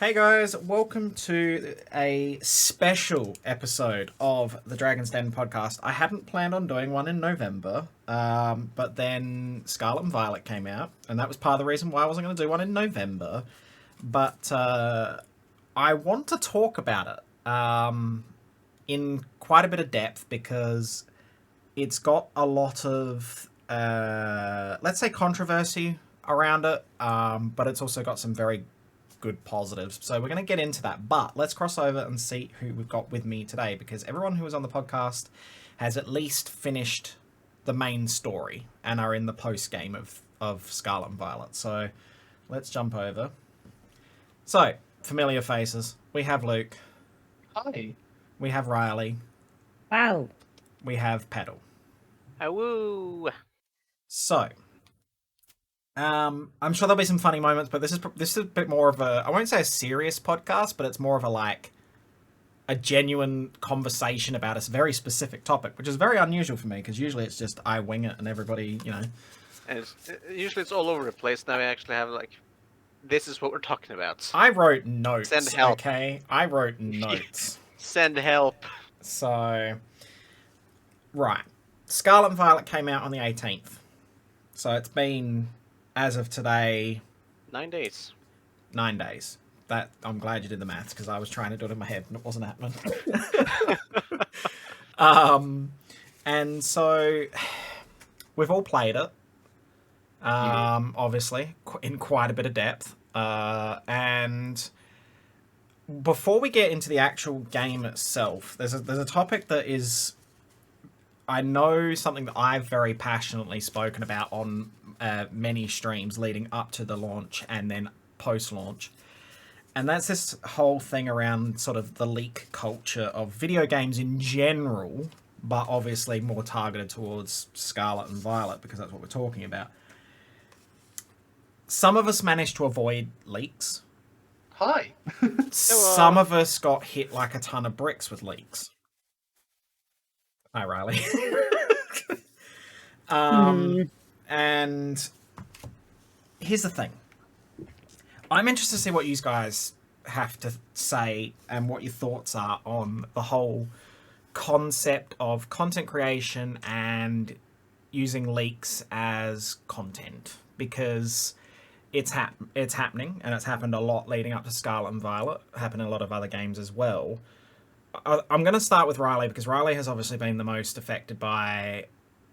Hey guys, welcome to a special episode of the Dragon's Den podcast. I hadn't planned on doing one in November, but then Scarlet and Violet came out, and that was part of the reason why I wasn't going to do one in November. But I want to talk about it in quite a bit of depth because it's got a lot of, let's say, controversy around it, but it's also got some very good positives. So we're going to get into that. But let's cross over and see who we've got with me today, because everyone who was on the podcast has at least finished the main story and are in the post game of Scarlet and Violet. So let's jump over. So, familiar faces. We have Luke. Hi. We have Riley. Wow. We have Petal. Woo! So, I'm sure there'll be some funny moments, but this is a bit more of a, I won't say a serious podcast, but it's more of a genuine conversation about a very specific topic, which is very unusual for me, because usually it's just I wing it and everybody, And usually it's all over the place. Now we actually have this is what we're talking about. I wrote notes. Send help. Okay, I wrote notes. Send help. So, right, Scarlet and Violet came out on the 18th, so it's been, as of today, 9 days. 9 days. That, I'm glad you did the maths, because I was trying to do it in my head and it wasn't happening. And so we've all played it, obviously, in quite a bit of depth. And before we get into the actual game itself, there's a topic that is, I know, something that I've very passionately spoken about on many streams leading up to the launch and then post-launch. And that's this whole thing around sort of the leak culture of video games in general, but obviously more targeted towards Scarlet and Violet, because that's what we're talking about. Some of us managed to avoid leaks. Hi. Some of us got hit like a ton of bricks with leaks. Hi, Riley. And here's the thing. I'm interested to see what you guys have to say and what your thoughts are on the whole concept of content creation and using leaks as content, because it's happening, and it's happened a lot leading up to Scarlet and Violet, happened in a lot of other games as well. I'm going to start with Riley, because Riley has obviously been the most affected by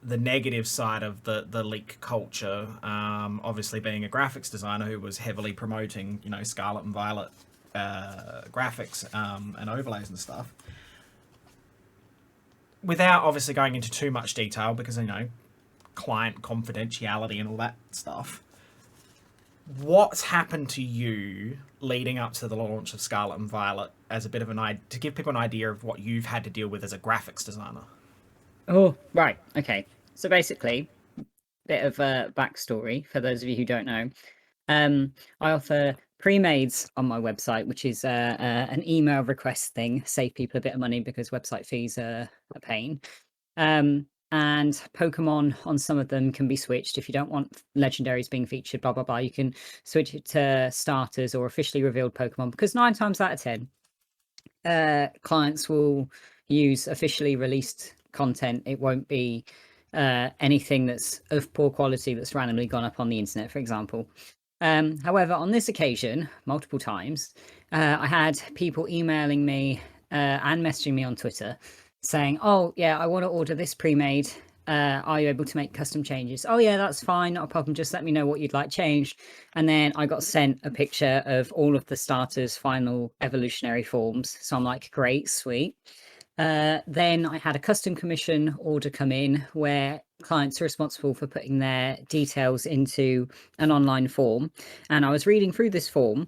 the negative side of the leak culture, obviously being a graphics designer who was heavily promoting, Scarlet and Violet graphics and overlays and stuff. Without obviously going into too much detail, because, client confidentiality and all that stuff, what's happened to you leading up to the launch of Scarlet and Violet as a bit of to give people an idea of what you've had to deal with as a graphics designer? Oh, right. Okay. So basically, bit of a backstory for those of you who don't know. I offer pre-mades on my website, which is an email request thing. Save people a bit of money because website fees are a pain. And Pokemon on some of them can be switched. If you don't want legendaries being featured, blah, blah, blah, you can switch it to starters or officially revealed Pokemon, because 9 times out of 10, clients will use officially released content. It won't be anything that's of poor quality that's randomly gone up on the internet, for example. However, on this occasion, multiple times, I had people emailing me and messaging me on Twitter saying, oh, yeah, I want to order this pre-made. Are you able to make custom changes? Oh, yeah, that's fine. Not a problem. Just let me know what you'd like changed. And then I got sent a picture of all of the starters' final evolutionary forms. So I'm like, great, sweet. Then I had a custom commission order come in where clients are responsible for putting their details into an online form. And I was reading through this form,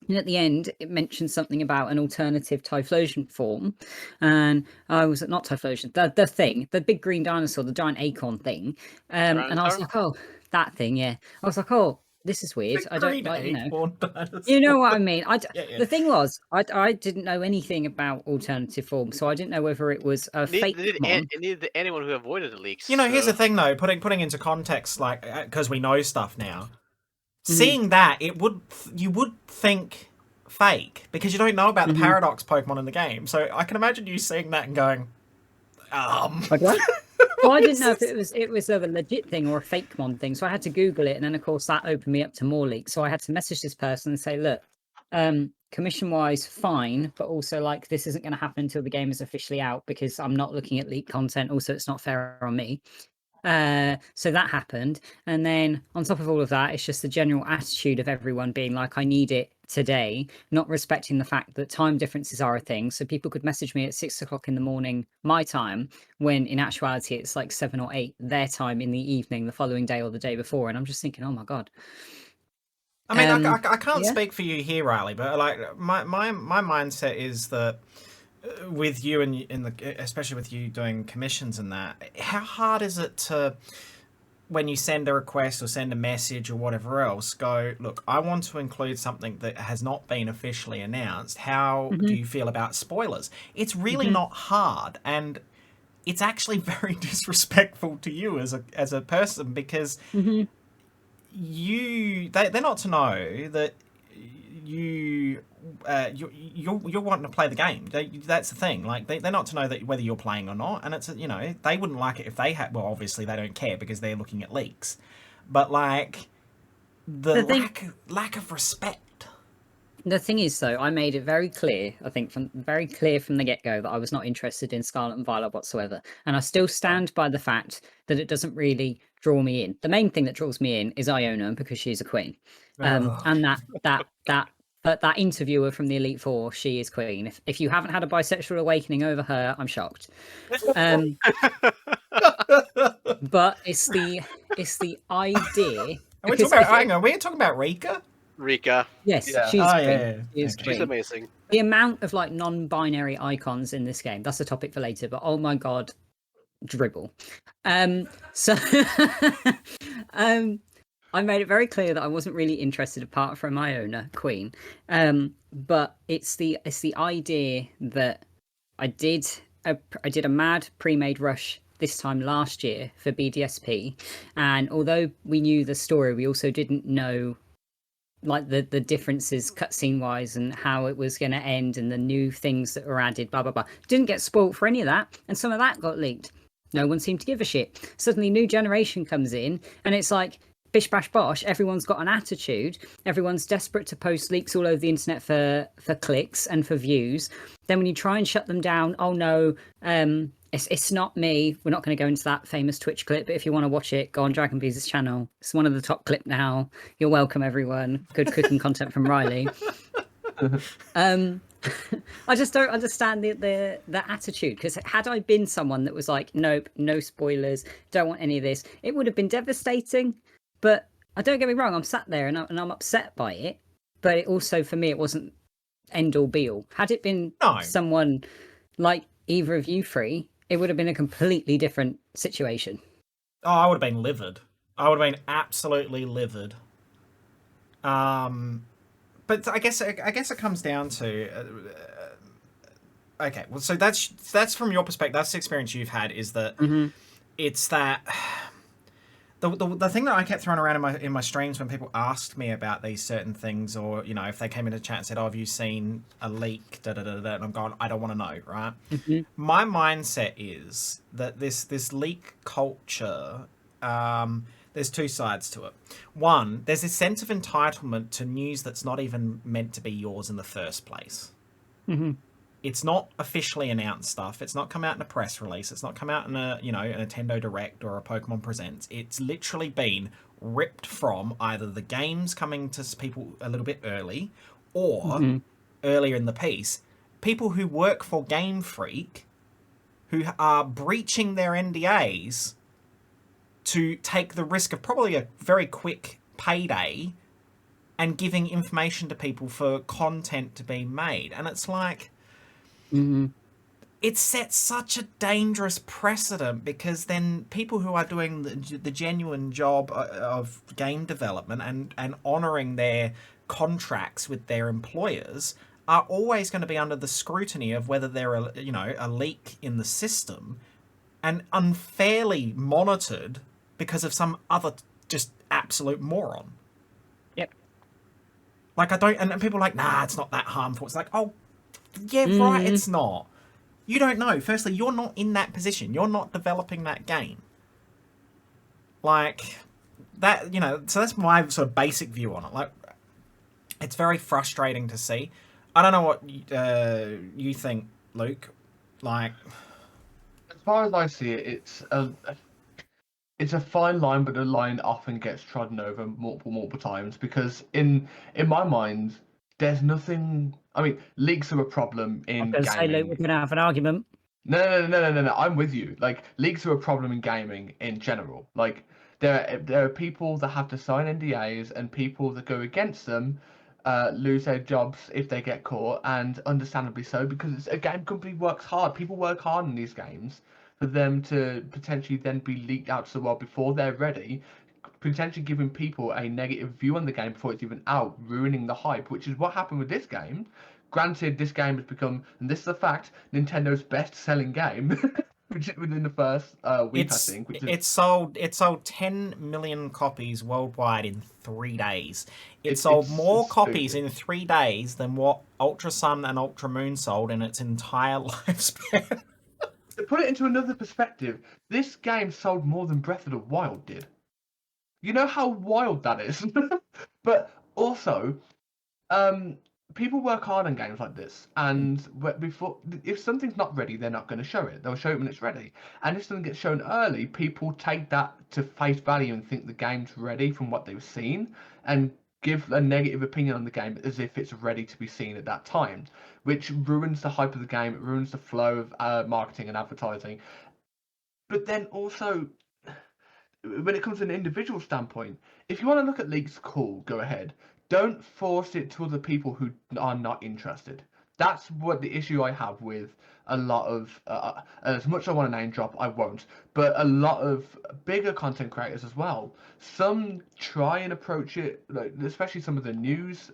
and at the end, it mentioned something about an alternative Typhlosion form. And I was not Typhlosion, the thing, the big green dinosaur, the giant acorn thing. And I was like, oh, that thing, yeah. I was like, oh, this is weird. I don't like, you know what I mean. The thing was, I didn't know anything about alternative forms, so I didn't know whether it was a fake. Neither anyone who avoided the leaks. Here's the thing, though. Putting into context, because we know stuff now. Seeing that, you would think fake because you don't know about the Mhm. paradox Pokemon in the game. So I can imagine you seeing that and going, Like what? Well, I didn't know if it was a legit thing or a fake one thing, so I had to Google it, and then of course that opened me up to more leaks. So I had to message this person and say, "Look, commission wise, fine, but also like this isn't going to happen until the game is officially out because I'm not looking at leaked content. Also, it's not fair on me." So that happened, and then on top of all of that, it's just the general attitude of everyone being like, I need it today, not respecting the fact that time differences are a thing. So people could message me at 6 o'clock in the morning my time, when in actuality it's like 7 or 8 their time in the evening the following day or the day before, and I'm just thinking, oh my god. I mean, Um, I can't yeah. speak for you here, Riley, but like my mindset is that with you and in the especially with you doing commissions and that, how hard is it to when you send a request or send a message or whatever else, go, look, I want to include something that has not been officially announced. How do Mhm, you feel about spoilers? It's really mhm, not hard, and it's actually very disrespectful to you as a person because mhm, they're not to know that you you're wanting to play the game. That's the thing. Like they're not to know that whether you're playing or not, and it's you know they wouldn't like it if they had. Well, obviously they don't care because they're looking at leaks, but like the The thing, lack of respect. the thing is, though, I made it very clear, I think, from very clear from the get-go that I was not interested in Scarlet and Violet whatsoever, and I still stand by the fact that it doesn't really draw me in. The main thing that draws me in is Iona because she's a queen, Ugh. and that interviewer from the Elite Four, she is queen. If you haven't had a bisexual awakening over her, I'm shocked. Um, but it's the idea Are we because talking about? if Hang on, we're talking about Rika. Rika, yes, Yeah. she's Oh queen. yeah, She is okay. she's queen. amazing. The amount of like non-binary icons in this game, that's a topic for later, but oh my god, dribble. So um I made it very clear that I wasn't really interested apart from Iona, Queen. But it's the idea that I did I did a mad pre-made rush this time last year for BDSP, and although we knew the story, we also didn't know like the differences cutscene wise and how it was going to end and the new things that were added, blah blah blah. Didn't get spoiled for any of that, and some of that got leaked. No one seemed to give a shit. Suddenly new generation comes in and it's like bish bash bosh, everyone's got an attitude, everyone's desperate to post leaks all over the internet for clicks and for views. Then when you try and shut them down, oh no, it's not me. We're not going to go into that famous Twitch clip, but if you want to watch it, go on Dragon Bees' channel. It's one of the top clip now. You're welcome, everyone. Good cooking content from Riley. Um, I just don't understand the attitude, because had I been someone that was like, nope, no spoilers, don't want any of this, it would have been devastating. But I don't get me wrong, I'm sat there and I'm upset by it. But it also, for me, it wasn't end all be all. Had it been No, someone like either of you three, it would have been a completely different situation. oh, I would have been livid. I would have been absolutely livid. But I guess it comes down to okay. Well, so that's from your perspective. That's the experience you've had. Is that Mm-hmm. it's that the thing that I kept throwing around in my streams when people asked me about these certain things, or you know, if they came into chat and said, "Oh, have you seen a leak?" Da da da da, and I'm going, I don't want to know, right? Mm-hmm. My mindset is that this leak culture. There's two sides to it. One, there's this sense of entitlement to news that's not even meant to be yours in the first place. Mm-hmm. It's not officially announced stuff. It's not come out in a press release. It's not come out in a a Nintendo Direct or a Pokemon Presents. It's literally been ripped from either the games coming to people a little bit early, or Mm-hmm. earlier in the piece, people who work for Game Freak who are breaching their NDAs to take the risk of probably a very quick payday and giving information to people for content to be made. And it's like, Mm-hmm. it sets such a dangerous precedent, because then people who are doing the genuine job of game development and honouring their contracts with their employers are always going to be under the scrutiny of whether they're a leak in the system and unfairly monitored because of some other just absolute moron. Yep. Like, I don't, and people are like, nah, it's not that harmful. It's like, oh, yeah, right, it's not. You don't know. Firstly, you're not in that position. You're not developing that game. Like, that, so that's my sort of basic view on it. Like, it's very frustrating to see. I don't know what you think, Luke. Like, As far as I see it, it's a fine line, but the line often gets trodden over multiple times because in my mind, there's nothing. I mean, leaks are a problem I was in going to say, Luke, gaming. we're going to have an argument. No. I'm with you. Like, leaks are a problem in gaming in general. Like, there are people that have to sign NDAs, and people that go against them lose their jobs if they get caught, and understandably so, because a game company works hard. People work hard in these games for them to potentially then be leaked out to the world before they're ready, potentially giving people a negative view on the game before it's even out, ruining the hype, which is what happened with this game. Granted, this game has become, and this is a fact, Nintendo's best-selling game within the first week, I think. Which is it sold 10 million copies worldwide in 3 days. It it, sold more it's copies stupid. in 3 days than what Ultra Sun and Ultra Moon sold in its entire lifespan. To put it into another perspective, this game sold more than Breath of the Wild did. You know how wild that is. But also, um, people work hard on games like this, and before, if something's not ready, they're not going to show it. They'll show it when it's ready. And if something gets shown early, people take that to face value and think the game's ready from what they've seen, and give a negative opinion on the game as if it's ready to be seen at that time, which ruins the hype of the game. It ruins the flow of marketing and advertising. But then also, when it comes to an individual standpoint, if you want to look at leaks, cool, go ahead. Don't force it to other people who are not interested. That's what the issue I have with a lot of, as much as I want to name drop, I won't, but a lot of bigger content creators as well. Some try and approach it, like, especially some of the news,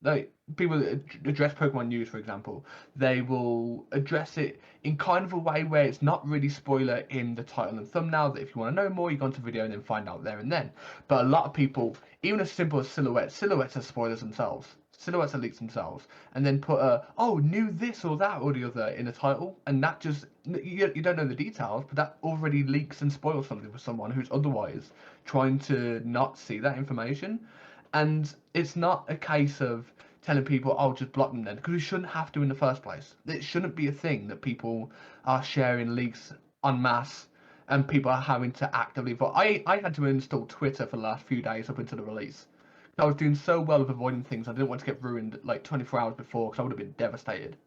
like people that address Pokemon news, for example, they will address it in kind of a way where it's not really spoiler in the title and thumbnail, that if you want to know more, you go onto video and then find out there and then. But a lot of people, even as simple as silhouettes are spoilers themselves. Silhouettes are leaks themselves, and then put new this or that or the other in a title, and that just, you don't know the details, but that already leaks and spoils something for someone who's otherwise trying to not see that information. And it's not a case of telling people, "Oh, just block them then," because we shouldn't have to in the first place. It shouldn't be a thing that people are sharing leaks en masse and people are having to actively. But I had to uninstall Twitter for the last few days up until the release. I was doing so well with avoiding things. I didn't want to get ruined like 24 hours before, because I would have been devastated.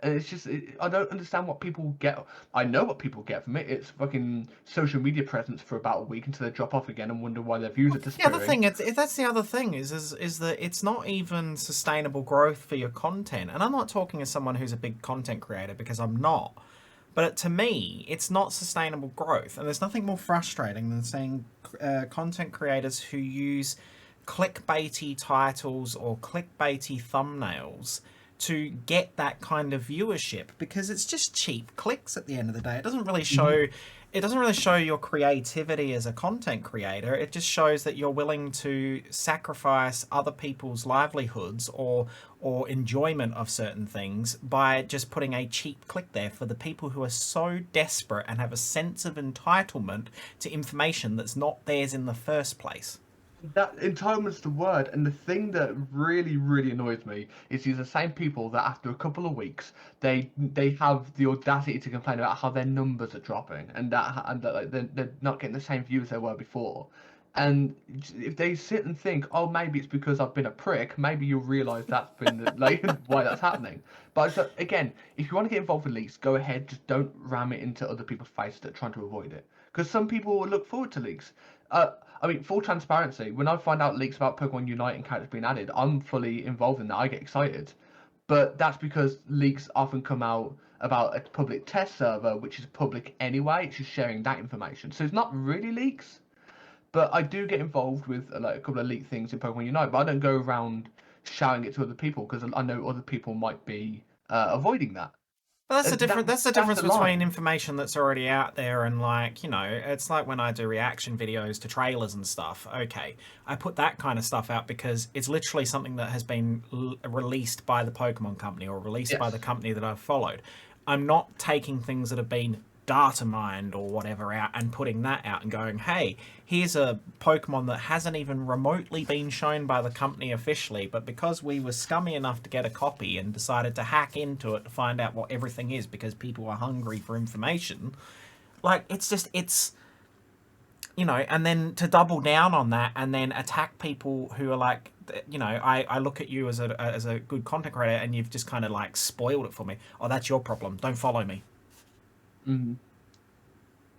And it's just, I don't understand what people get. I know what people get from it. It's fucking social media presence for about a week until they drop off again and wonder why their views are The other disappearing. thing, that's the other thing is that it's not even sustainable growth for your content. And I'm not talking as someone who's a big content creator, because I'm not. But to me, it's not sustainable growth. And there's nothing more frustrating than seeing content creators who use clickbaity titles or clickbaity thumbnails to get that kind of viewership, because it's just cheap clicks at the end of the day. It doesn't really show your creativity as a content creator. It just shows that you're willing to sacrifice other people's livelihoods or enjoyment of certain things by just putting a cheap click there for the people who are so desperate and have a sense of entitlement to information that's not theirs in the first place. That entitlement's the word, and the thing that really, really annoys me is these are the same people that after a couple of weeks they have the audacity to complain about how their numbers are dropping, and that like they're not getting the same views they were before. And if they sit and think, oh, maybe it's because I've been a prick, maybe you'll realise that's been like why that's happening. But so, again, if you want to get involved with leaks, go ahead. Just don't ram it into other people's faces that are trying to avoid it. Because some people will look forward to leaks. I mean, full transparency, when I find out leaks about Pokemon Unite and characters being added, I'm fully involved in that. I get excited. But that's because leaks often come out about a public test server, which is public anyway. It's just sharing that information. So it's not really leaks. But I do get involved with like a couple of leaked things in Pokemon Unite, but I don't go around shouting it to other people because I know other people might be avoiding that. But that's the difference. That's the difference the between line. information that's already out there and, like, you know, it's like when I do reaction videos to trailers and stuff. Okay, I put that kind of stuff out because it's literally something that has been released by the Pokemon company or released by the Yes. company that I've followed. I'm not taking things that have been data mined or whatever out and putting that out and going, hey, here's a Pokemon that hasn't even remotely been shown by the company officially, but because we were scummy enough to get a copy and decided to hack into it to find out what everything is because people are hungry for information, like, it's you know, and then to double down on that and then attack people who are like, you know, I look at you as a good content creator and you've just kind of like spoiled it for me. Oh, that's your problem. Don't follow me. Mm-hmm.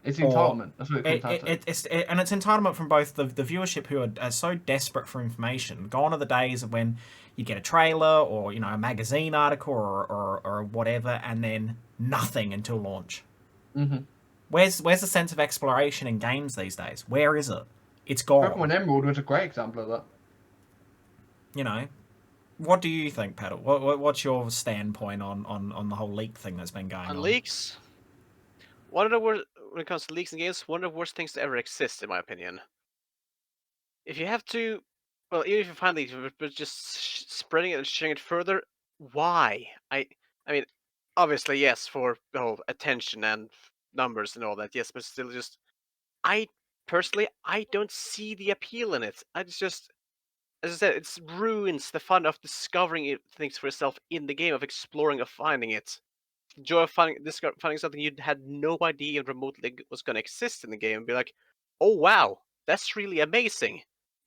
It's Or entitlement. That's what it comes down to. it's entitlement from both the viewership who are so desperate for information. Gone are the days of when you get a trailer or, you know, a magazine article or whatever, and then nothing until launch. Mm-hmm. Where's the sense of exploration in games these days? Where is it? It's gone. Pokemon Emerald was a great example of that. You know, what do you think, Petal? What's your standpoint on the whole leak thing that's been going on? On leaks, one of the worst when it comes to leaks in games, one of the worst things to ever exist, in my opinion. If you have to, well, even if you find leaks, but just spreading it and sharing it further, why? I mean, obviously yes, for the whole attention and numbers and all that, yes, but still, just I personally, I don't see the appeal in it. I just, as I said, it ruins the fun of discovering things for yourself in the game, of exploring, of finding it. The joy of finding something you had no idea remotely was going to exist in the game, and be like, oh wow, that's really amazing.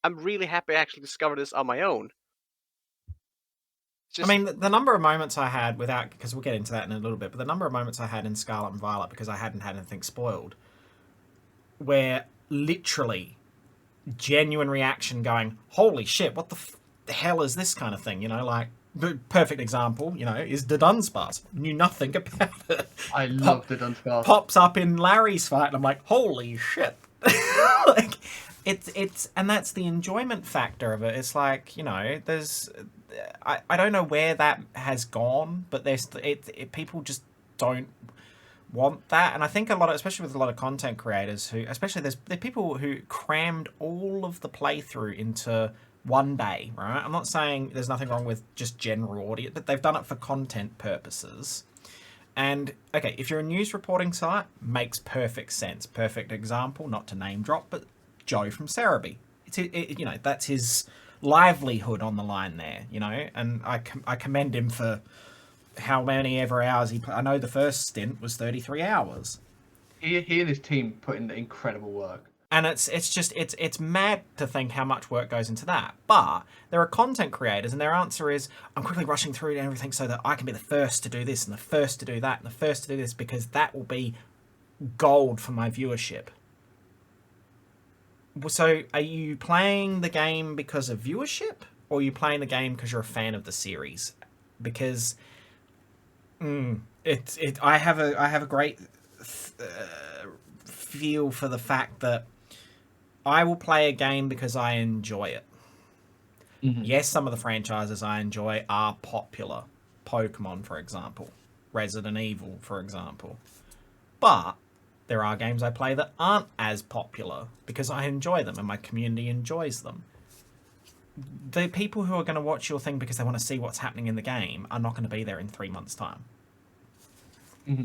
I'm really happy I actually discovered this on my own. I mean, the number of moments I had without, because we'll get into that in a little bit, but the number of moments I had in Scarlet and Violet because I hadn't had anything spoiled, where literally genuine reaction going, holy shit, what the hell is this kind of thing? You know, like, the perfect example, you know, is the Dunsparce. Knew nothing about it. I love the Dunsparce. Pops up in Larry's fight, and I'm like, holy shit. Like, it's and that's the enjoyment factor of it. It's like, you know, there's I don't know where that has gone, but there's people just don't want that. And I think a lot of, especially with a lot of content creators who, especially there's people who crammed all of the playthrough into one day, right? I'm not saying there's nothing wrong with just general audience, but they've done it for content purposes. And okay, if you're a news reporting site, makes perfect sense. Perfect example, not to name drop, but Joe from Cerebi. You know, that's his livelihood on the line there. You know, and I commend him for how many ever hours he put. I know the first stint was 33 hours. He and his team put in incredible work. And it's mad to think how much work goes into that. But there are content creators, and their answer is, I'm quickly rushing through everything so that I can be the first to do this, and the first to do that, and the first to do this, because that will be gold for my viewership. So, are you playing the game because of viewership, or are you playing the game because you're a fan of the series? Because I have a great feel for the fact that I will play a game because I enjoy it. Mm-hmm. Yes, some of the franchises I enjoy are popular. Pokemon, for example. Resident Evil, for example. But there are games I play that aren't as popular because I enjoy them and my community enjoys them. The people who are going to watch your thing because they want to see what's happening in the game are not going to be there in 3 months' time. Mm-hmm.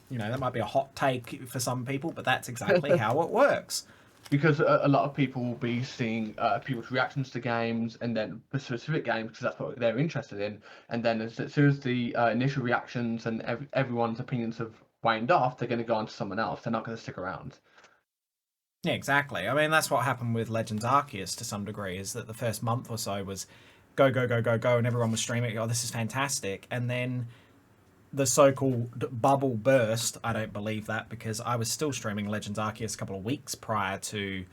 You know, that might be a hot take for some people, but that's exactly how it works. Because a lot of people will be seeing people's reactions to games, and then for specific games, because that's what they're interested in. And then as soon as the initial reactions and everyone's opinions have waned off, they're going to go on to someone else. They're not going to stick around. Yeah, exactly. I mean, that's what happened with Legends Arceus to some degree, is that the first month or so was go, go, go, go, go, and everyone was streaming, oh, this is fantastic. And then the so-called bubble burst. I don't believe that, because I was still streaming Legends Arceus a couple of weeks prior to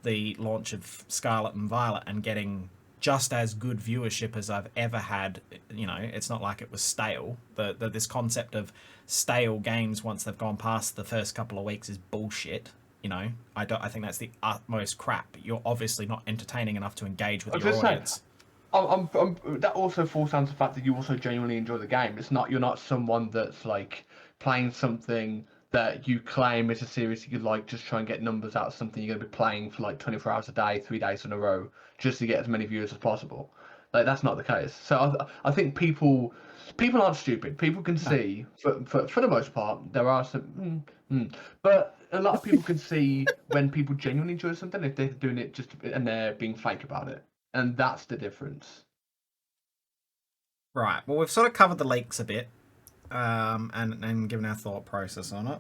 the launch of Scarlet and Violet and getting just as good viewership as I've ever had. You know, it's not like it was stale. This concept of stale games once they've gone past the first couple of weeks is bullshit. You know, I think that's the utmost crap. You're obviously not entertaining enough to engage with your audience. that also falls down to the fact that you also genuinely enjoy the game. You're not someone that's like playing something that you claim is a series you could like just try and get numbers out of something you're going to be playing for like 24 hours a day, 3 days in a row, just to get as many viewers as possible. Like that's not the case. So I think people aren't stupid. People can see for the most part there are some, but a lot of people can see when people genuinely enjoy something if they're doing it just and they're being fake about it. And that's the difference. Right. Well, we've sort of covered the leaks a bit, and given our thought process on it,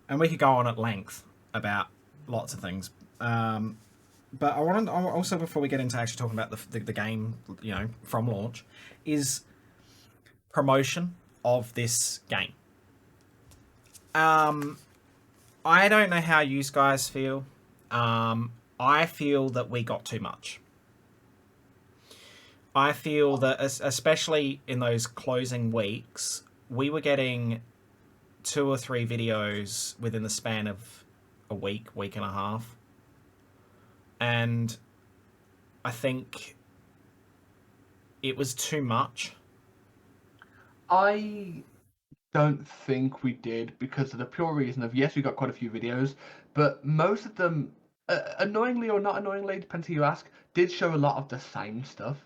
and we could go on at length about lots of things. But I wanted also, before we get into actually talking about the game, from launch, is promotion of this game. I don't know how you guys feel. I feel that we got too much. I feel that, especially in those closing weeks, we were getting 2 or 3 videos within the span of a week and a half. And I think it was too much. I don't think we did because of the pure reason of, yes, we got quite a few videos, but most of them, annoyingly or not annoyingly, depends who you ask, did show a lot of the same stuff.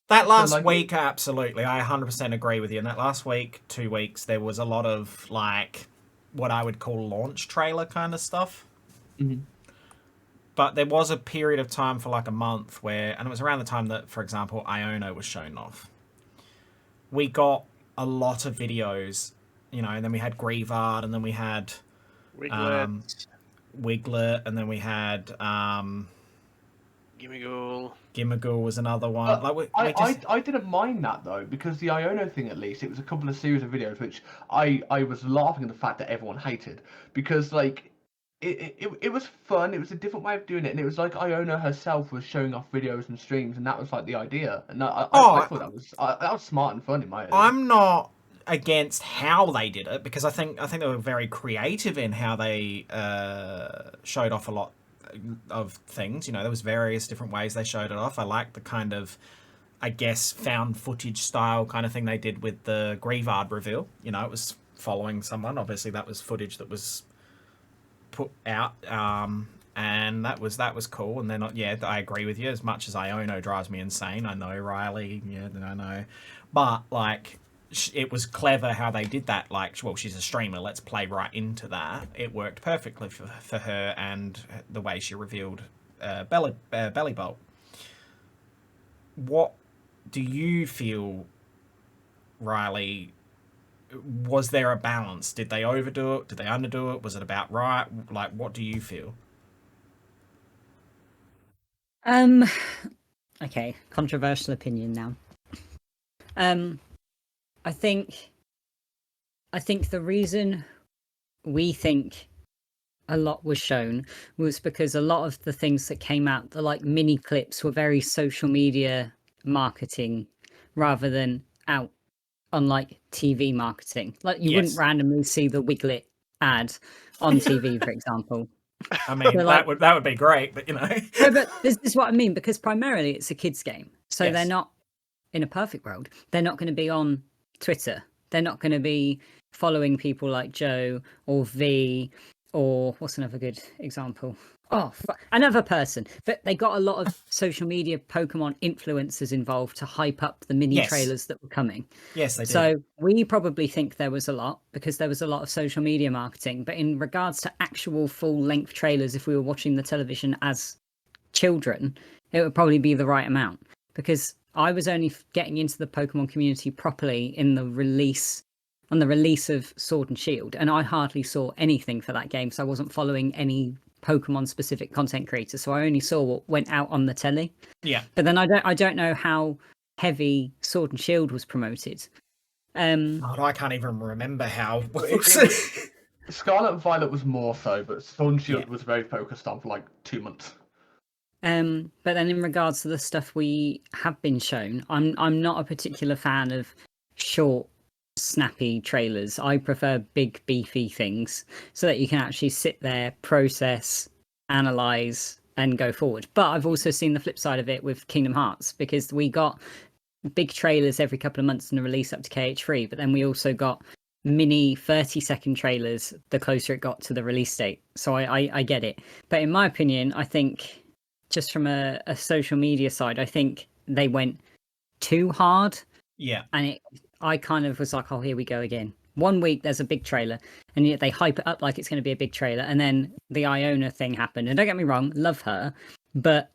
That last week, absolutely. I 100% agree with you. In that last week, 2 weeks, there was a lot of, like, what I would call launch trailer kind of stuff. Mm-hmm. But there was a period of time for, like, a month where, and it was around the time that, for example, Iono was shown off. We got a lot of videos, and then we had Grievard, and then we had Wiglet, and then we had Gimmighoul was another one. I didn't mind that though, because the Iono thing, at least, it was a couple of series of videos which I was laughing at the fact that everyone hated, because like it was fun. It was a different way of doing it, and it was like Iona herself was showing off videos and streams, and that was like the idea. And I thought that was smart and fun in my opinion. I'm not against how they did it, because I think they were very creative in how they showed off a lot of things. There was various different ways they showed it off. I like the kind of, I guess, found footage style kind of thing they did with the Grievard reveal. It was following someone. Obviously, that was footage that was put out, and that was cool. And then, I agree with you. As much as Iono drives me insane, I know Riley, I know, but like, it was clever how they did that. Like, well, she's a streamer, let's play right into that. It worked perfectly for her, and the way she revealed Belly Bolt. What do you feel, Riley? Was there a balance? Did they overdo it? Did they underdo it? Was it about right? Like, what do you feel? Okay, controversial opinion now. I think the reason we think a lot was shown was because a lot of the things that came out, the like mini clips, were very social media marketing rather than out on like TV marketing. Like, you wouldn't randomly see the Wiglet ad on TV, for example. I mean, that would be great, but No, but this is what I mean, because primarily it's a kids game, so they're not, in a perfect world, they're not going to be on Twitter. They're not going to be following people like Joe or V, or what's another good example? Another person. But they got a lot of social media Pokemon influencers involved to hype up the mini trailers that were coming. Yes, they did. So we probably think there was a lot, because there was a lot of social media marketing. But in regards to actual full-length trailers, if we were watching the television as children, it would probably be the right amount. Because I was only getting into the Pokemon community properly on the release of Sword and Shield, and I hardly saw anything for that game, so I wasn't following any Pokemon specific content creators, so I only saw what went out on the telly. Yeah. But then I don't know how heavy Sword and Shield was promoted. I can't even remember how. Scarlet and Violet was more so, but Sword and Shield was very focused on for like 2 months. But then in regards to the stuff we have been shown, I'm not a particular fan of short, snappy trailers. I prefer big, beefy things, so that you can actually sit there, process, analyze, and go forward. But I've also seen the flip side of it with Kingdom Hearts, because we got big trailers every couple of months in the release up to KH3, but then we also got mini 30-second trailers the closer it got to the release date. So I get it. But in my opinion, I think just from a social media side, I think they went too hard. Yeah. And I kind of was like, oh, here we go again. 1 week there's a big trailer, and yet they hype it up like it's going to be a big trailer, and then the Iona thing happened. And don't get me wrong, love her, but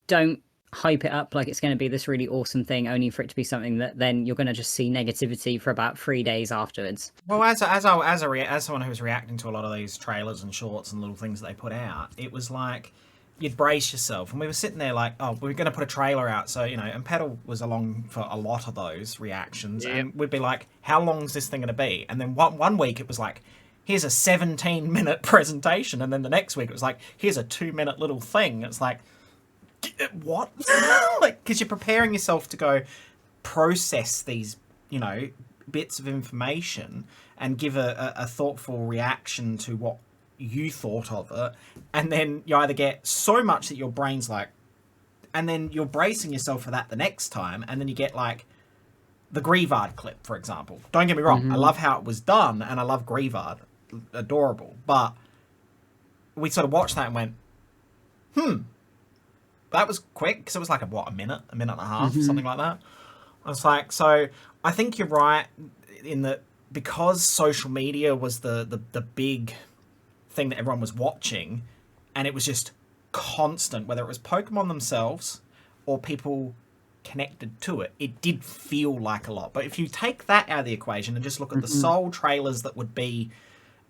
don't hype it up like it's going to be this really awesome thing, only for it to be something that then you're going to just see negativity for about 3 days afterwards. Well, as someone who was reacting to a lot of these trailers and shorts and little things that they put out, it was like you'd brace yourself, and we were sitting there like, oh, we're going to put a trailer out, so and Petal was along for a lot of those reactions, and we'd be like, how long is this thing going to be? And then one week it was like, here's a 17-minute presentation, and then the next week it was like, here's a 2-minute little thing. It's like, what? Like, because you're preparing yourself to go process these, bits of information and give a thoughtful reaction to what you thought of it, and then you either get so much that your brain's like, and then you're bracing yourself for that the next time, and then you get like the Grievard clip, for example. Don't get me wrong, I love how it was done, and I love Grievard, adorable, but we sort of watched that and went, that was quick, because it was like a minute and a half, something like that. I was like, so I think you're right in that, because social media was the big thing that everyone was watching, and it was just constant, whether it was Pokemon themselves or people connected to it, it did feel like a lot. But if you take that out of the equation and just look at the sole trailers that would be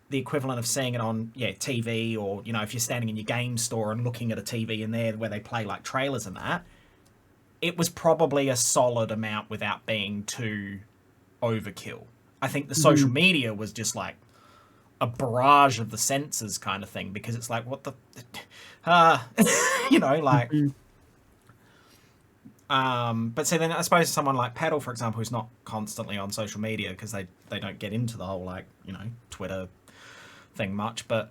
the equivalent of seeing it on TV, or if you're standing in your game store and looking at a TV in there where they play like trailers and that, it was probably a solid amount without being too overkill. I think the social media was just like a barrage of the senses kind of thing, because it's like, what the like but so then I suppose someone like Petal, for example, who's not constantly on social media because they don't get into the whole Twitter thing much, but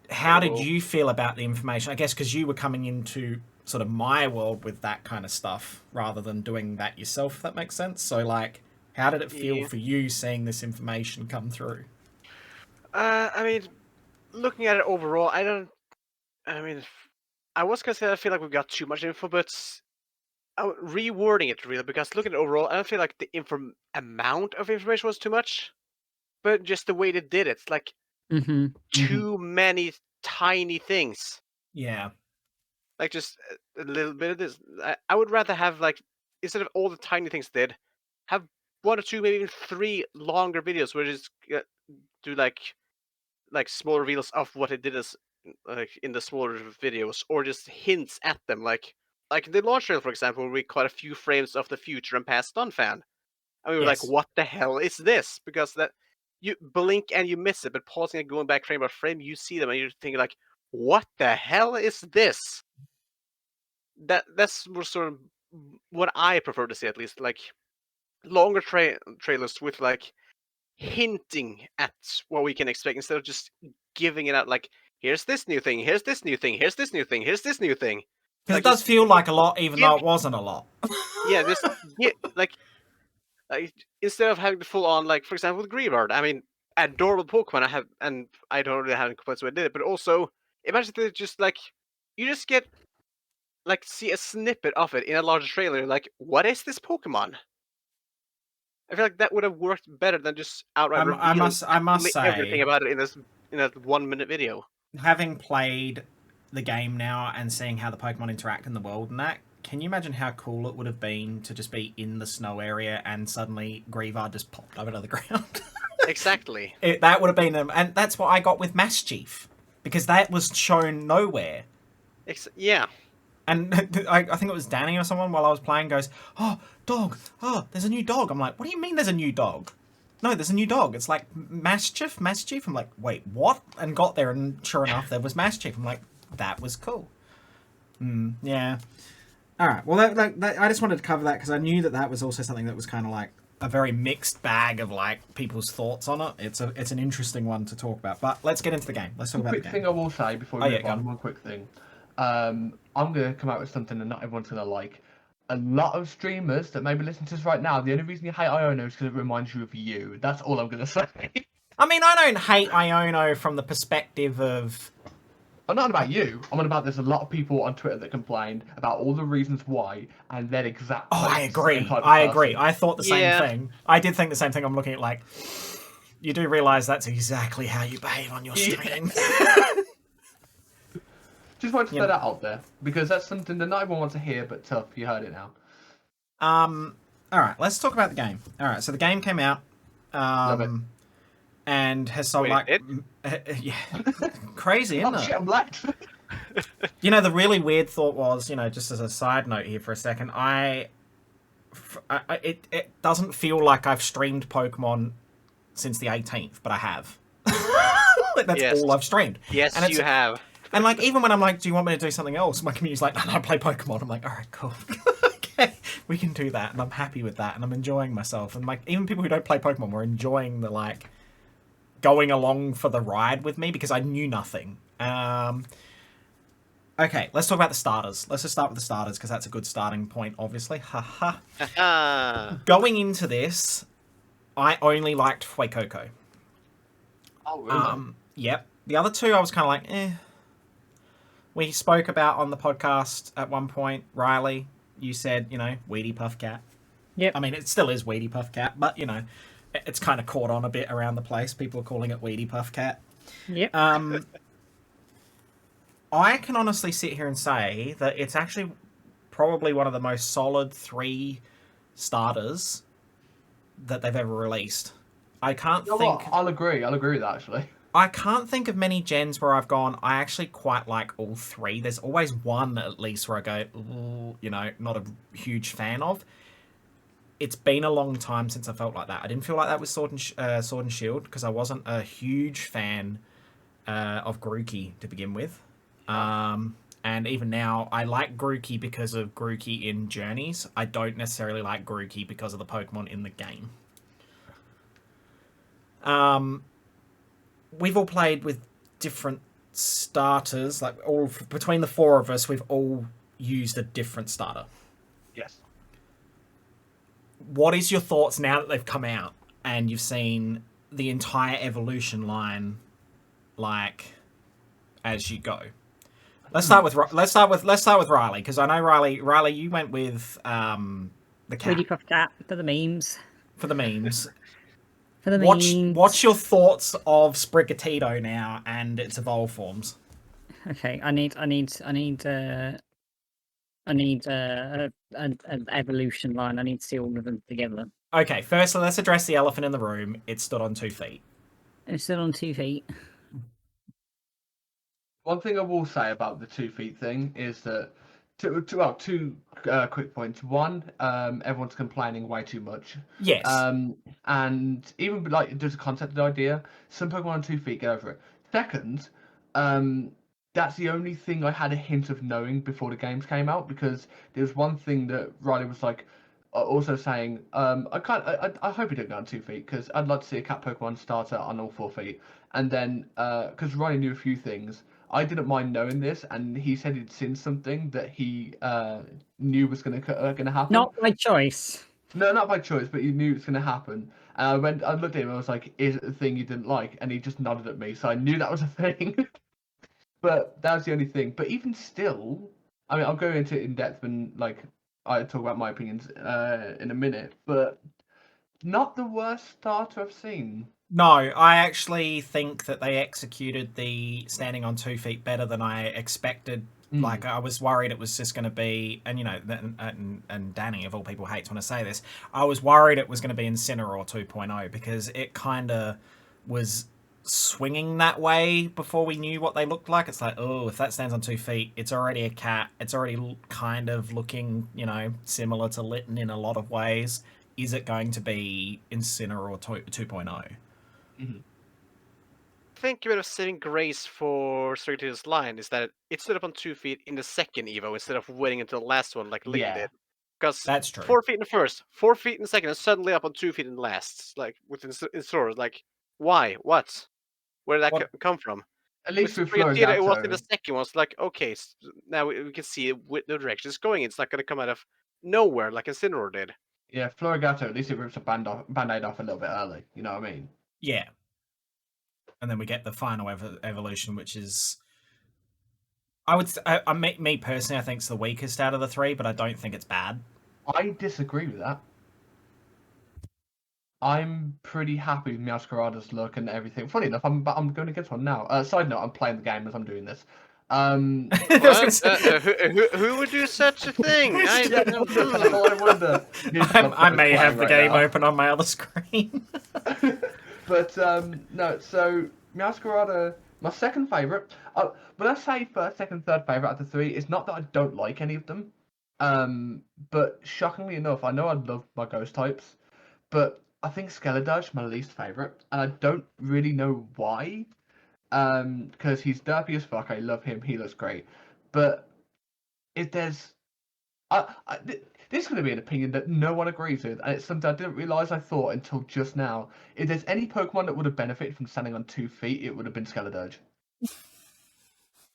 how did you feel about the information? I guess because you were coming into sort of my world with that kind of stuff rather than doing that yourself, if that makes sense. So like, how did it feel for you seeing this information come through? I mean, looking at it overall, I was gonna say I feel like we've got too much info, but rewording it really, because looking at it overall, I don't feel like the amount of information was too much, but just the way they did it, like too many tiny things. Yeah. Like just a little bit of this. I would rather have, like, instead of all the tiny things did, have 1 or 2, maybe even 3 longer videos where just do like small reveals of what it did as like in the smaller videos, or just hints at them, like the launch trailer, for example, where we caught a few frames of the future and past Dunfan, and we were like, what the hell is this? Because that you blink and you miss it, but pausing and going back frame by frame, you see them and you're thinking like, what the hell is this? That's sort of what I prefer to see, at least, like longer trailers with like hinting at what we can expect, instead of just giving it out like, here's this new thing, here's this new thing, here's this new thing, here's this new thing. Because it does feel like a lot, even though it wasn't a lot. Yeah, just like instead of having the full on, like, for example, with Grievard, I mean, adorable Pokemon, I don't really have any complaints when I did it, but also imagine they just like, you just get like see a snippet of it in a larger trailer, like, what is this Pokemon? I feel like that would have worked better than just outright revealing I must say everything about it in a 1-minute video. Having played the game now and seeing how the Pokemon interact in the world and that, can you imagine how cool it would have been to just be in the snow area and suddenly Grievard just popped over to the ground? Exactly. That would have been and that's what I got with Maschief, because that was shown nowhere. Yeah. And I think it was Dani or someone while I was playing goes, oh, dog, oh, there's a new dog. I'm like, what do you mean there's a new dog? No, there's a new dog. It's like Maschief. I'm like, wait, what? And got there, and sure enough, there was Maschief. I'm like, that was cool. Yeah. All right. Well, that, I just wanted to cover that because I knew that was also something that was kind of like a very mixed bag of like people's thoughts on it. It's an interesting one to talk about. But let's get into the game. Let's talk about the game. Quick thing I will say before we move on. One quick thing. I'm gonna come out with something that not everyone's gonna like. A lot of streamers that maybe listen to us right now, the only reason you hate Iono is because it reminds you of you. That's all I'm gonna say. I mean, I don't hate Iono from the perspective of. I'm not on about you. I'm on about there's a lot of people on Twitter that complained about all the reasons why, and then exactly. Oh, I the agree. same type of I agree. person. I thought the Yeah. same thing. I did think the same thing. I'm looking at like. You do realise that's exactly how you behave on your stream. Just wanted to Yeah. throw that out there because that's something that not everyone wants to hear, but tough. You heard it now. All right, let's talk about the game. All right, so the game came out, Love it. and has sold Wait, like, yeah, crazy, isn't Oh it? shit, I'm late. You know, the really weird thought was, you know, just as a side note here for a second, it doesn't feel like I've streamed Pokemon since the 18th, but I have. Like, that's Yes. all I've streamed. Yes, And it's- you have. And like, even when I'm like, do you want me to do something else? My community's like, no, I play Pokemon. I'm like, all right, cool. Okay, we can do that, and I'm happy with that, and I'm enjoying myself. And like, even people who don't play Pokemon were enjoying the like going along for the ride with me because I knew nothing. Okay, let's talk about the starters. Let's just start with the starters because that's a good starting point, obviously. Haha. Going into this, I only liked Fuecoco. Oh really? Yep. The other two, I was kind of like, eh. We spoke about on the podcast at one point, Riley. You said, you know, Weedy Puff Cat. Yep. I mean, it still is Weedy Puff Cat, but you know, it's kind of caught on a bit around the place. People are calling it Weedy Puff Cat. Yep. I can honestly sit here and say that it's actually probably one of the most solid 3 starters that they've ever released. I can't You know think. what? I'll agree with that actually. I can't think of many gens where I've gone, I actually quite like all 3. There's always one at least where I go, ooh, you know, not a huge fan of. It's been a long time since I felt like that. I didn't feel like that with Sword and Shield because I wasn't a huge fan of Grookey to begin with. And even now, I like Grookey because of Grookey in Journeys. I don't necessarily like Grookey because of the Pokemon in the game. We've all played with different starters. Like all between the 4 of us, we've all used a different starter. Yes. What is your thoughts now that they've come out and you've seen the entire evolution line, like as you go? Let's start with Riley because I know Riley, you went with the cat Weedy Puff Cat for the memes. for the memes. For the memes. What's your thoughts of Sprigatito now and its evolved forms? Okay, I need an evolution line. I need to see all of them together. Okay, firstly, let's address the elephant in the room. It stood on 2 feet. It's still on 2 feet. One thing I will say about the 2 feet thing is that two quick points. One, everyone's complaining way too much. Yes. And even like there's a concept idea. Some Pokemon on 2 feet, get over it. Second, that's the only thing I had a hint of knowing before the games came out because there was one thing that Riley was like also saying. I hope he didn't go on 2 feet because I'd like to see a cat Pokemon starter on all 4 feet. And then because Riley knew a few things. I didn't mind knowing this, and he said he'd seen something that he knew was gonna happen. Not by choice. No, not by choice, but he knew it was gonna happen. And I looked at him, and I was like, "Is it the thing you didn't like?" And he just nodded at me, so I knew that was a thing. But that was the only thing. But even still, I mean, I'll go into it in depth when like I talk about my opinions in a minute. But not the worst starter I've seen. No, I actually think that they executed the standing on 2 feet better than I expected. Like, I was worried it was just going to be, and you know, and Dani, of all people, hates when I say this, I was worried it was going to be Incineroar 2.0 because it kind of was swinging that way before we knew what they looked like. It's like, oh, if that stands on 2 feet, it's already a cat. It's already kind of looking, you know, similar to Litten in a lot of ways. Is it going to be Incineroar 2.0? I think a bit of saving grace for Sprigatito's line is that it stood up on 2 feet in the second Evo instead of waiting until the last one like Link did. Because That's true. 4 feet in the first, 4 feet in the second, and suddenly up on 2 feet in the last. Like, within stores. Like, why? What? Where did that come from? At least with Sprigatito, it was in the Florigato. second one. It's like, okay, now we can see the direction it's going. It's not going to come out of nowhere like Incineroar did. Yeah, Florigato, at least it rips a band-aid off a little bit early. You know what I mean? Yeah. And then we get the final evolution, which is... me personally, I think it's the weakest out of the three, but I don't think it's bad. I disagree with that. I'm pretty happy with Meowscarada's look and everything. Funny enough, I'm going against one now. Side note, I'm playing the game as I'm doing this. Who would do such a thing? I wonder. I may have the game open on my other screen. But no, so Meowscarada, my second favourite. When I say first, second, third favourite out of the three, it's not that I don't like any of them. But shockingly enough, I know I love my ghost types, but I think Skeledirge is my least favourite, and I don't really know why. Because he's derpy as fuck. I love him. He looks great. But if there's, this is going to be an opinion that no one agrees with, and it's something I didn't realise I thought until just now. If there's any Pokemon that would have benefited from standing on 2 feet, it would have been Skeledirge.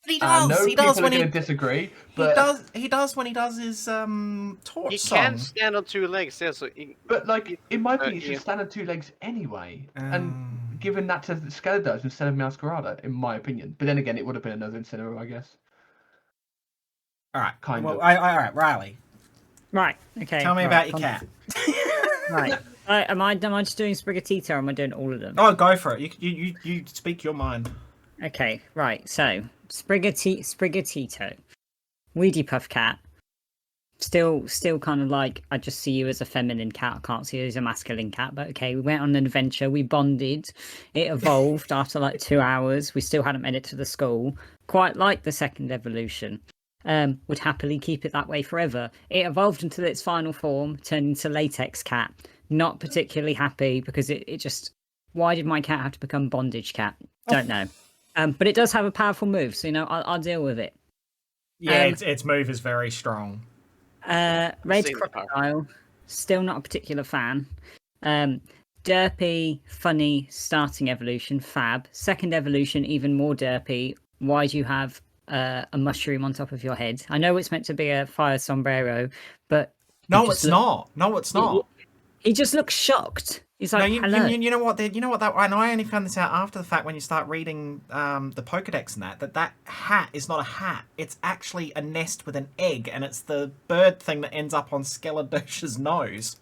He does. I know he does when are he going to disagree, but he does when he does his torch He song. can stand on 2 legs, yeah. So but like in my opinion, he yeah. should stand on 2 legs anyway, and given that to Skeledirge instead of Meowscarada, in my opinion. But then again, it would have been another Incineroar, I guess. All right, Kind well, of. all right, Riley. Right. Okay. Tell me about your cat. Right. Am I just doing Sprigatito, or am I doing all of them? Oh, go for it. You speak your mind. Okay. Right. So Sprigatito, Weedy Puff cat. Still kind of like, I just see you as a feminine cat. I can't see you as a masculine cat. But okay, we went on an adventure. We bonded. It evolved after like 2 hours. We still hadn't made it to the school. Quite like the second evolution. Would happily keep it that way forever. It evolved until its final form, turned into Latex Cat. Not particularly happy because it just... Why did my cat have to become Bondage Cat? Don't know. But it does have a powerful move, so I'll deal with it. Yeah, its move is very strong. Red Crocodile, still not a particular fan. Derpy, funny, starting evolution, fab. Second evolution, even more derpy. Why do you have a mushroom on top of your head? I know it's meant to be a fire sombrero, but No, it's not. No, it's not. He just looks shocked. He's like, hello. You know what? You know what? I know. I only found this out after the fact when you start reading the Pokedex and that hat is not a hat. It's actually a nest with an egg, and it's the bird thing that ends up on Skeledirge's nose.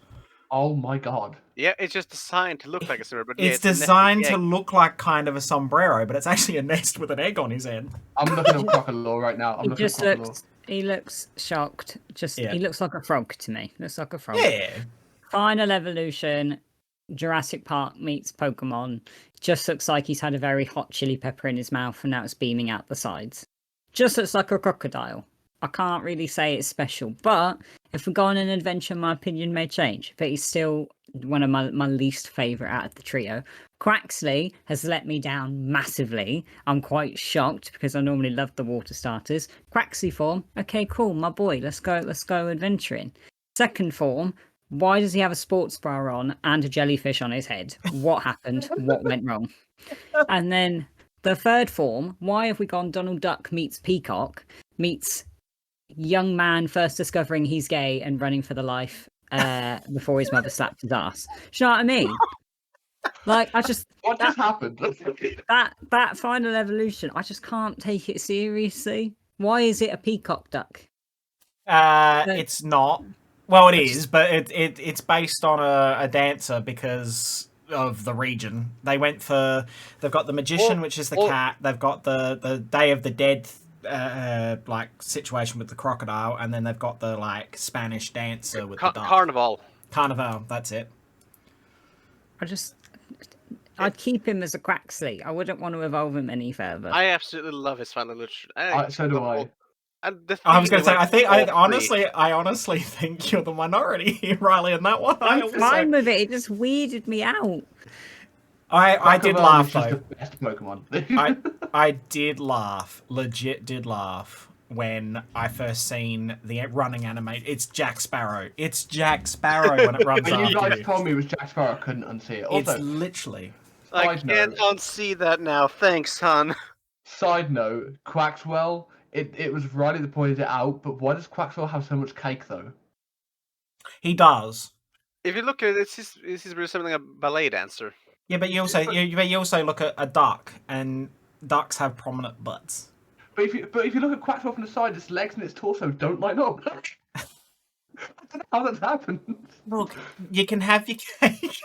Oh my god. Yeah, it's just designed to look like a sombrero, but It's designed to look like kind of a sombrero, but it's actually a nest with an egg on his head. I'm looking at Crocodile right now. He looks shocked. Yeah. He looks like a frog to me. Looks like a frog. Yeah. Final evolution. Jurassic Park meets Pokemon. Just looks like he's had a very hot chili pepper in his mouth and now it's beaming out the sides. Just looks like a crocodile. I can't really say it's special, but if we go on an adventure, my opinion may change. But he's still one of my least favourite out of the trio. Quaxley has let me down massively. I'm quite shocked because I normally love the water starters. Quaxley form, okay, cool, my boy, let's go adventuring. Second form, why does he have a sports bra on and a jellyfish on his head? What happened? What went wrong? And then the third form, why have we gone Donald Duck meets Peacock meets young man first discovering he's gay and running for the life before his mother slapped his ass? Do you know what I mean? Like, what just happened? that final evolution, I just can't take it seriously. Why is it a peacock duck? It's not. Well, it is, but it's based on a dancer because of the region. They've got the magician, which is the cat. They've got the Day of the Dead like situation with the crocodile, and then they've got the like Spanish dancer with the duck. Carnival. That's it. I'd keep him as a Quaxley. I wouldn't want to evolve him any further. I absolutely love his final evolution. So do I. I was going to say, I honestly think you're the minority here, Riley, in that one. I'm fine with it. It just weirded me out. I did laugh though. The best Pokemon. I did laugh, legit did laugh when I first seen the running animate. It's Jack Sparrow. It's Jack Sparrow when it runs When after you guys you. told me it was Jack Sparrow, I couldn't unsee it. Also, It's literally. I can't unsee that now. Thanks, hon. Side note, Quaxwell, it was Riley that pointed it out, but why does Quaxwell have so much cake though? He does. If you look at it, it's resembling a ballet dancer. Yeah, but you also look at a duck, and ducks have prominent butts. But if you look at Quaxwell from the side, its legs and its torso don't line up. I don't know how that's happened. Look, you can have your cake.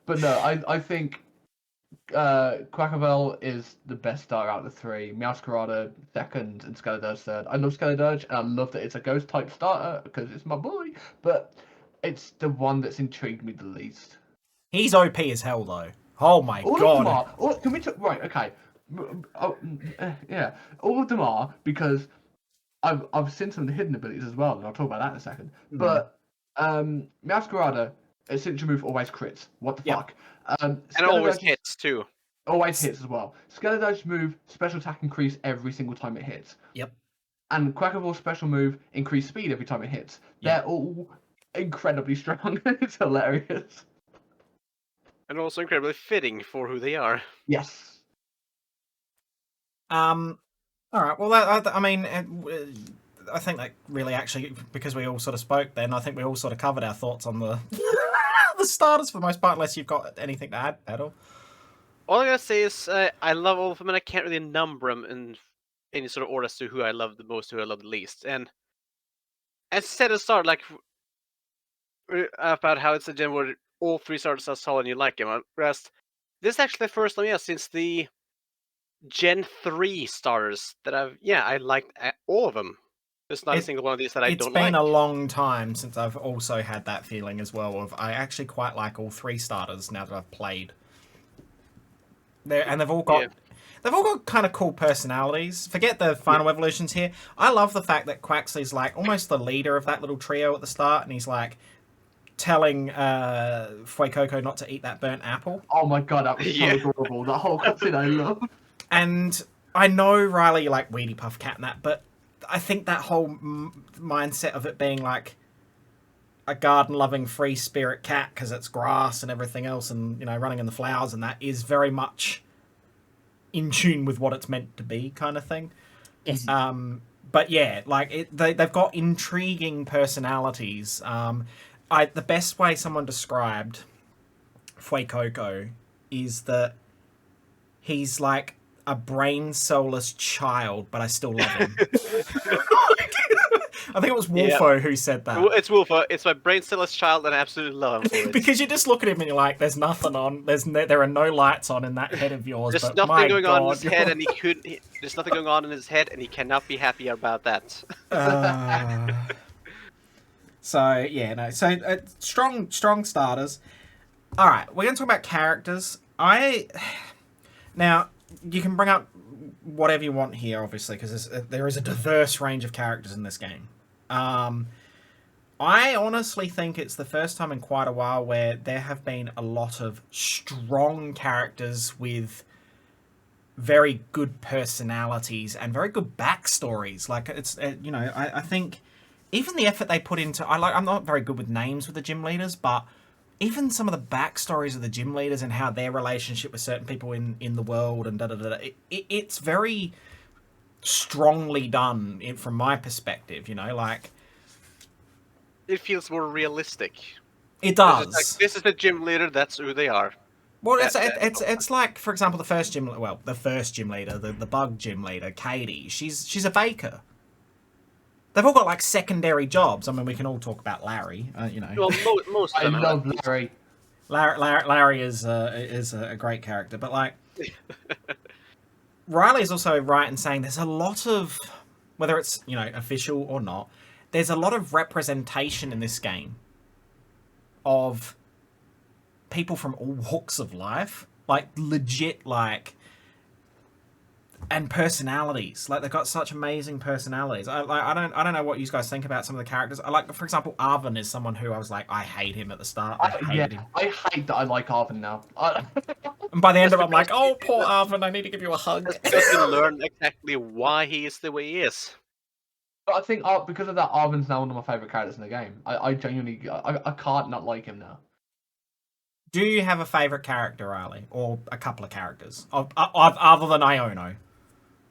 But no, I think Quacklevel is the best star out of the three. Meowscarada second, and Skeledirge third. I love Skeledirge, and I love that it's a ghost type starter because it's my boy. But it's the one that's intrigued me the least. He's OP as hell, though. Oh my All god! of them are. Can we talk? Right, okay. Yeah, all of them are because I've seen some of the hidden abilities as well, and I'll talk about that in a second. But Meowscarada, its signature move always crits. What the fuck? And always hits too. Always hits as well. Skeledirge's move, special attack increase every single time it hits. Yep. And Quackerballs' special move, increase speed every time it hits. Yep. They're all incredibly strong. It's hilarious. And also incredibly fitting for who they are. Yes. All right. Well, I mean, I think that really actually, because we all sort of spoke then, I think we all sort of covered our thoughts on the the starters for the most part, unless you've got anything to add, Petal. All I gotta say is I love all of them, and I can't really number them in any sort of order as to who I love the most, who I love the least. And as I said at the start, like about how it's a gen where all three starters are solid and you like them. Whereas this is actually the first time, since the Gen 3 starters that I liked all of them. There's not a single one of these that I don't like. It's been a long time since I've also had that feeling as well. I actually quite like all three starters now that I've played. They've all got kind of cool personalities. Forget the final evolutions here. I love the fact that Quaxly's like almost the leader of that little trio at the start, and he's like telling Fuecoco not to eat that burnt apple. Oh my god, that was so adorable. That whole cutscene I love. And I know Riley, you like Weedy Puff Cat and that, but I think that whole mindset of it being like a garden-loving free spirit cat because it's grass and everything else, and running in the flowers and that is very much in tune with what it's meant to be, kind of thing. Yes. But yeah, like they've got intriguing personalities. The best way someone described Fuecoco is that he's like a brain soulless child, but I still love him. I think it was Wolfo who said that. It's Wolfo. It's my brain soulless child, and I absolutely love him for it. Because you just look at him and you're like, "There's nothing on. There are no lights on in that head of yours." There's but nothing going on in his head, and there's nothing going on in his head, and he cannot be happy about that. So yeah, no. So strong starters. All right, we're going to talk about characters. Now you can bring up whatever you want here, obviously, because there is a diverse range of characters in this game. I honestly think it's the first time in quite a while where there have been a lot of strong characters with very good personalities and very good backstories. Like it's I think even the effort they put into I'm not very good with names with the gym leaders, but even some of the backstories of the gym leaders and how their relationship with certain people in the world and it's very strongly done from my perspective. It feels more realistic. It does. This is the gym leader. That's who they are. Well, it's like, for example, the first gym leader, the bug gym leader, Katie. She's a baker. They've all got like secondary jobs. I mean, we can all talk about Larry. Well, most of them. I love Larry. Larry is a great character, but like Riley is also right in saying there's a lot of, whether it's official or not, there's a lot of representation in this game of people from all walks of life, like legit, like, and personalities. Like they've got such amazing personalities. I don't know what you guys think about some of the characters. I like, for example, Arvin is someone who I was like, I hate him at the start. I hate him. I hate that I like Arvin now. And by the end of it, I'm like, oh, poor Arvin, I need to give you a hug. Just to learn exactly why he is the way he is. But I think because of that, Arvin's now one of my favourite characters in the game. I genuinely, I can't not like him now. Do you have a favorite character, Riley, or a couple of characters other than Iono?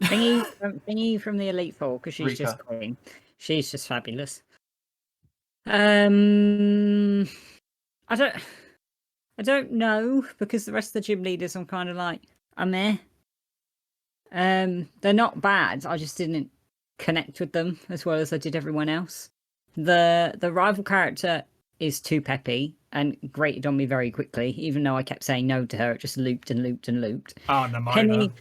Thingy from the Elite Four, because she's just Rika. queen. She's just fabulous. I don't know, because the rest of the gym leaders I'm kind of like, I'm there. They're not bad. I just didn't connect with them as well as I did everyone else. The rival character is too peppy and grated on me very quickly. Even though I kept saying no to her, it just looped and looped and looped. Oh, Nimona.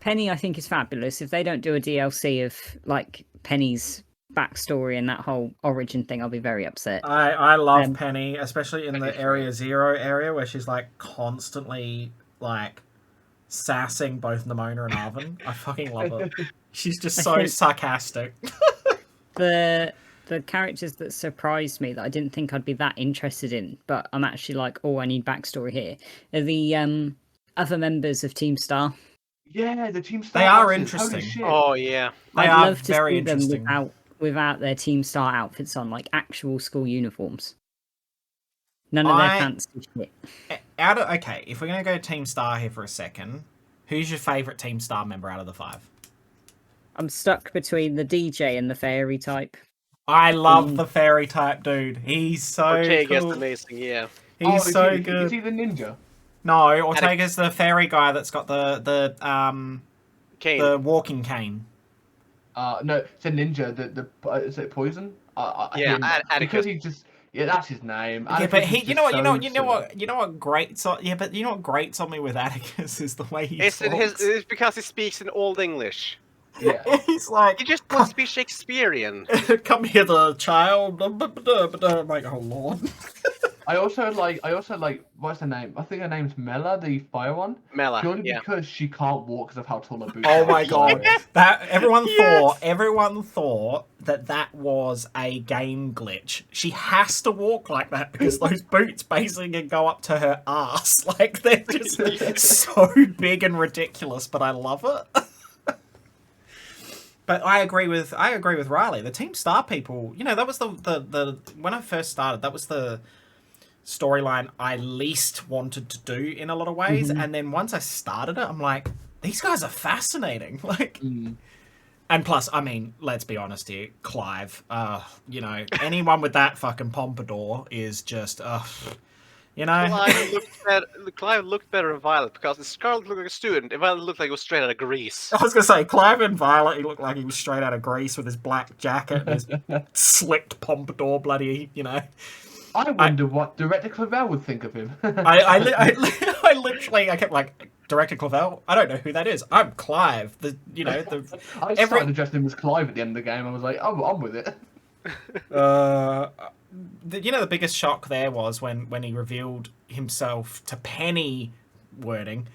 Penny, I think, is fabulous. If they don't do a DLC of like Penny's backstory and that whole origin thing, I'll be very upset. I love Penny, especially in the Area Zero area where she's like constantly like sassing both Nimona and Arvin. I fucking love her. She's just so sarcastic. The characters that surprised me that I didn't think I'd be that interested in, but I'm actually like, oh, I need backstory here, are the other members of Team Star. Yeah, the Team Star. They are Holy interesting. shit. Oh yeah, They I'd are love to very see them interesting. without their Team Star outfits on, like actual school uniforms. None of their fancy shit. Okay, if we're gonna go Team Star here for a second, who's your favourite Team Star member out of the 5? I'm stuck between the DJ and the fairy type. I love the fairy type dude. He's so Ortega's cool. amazing. Yeah, He's so good. Is he the ninja? No, Ortega's the fairy guy that's got the Kane. the walking cane. No, it's a ninja. The is it poison? Yeah, him, Atticus. because he just that's his name. Yeah, Atticus but is he, just you know what, so you know what grates on, yeah, but you know what grates on me with Atticus is the way he It's talks. because he speaks in Old English. Yeah. He's like, He just wants to be Shakespearean. come here, the child. I'm like, oh lord. I also like what's her name? I think her name's Mela, the fire one. Mela, Purely yeah. because she can't walk because of how tall her boots Oh are. my god, that everyone Yes. thought that was a game glitch. She has to walk like that because those boots basically go up to her ass. Like they're just so big and ridiculous, but I love it. But I agree with Riley. The Team Star people, you know, that was the when I first started, that was the storyline I least wanted to do in a lot of ways. Mm-hmm. And then once I started it, I'm like, these guys are fascinating. Like, and plus, I mean, let's be honest here, Clive. You know, anyone with that fucking pompadour is just, you know. Clive looked better in Violet because the Scarlet looked like a student. And Violet looked like it was straight out of Greece. I was gonna say, Clive and Violet, he looked like he was straight out of Greece with his black jacket and his slicked pompadour, bloody, you know. I wonder what Director Clavel would think of him. I literally, I kept like, Director Clavel? I don't know who that is. I'm Clive. I started addressing him as Clive at the end of the game. I was like, oh, I'm with it. The biggest shock there was when he revealed himself to Penny wording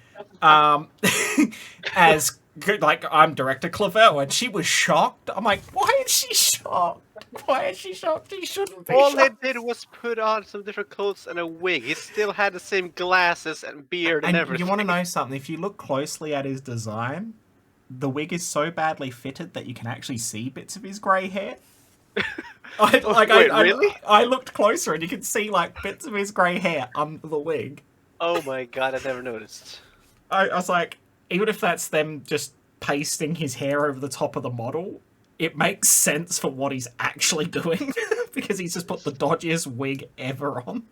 as like, I'm Director Clavel, and she was shocked. I'm like, why is she shocked? Why is she shocked? She shouldn't be All shocked. they did was put on some different clothes and a wig. He still had the same glasses and beard and everything. You want to know something? If you look closely at his design, the wig is so badly fitted that you can actually see bits of his grey hair. Really? I looked closer and you can see like bits of his grey hair under the wig. Oh my god, I never noticed. I was like, even if that's them just pasting his hair over the top of the model, it makes sense for what he's actually doing because he's just put the dodgiest wig ever on.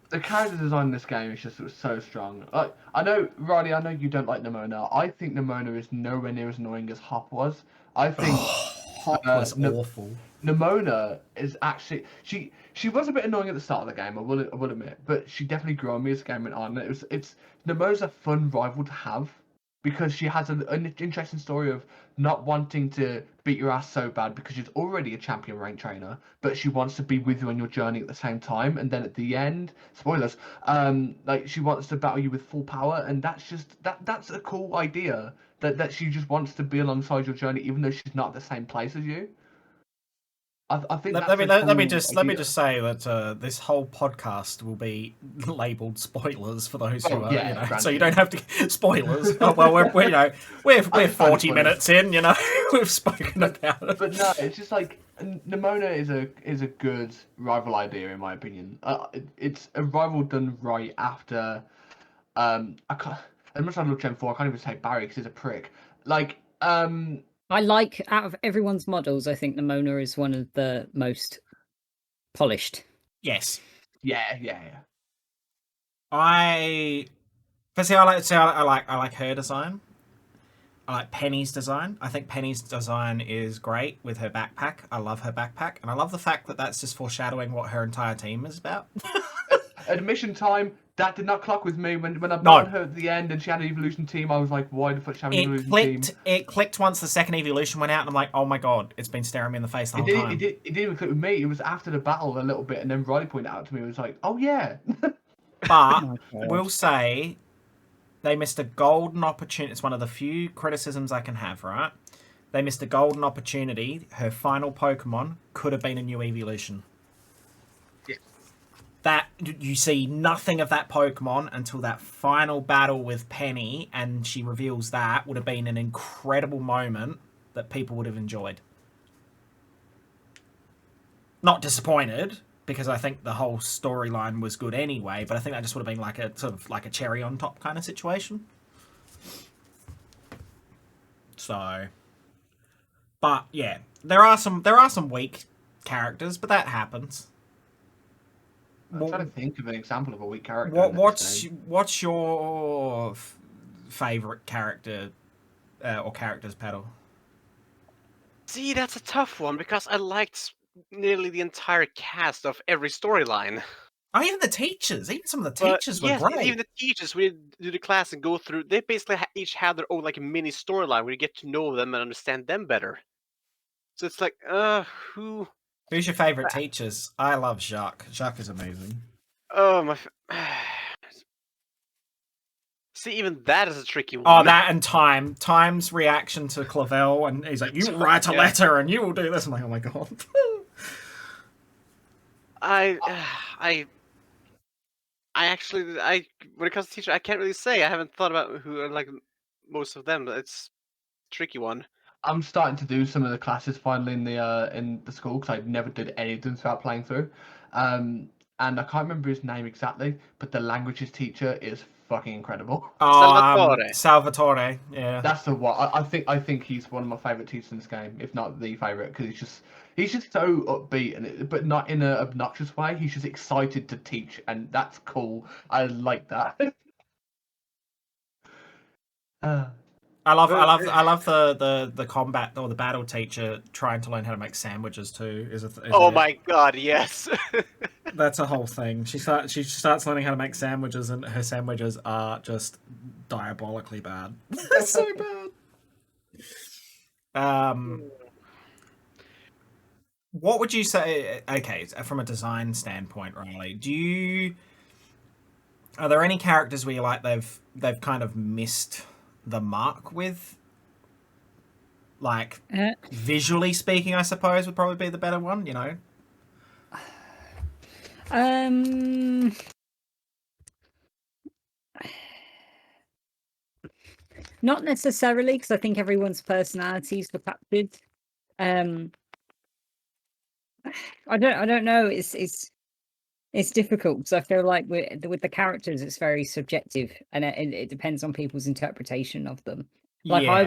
The character design in this game is just so strong. Like, I know, Riley, I know you don't like Nimona. I think Nimona is nowhere near as annoying as Hop was. I think Hop was awful. Nimona is actually she was a bit annoying at the start of the game. I will admit, but she definitely grew on me as the game went on. It's Nimona's a fun rival to have because she has an interesting story of not wanting to beat your ass so bad because she's already a champion rank trainer, but she wants to be with you on your journey at the same time. And then at the end, spoilers, like she wants to battle you with full power, and that's a cool idea. That she just wants to be alongside your journey, even though she's not at the same place as you. I think Let that's me a let me cool just let me idea. just say that this whole podcast will be labelled spoilers for those who Oh, are, yeah, you know, so granted. you don't have to spoilers. Oh, well, we're you know we're just find it 40 funny. minutes in, you know, we've spoken about it. But no, it's just like Nimona is a good rival idea in my opinion. It's a rival done right after. I can't. As much as I love Gen 4, I can't even say Barry because he's a prick. Like, I like, out of everyone's models, I think Nimona is one of the most polished. Yes, yeah. I I like her design. I like Penny's design. I think Penny's design is great with her backpack. I love her backpack, and I love the fact that that's just foreshadowing what her entire team is about. Admission time, that did not clock with me. When I No. bought her at the end and she had an evolution team, I was like, why the fuck she have an evolution team? It clicked once the second evolution went out, and I'm like, oh my god, it's been staring me in the face the whole time. It didn't even click with me. It was after the battle a little bit, and then Riley pointed out to me, it was like, oh yeah. But Oh my God. we'll say they missed a golden opportunity. It's one of the few criticisms I can have, right? They missed a golden opportunity. Her final Pokemon could have been a new evolution. Yeah. That you see nothing of that Pokemon until that final battle with Penny, and she reveals that would have been an incredible moment that people would have enjoyed. Not disappointed, because I think the whole storyline was good anyway, but I think that just would have been like a sort of like a cherry on top kind of situation. So, but yeah, there are some weak characters, but that happens. I'm trying to think of an example of a weak character. What's your favorite character or characters, Petal? See, that's a tough one because I liked nearly the entire cast of every storyline. Oh, even the teachers, even some of the But teachers were yes, great. even the teachers, we do the class and go through. They basically each have their own like mini storyline where you get to know them and understand them better. So it's like, who? Who's your favorite teachers? I love Jacques. Jacques is amazing. Oh my. See, even that is a tricky Oh, one. that and Time's reaction to Clavel, and he's like, "You write a letter, and you will do this." I'm like, "Oh my god." I actually, when it comes to teacher, I can't really say. I haven't thought about who are like most of them. But it's a tricky one. I'm starting to do some of the classes finally in the school because I never did any of them throughout playing through. And I can't remember his name exactly, but the languages teacher is fucking incredible. Salvatore. Salvatore, yeah. That's the one. I think he's one of my favorite teachers in this game, if not the favorite, because he's just so upbeat but not in an obnoxious way. He's just excited to teach, and that's cool. I like that. I love the combat or the battle teacher trying to learn how to make sandwiches too. Oh my god, yes. That's a whole thing. She starts learning how to make sandwiches, and her sandwiches are just diabolically bad. They're so bad. What would you say? Okay, from a design standpoint, Riley, are there any characters where you like they've kind of missed the mark with? Like visually speaking, I suppose would probably be the better one. You know. Not necessarily, because I think everyone's personalities were captured. I don't know. It's difficult because I feel like with the characters, it's very subjective, and it depends on people's interpretation of them. Like Yeah. I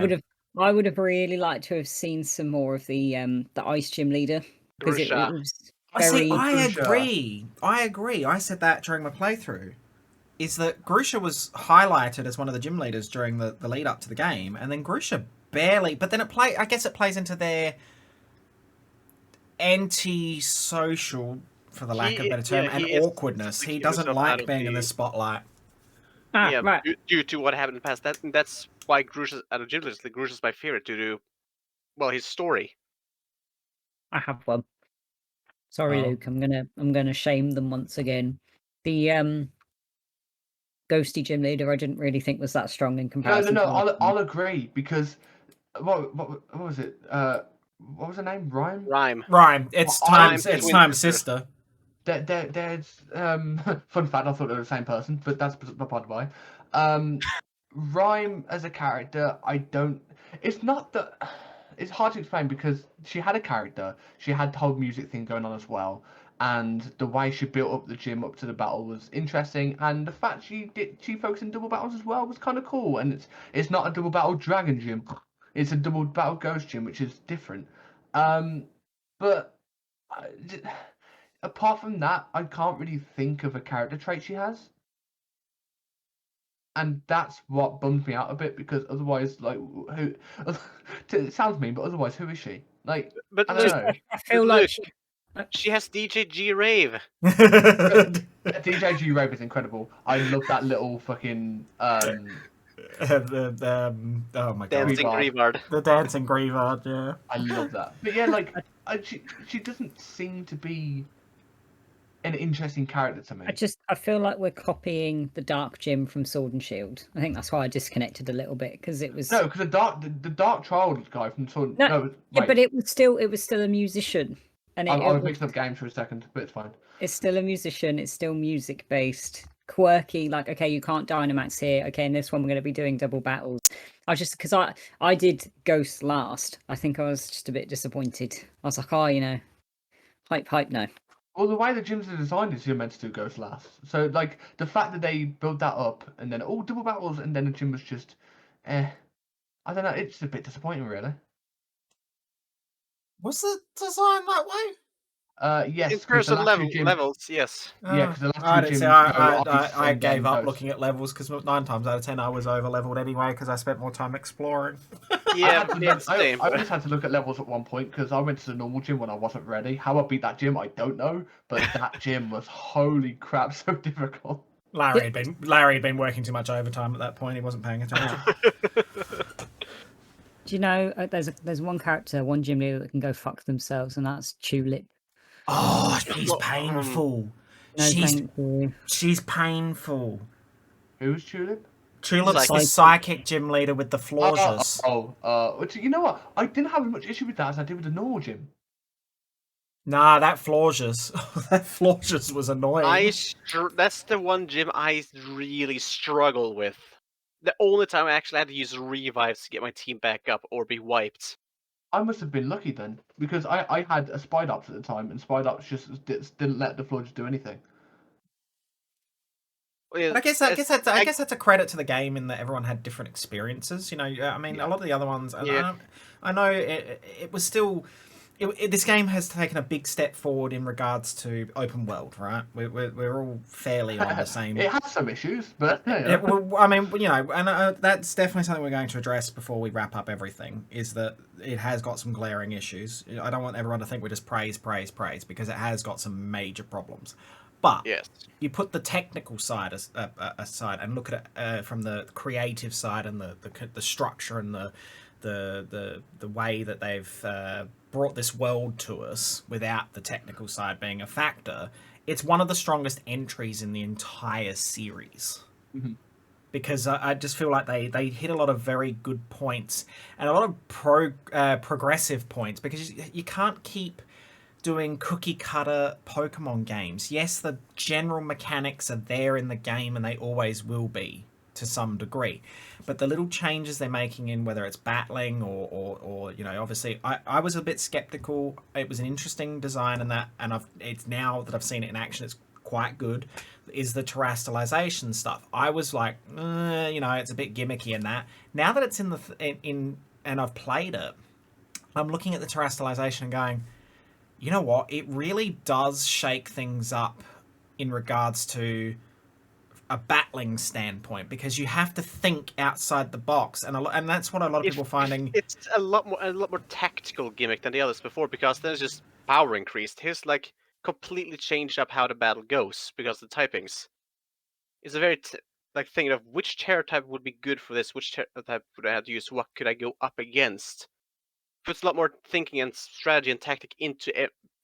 would have really liked to have seen some more of the ice gym leader, because it Grusha. was I see. very. I Grusha. agree. I agree. I said that during my playthrough. Is that Grusha was highlighted as one of the gym leaders during the lead up to the game, and then Grusha barely. But then I guess it plays into their anti-social, for the lack of a better term, and awkwardness. He doesn't like being in the spotlight. Yeah, right. due to what happened in the past. That's why Grusha's out of gym leaders. Like Grusha's my favorite due to, well, his story. I have one. Sorry, Oh. Luke. I'm gonna shame them once again. The ghosty gym leader, I didn't really think was that strong in comparison. No. I'll agree because what was it? what was her name? Rhyme. Rhyme. It's I- Time's. I'm It's between Time's sister. sister. There's fun fact. I thought they were the same person, but that's by the by. Rhyme as a character, I don't. It's not that. It's hard to explain because she had a character. She had the whole music thing going on as well, and the way she built up the gym up to the battle was interesting. And the fact she focused on double battles as well was kind of cool. And it's not a double battle dragon gym. It's a double battle ghost gym, which is different. But. Apart from that, I can't really think of a character trait she has. And that's what bums me out a bit because otherwise, like, who? It sounds mean, but otherwise, who is she? Like, But I don't Luke, know. I feel like she has DJG Rave. DJ G Rave is incredible. I love that little fucking Oh my god, Dancing Grievard. Grievard. the dancing Grievard. Yeah. I love that. But yeah, like, she doesn't seem to be an interesting character to me. I feel like we're copying the Dark Gym from Sword and Shield. I think that's why I disconnected a little bit because it was No, because the Dark Child guy from Sword. No, No, yeah, wait. but it was still a musician, and I was mixing up games for a second, but it's fine. it's still a musician. It's still music based, quirky. Like, okay, you can't Dynamax here. Okay, in this one we're going to be doing double battles. I just because I did Ghost last. I think I was just a bit disappointed. I was like, oh, hype, no. Well, the way the gyms are designed is you're meant to do Ghost last. So, like, the fact that they built that up and then, double battles, and then the gym was just, I don't know, it's a bit disappointing, really. Was the design that way? Yes, In 'cause terms the of last two gym, levels, yes. Yeah, 'cause the last I two didn't see. gyms go I and gave then up Ghost. looking at levels because 9 times out of 10 I was over leveled anyway because I spent more time exploring. Yeah, I same. always had to look at levels at one point because I went to the normal gym when I wasn't ready. How I beat that gym, I don't know, but that gym was holy crap so difficult. Larry had been working too much overtime at that point. He wasn't paying attention. Do you know there's one character, one gym leader that can go fuck themselves, and that's Tulip. Oh, she's painful. No, thank you. She's painful. Who's Tulip? Tulip's the Psychic. psychic gym leader with the flaws. Which, you know what? I didn't have as much issue with that as I did with the normal gym. Nah, that Flautius. That Flautius was annoying. That's the one gym I really struggle with. The only time I actually had to use revives to get my team back up or be wiped. I must have been lucky then, because I had a Spidops at the time, and Spidops just didn't let the Floor just do anything. Well, But I guess that's a credit to the game in that everyone had different experiences. You know, I mean, a lot of the other ones. Yeah. I know it was still. This game has taken a big step forward in regards to open world, right? We're all fairly on the same. It has some issues, but I mean, you know, and that's definitely something we're going to address before we wrap up everything. Is that it has got some glaring issues. I don't want everyone to think we just praise because it has got some major problems. But yes, you put the technical side aside and look at it from the creative side and the structure and the way that they've brought this world to us without the technical side being a factor. It's one of the strongest entries in the entire series. Mhm. Because I just feel like they hit a lot of very good points and a lot of progressive points, because you can't keep doing cookie cutter Pokemon games. Yes, the general mechanics are there in the game and they always will be to some degree, but the little changes they're making in whether it's battling or you know, obviously I was a bit skeptical. It was an interesting design and it's now that I've seen it in action, it's quite good. Is the terrestrialization stuff. I was like, you know, it's a bit gimmicky in that. Now that it's in and I've played it, I'm looking at the terrestrialization and going, you know what? It really does shake things up in regards to a battling standpoint, because you have to think outside the box, and that's what a lot of people are finding. It's a lot more tactical gimmick than the others before, because there's just power increased. Here's like completely changed up how the battle goes because of the typings. It's a very like thinking of which terror type would be good for this, which terror type would I have to use, what could I go up against. Puts a lot more thinking and strategy and tactic into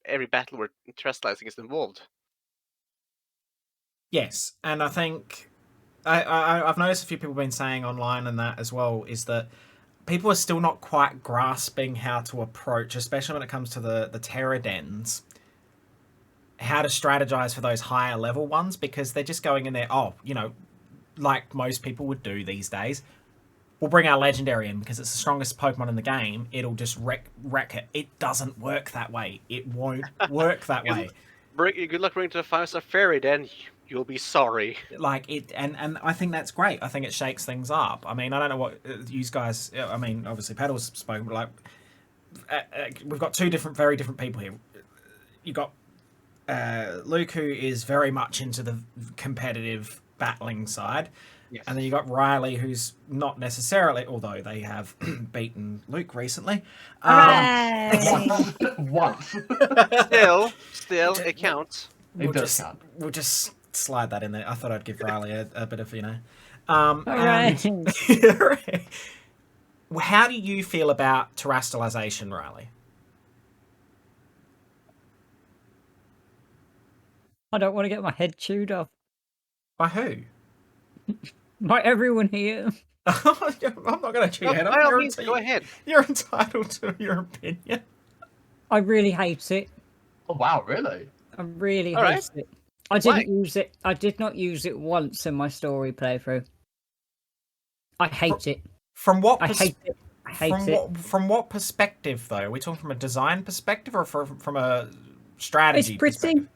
every battle where terrestrializing is involved. Yes, and I think I've noticed a few people have been saying online and that as well, is that people are still not quite grasping how to approach, especially when it comes to the Terra Dens, how to strategize for those higher level ones, because they're just going in there, like most people would do these days. We'll bring our legendary in because it's the strongest Pokemon in the game. It'll just wreck it. It doesn't work that way. It won't work that way. Good luck bringing to the 5-star fairy, then you'll be sorry. Like it, and I think that's great. I think it shakes things up. I mean, I don't know what you guys. I mean, obviously, Petal's spoken, but like, we've got two very different people here. You got Luke, who is very much into the competitive battling side. Yes. And then you got Riley, who's not necessarily, although they have beaten Luke recently. Once. Still, it counts. It does count. We'll just slide that in there. I thought I'd give Riley a bit of, Alright. How do you feel about terrestrialization, Riley? I don't want to get my head chewed off By who? by everyone here. I'm not going to chew your head off. By all means, go ahead. You're entitled to your opinion. I really hate it. Oh wow, really? I really All hate right. it. I didn't use it. I did not use it once in my story playthrough. I hate it. From what I hate it. I hate it. From what perspective, though? Are we talking from a design perspective or from a strategy It's pretty. perspective?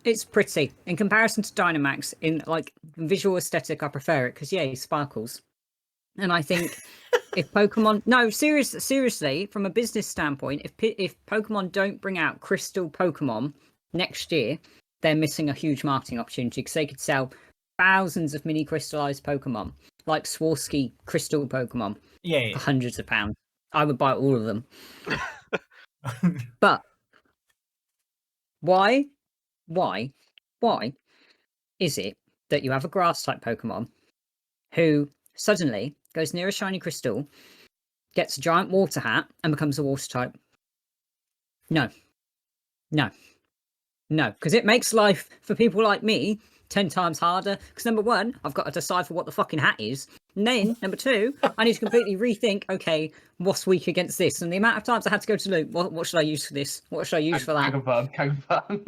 It's pretty. In comparison to Dynamax, in like visual aesthetic, I prefer it because it sparkles. And I think if Pokemon, no, seriously, from a business standpoint, if Pokemon don't bring out Crystal Pokemon next year, they're missing a huge marketing opportunity because they could sell thousands of mini crystallized Pokemon, like Swarovski Crystal Pokemon, Yeah. for hundreds of pounds. I would buy all of them. But why is it that you have a grass type Pokemon who suddenly goes near a shiny crystal, gets a giant water hat, and becomes a water type? No, because it makes life for people like me 10 times harder. Because number one, I've got to decipher what the fucking hat is. And then number two, I need to completely rethink, okay, what's weak against this? And the amount of times I had to go to Luke, what should I use for this? What should I use for that? Can confirm.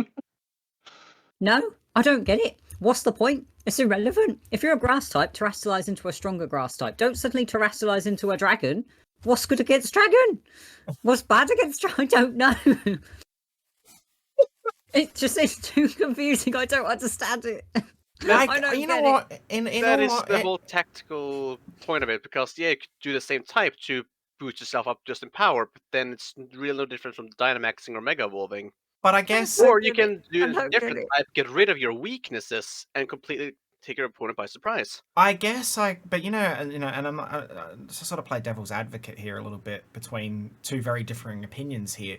No, I don't get it. What's the point? It's irrelevant. If you're a grass type, terrestrialize into a stronger grass type. Don't suddenly terrestrialize into a dragon. What's good against dragon? What's bad against dragon? I don't know. It's too confusing. I don't understand it. I don't you know get what? it. That is the whole tactical point of it, because you could do the same type to boost yourself up just in power, but then it's really no different from Dynamaxing or Mega Evolving. But I guess, Or you can do I a don't different get it. type, get rid of your weaknesses, and completely take your opponent by surprise. but and I'm not, to sort of play devil's advocate here a little bit between two very differing opinions here.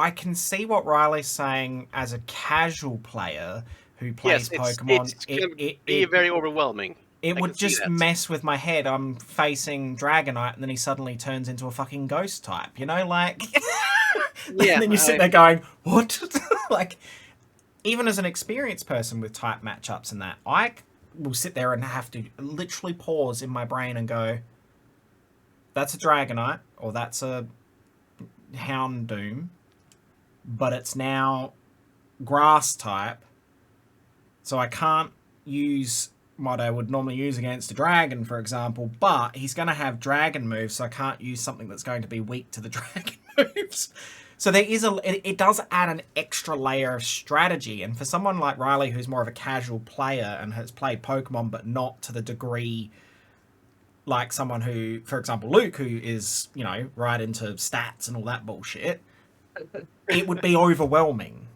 I can see what Riley's saying as a casual player who plays Pokemon. It's going to be very overwhelming. It I would can see just that. mess with my head. I'm facing Dragonite, and then he suddenly turns into a fucking ghost type. like. Yeah, and then you sit there going, "What?" Like, even as an experienced person with type matchups and that, I will sit there and have to literally pause in my brain and go, "That's a Dragonite, or that's a Houndoom, but it's now grass type, so I can't use what I would normally use against a dragon, for example, but he's going to have dragon moves, so I can't use something that's going to be weak to the dragon moves." So there is it does add an extra layer of strategy, and for someone like Riley, who's more of a casual player and has played Pokemon, but not to the degree like someone who, for example, Luke, who is, right into stats and all that bullshit, it would be overwhelming.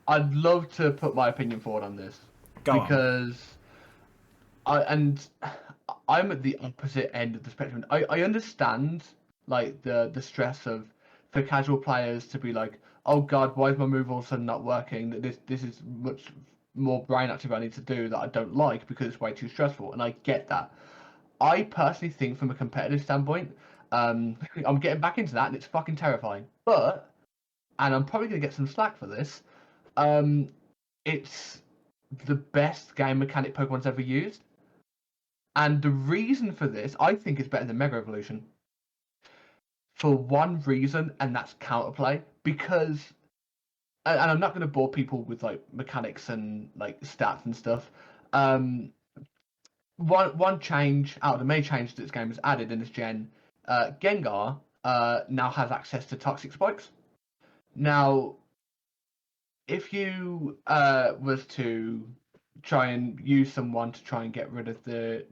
I'd love to put my opinion forward on this. Go on. Because I'm at the opposite end of the spectrum. I understand like the stress of for casual players to be like, oh god, why is my move all of a sudden not working? That this is much more brain activity I need to do that I don't like because it's way too stressful, and I get that. I personally think from a competitive standpoint, I'm getting back into that and it's fucking terrifying. But, and I'm probably gonna get some slack for this, it's the best game mechanic Pokemon's ever used. And the reason for this, I think, is better than Mega Evolution. For one reason, and that's counterplay. Because, and I'm not going to bore people with like mechanics and like stats and stuff. One change out of the main change that this game has added in this gen, Gengar now has access to toxic spikes. Now, if you was to try and use someone to try and get rid of the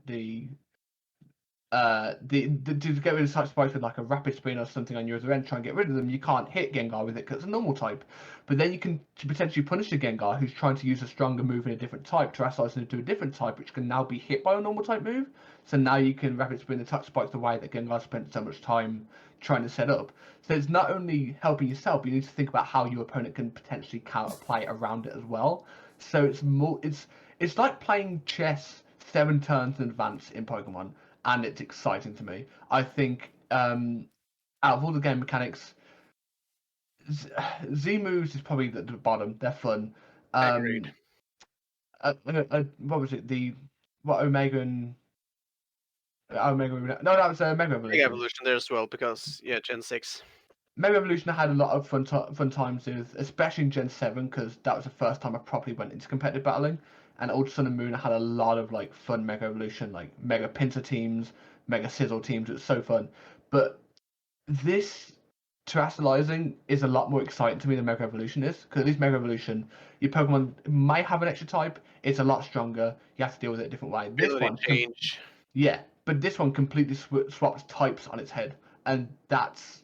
to get rid of such spikes with like a rapid spin or something on your other end, try and get rid of them, you can't hit Gengar with it because it's a normal type. But then you can potentially punish a Gengar who's trying to use a stronger move in a different type, terrestrialize into a different type, which can now be hit by a normal type move. So now you can rapid spin the touch spikes the way that Gengar spent so much time trying to set up. So it's not only helping yourself, but you need to think about how your opponent can potentially counterplay around it as well. So it's like playing chess 7 turns in advance in Pokemon. And it's exciting to me. I think out of all the game mechanics, Z moves is probably the bottom. They're fun. Agreed. What was it? Omega and Omega? No, that was Mega Evolution. Mega Evolution there as well because Gen 6. Mega Evolution I had a lot of fun times with, especially in Gen 7 because that was the first time I properly went into competitive battling. And Ultra Sun and Moon I had a lot of like fun Mega Evolution, like Mega Pincer teams, Mega Sizzle teams. It was so fun. But this terrestrializing is a lot more exciting to me than Mega Evolution is, because at least Mega Evolution, your Pokemon might have an extra type. It's a lot stronger. You have to deal with it a different way. This Ability one, change. yeah, but this one completely swaps types on its head, and that's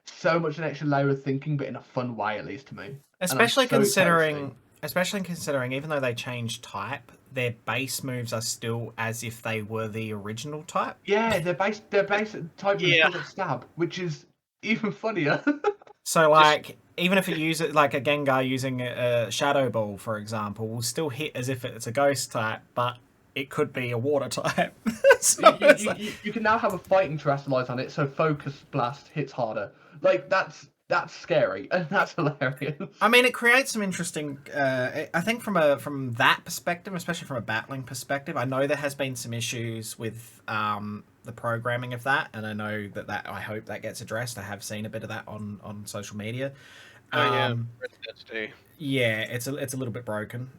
so much an extra layer of thinking, but in a fun way, at least to me. Especially considering, even though they changed type, their base moves are still as if they were the original type. Yeah, their base type is still stab, which is even funnier. So, like, even if it uses like a Gengar using a Shadow Ball, for example, will still hit as if it's a Ghost type, but it could be a Water type. So you can now have a fighting terrestrialize on it, so Focus Blast hits harder. Like that's scary and that's hilarious. I mean, it creates some interesting. I think from that perspective, especially from a battling perspective, I know there has been some issues with the programming of that, and I know that I hope that gets addressed. I have seen a bit of that on social media. Yeah, it's a little bit broken,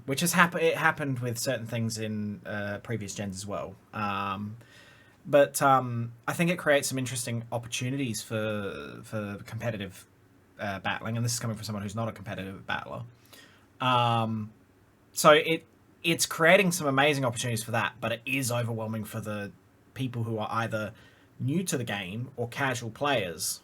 which has happened. It happened with certain things in previous gens as well. But I think it creates some interesting opportunities for competitive battling, and this is coming from someone who's not a competitive battler. So it's creating some amazing opportunities for that, but it is overwhelming for the people who are either new to the game or casual players.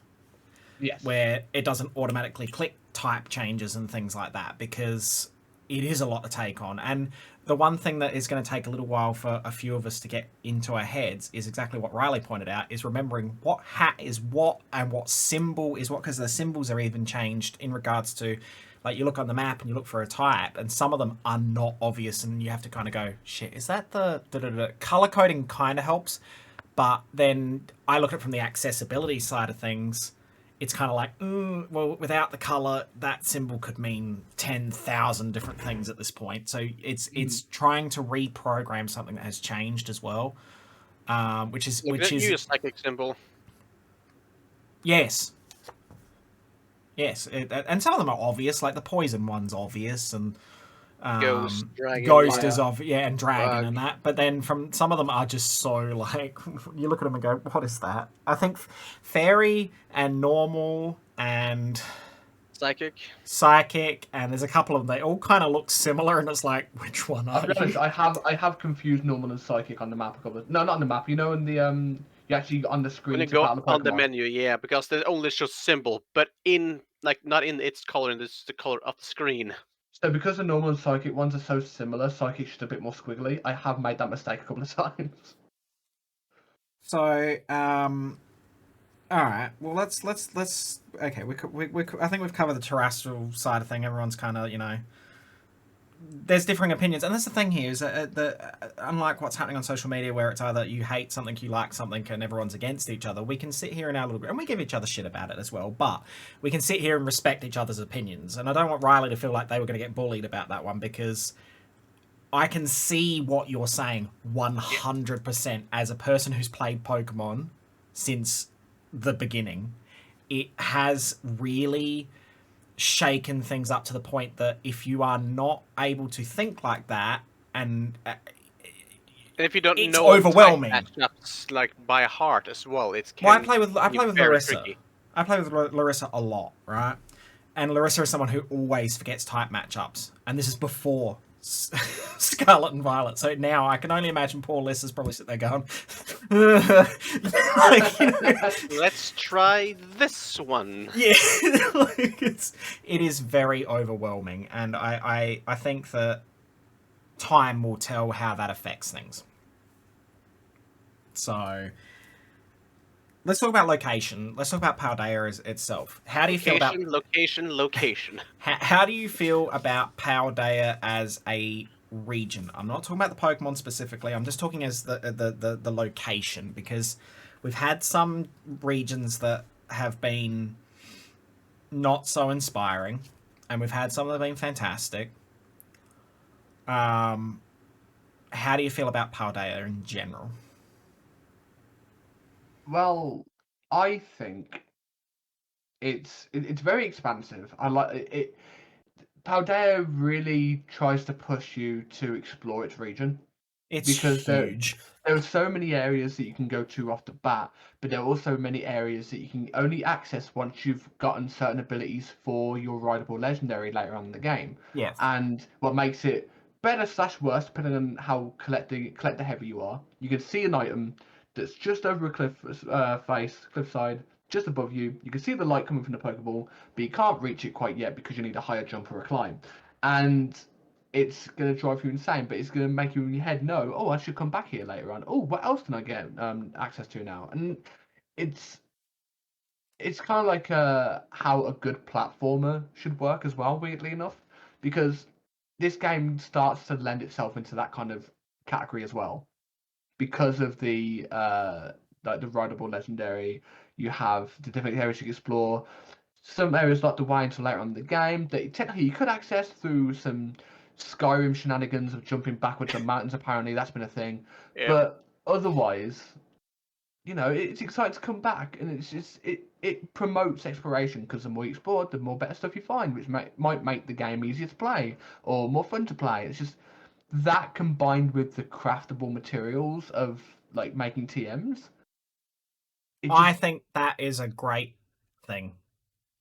Yes. Where it doesn't automatically click type changes and things like that, because it is a lot to take on. And the one thing that is going to take a little while for a few of us to get into our heads is exactly what Riley pointed out, is remembering what hat is what and what symbol is what, because the symbols are even changed in regards to, like, you look on the map and you look for a type and some of them are not obvious and you have to kind of go, shit, is that the color coding? Kind of helps, but then I look at it from the accessibility side of things. It's kind of like, well, without the color, that symbol could mean 10,000 different things at this point. So it's trying to reprogram something that has changed as well, which is use a psychic symbol. Yes, and some of them are obvious, like the poison one's obvious, and Ghost, dragon, Ghost is and dragon and that. But then from some of them are just so like, you look at them and go, what is that? I think fairy and normal and psychic, and there's a couple of them, they all kind of look similar, and it's like, which one are you? I have confused normal and psychic on the map a couple of, no, not on the map, you know, in the you actually on the screen when you go on the menu, because they only show symbol, but in like not in its color, and it's the color of the screen. So because the normal and psychic ones are so similar, psychic's just a bit more squiggly. I have made that mistake a couple of times. So, all right. Well, let's. Okay, I think we've covered the terrestrial side of thing. Everyone's kind of, there's differing opinions, and that's the thing here is that unlike what's happening on social media, where it's either you hate something, you like something, and everyone's against each other, we can sit here in our little group, and we give each other shit about it as well, but we can sit here and respect each other's opinions. And I don't want Riley to feel like they were going to get bullied about that one, because I can see what you're saying 100% as a person who's played Pokemon since the beginning. It has really shaken things up to the point that if you are not able to think like that, and And if you don't it's know overwhelming. type matchups like by heart as well, it Well, I can play with be very Larissa. tricky. I play with Larissa a lot, right? And Larissa is someone who always forgets type matchups, and this is before Scarlet and Violet. So now I can only imagine poor Liz probably sitting there going, like, you know, Let's try this one. yeah, like it is very overwhelming, and I think that time will tell how that affects things. So let's talk about location. Let's talk about Paldea itself. How do you feel about Location? how do you feel about Paldea as a region? I'm not talking about the Pokemon specifically. I'm just talking as the location, because we've had some regions that have been not so inspiring, and we've had some that have been fantastic. How do you feel about Paldea in general? Well, I think it's very expansive. I like it. Paldea really tries to push you to explore its region, It's because huge. there are so many areas that you can go to off the bat, but there are also many areas that you can only access once you've gotten certain abilities for your rideable legendary later on in the game. Yeah. And what makes it better slash worse, depending on how collector heavy you are, you can see an item that's just over a cliffside, just above you. You can see the light coming from the Pokeball, but you can't reach it quite yet because you need a higher jump or a climb. And it's going to drive you insane, but it's going to make you in your head know, oh, I should come back here later on. Oh, what else can I get access to now? And it's it's kind of like how a good platformer should work as well, weirdly enough, because this game starts to lend itself into that kind of category as well, because of the like the rideable legendary. You have the different areas you can explore. Some areas like the way until later on in the game that technically you could access through some Skyrim shenanigans of jumping backwards on mountains. Apparently, that's been a thing. Yep. But otherwise, it's exciting to come back, and it's just it promotes exploration, because the more you explore, the more better stuff you find, which might make the game easier to play or more fun to play. It's just that, combined with the craftable materials of like making TMs. I think that is a great thing.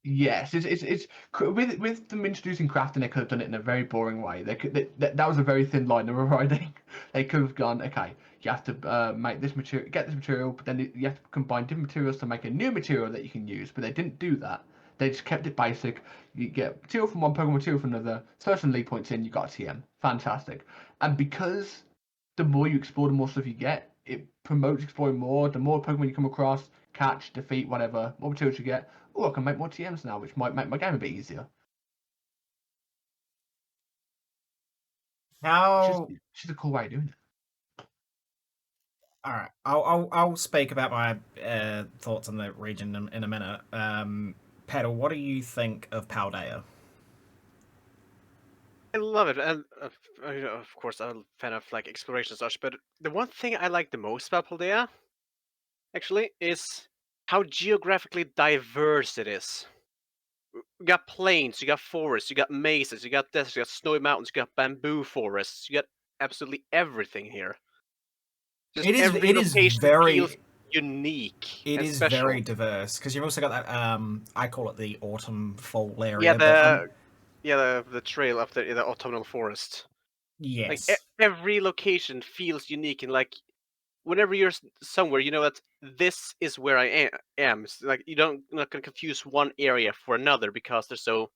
Yes, it's with them introducing crafting, they could have done it in a very boring way. That was a very thin line they were riding. They could have gone, okay, you have to make this material, get this material, but then you have to combine different materials to make a new material that you can use. But they didn't do that. They just kept it basic. You get material from one Pokemon, material from another. Certain lead points in, you got a TM. Fantastic. And because the more you explore, the more stuff you get, it promotes exploring more. The more Pokemon you come across, catch, defeat, whatever, more materials you get. Oh, I can make more TMs now, which might make my game a bit easier. How? It's just a cool way of doing it. All right, I'll speak about my thoughts on the region in a minute. Petal, what do you think of Paldea? I love it, and of course, I'm a fan of like exploration and such. But the one thing I like the most about Paldea, actually, is how geographically diverse it is. You got plains, you got forests, you got mesas, you got deserts, you got snowy mountains, you got bamboo forests, you got absolutely everything here. Just every It is location feels very unique and is special. very diverse, because you've also got that I call it the autumn fall Yeah, area. But the trail of the autumnal forest. Like yes, every location feels unique, and like whenever you're somewhere, you know that this is where I am. It's like you're not gonna confuse one area for another because they're so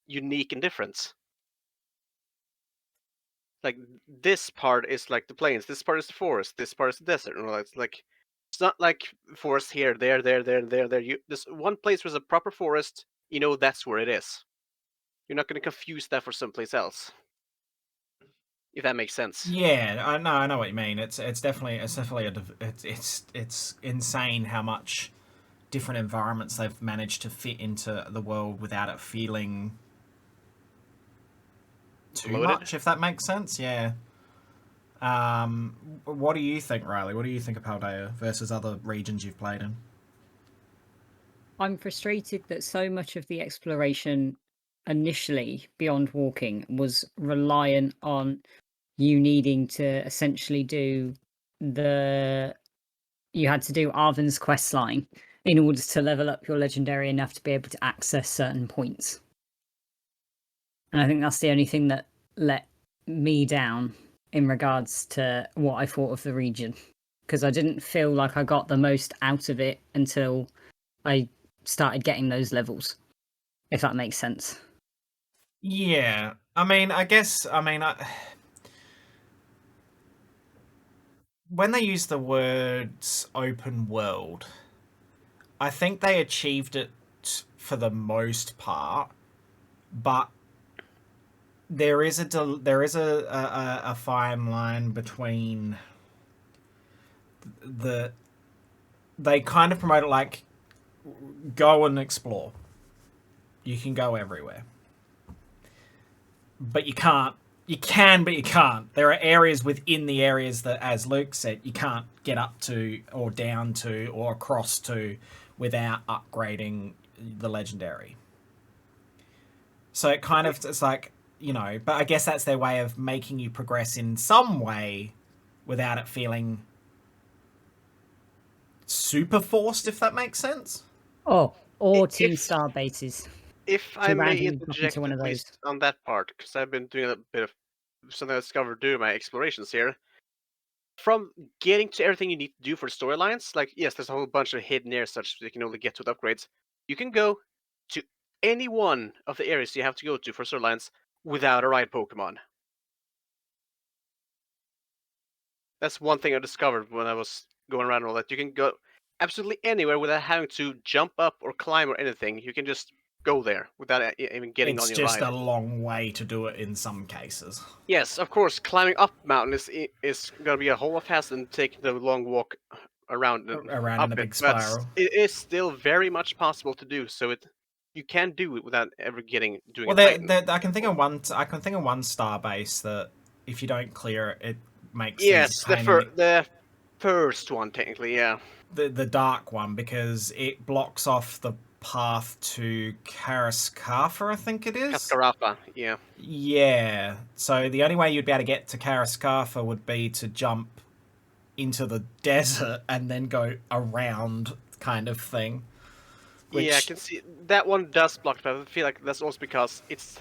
unique and different. Like this part is like the plains, this part is the forest, this part is the desert. You know, it's not like forest here, there. This one place was a proper forest. You know that's where it is. You're not going to confuse that for someplace else. If that makes sense. yeah, I know what you mean. It's definitely it's insane how much different environments they've managed to fit into the world without it feeling too Bloated? much, if that makes sense. Yeah. What do you think, Riley? What do you think of Paldea versus other regions you've played in? I'm frustrated that so much of the exploration initially beyond walking was reliant on you needing to essentially do the you had to do Arven's quest line in order to level up your legendary enough to be able to access certain points. And I think that's the only thing that let me down in regards to what I thought of the region. Because I didn't feel like I got the most out of it until I started getting those levels, if that makes sense. Yeah, I mean, when they use the words open world, I think they achieved it for the most part, but there is a fine line between they kind of promote it like go and explore. You can go everywhere, but you can't. You can, but you can't. There are areas within the areas that, as Luke said, you can't get up to or down to or across to without upgrading the legendary. So it's like, but I guess that's their way of making you progress in some way without it feeling super forced, if that makes sense. Oh, or Team If Star bases. if To I may randomly drop interject into one at of least those. on that part, because I've been doing a bit of something I discovered doing my explorations here. From getting to everything you need to do for storylines, like yes, there's a whole bunch of hidden areas such that you can only get to with upgrades. You can go to any one of the areas you have to go to for storylines without a ride Pokemon. That's one thing I discovered when I was going around and all that. You can go absolutely anywhere without having to jump up or climb or anything. You can just go there without even getting on It's your just ride. a long way to do it in some cases. Yes, of course, climbing up mountain is gonna be a whole lot faster than taking the long walk around and Around in up a it, big but spiral. it is still very much possible to do. So you can do it without ever doing Well, a Titan. I can think of one. I can think of one star base that if you don't clear it, it makes things a Yes, pain in the first one technically, yeah. the dark one because it blocks off the path to Karaskarfa, I think it is. Cascarapa, yeah. Yeah. So the only way you'd be able to get to Karaskarfa would be to jump into the desert and then go around, kind of thing. Yeah, I Which can see that one does block, but I feel like that's also because it's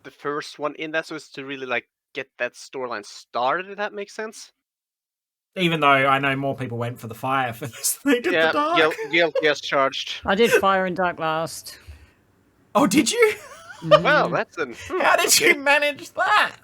the first one in that, so it's to really like get that storyline started. If that makes sense. even though I know more people went for the fire for this, they did the Yeah, dark. guilt gets charged. I did Fire and Dark last. Oh, did you? Well, Mhm. that's an How did okay. you manage that?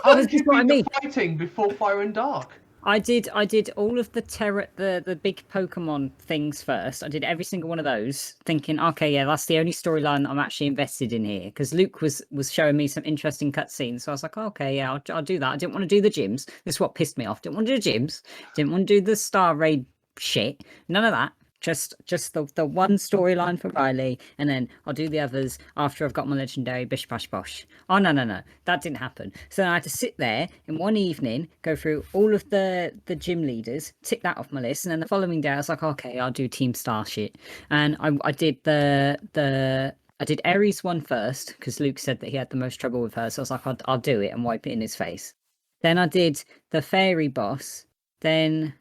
How this did is you what I beat mean. the fighting before Fire and Dark? I did all of the big Pokemon things first. I did every single one of those, thinking, okay, yeah, that's the only storyline I'm actually invested in here. Because Luke was showing me some interesting cutscenes, so I was like, okay, yeah, I'll do that. I didn't want to do the gyms. This is what pissed me off. Didn't want to do the gyms. Didn't want to do the Star Raid shit. None of that. Just the one storyline for Riley, and then I'll do the others after I've got my legendary bish bash bosh. Oh no, that didn't happen. So I had to sit there in one evening, go through all of the gym leaders, tick that off my list, and then the following day I was like, okay, I'll do Team Star shit, and I did I did Ares one first because Luke said that he had the most trouble with her, so I was like, I'll do it and wipe it in his face. Then I did the fairy boss, then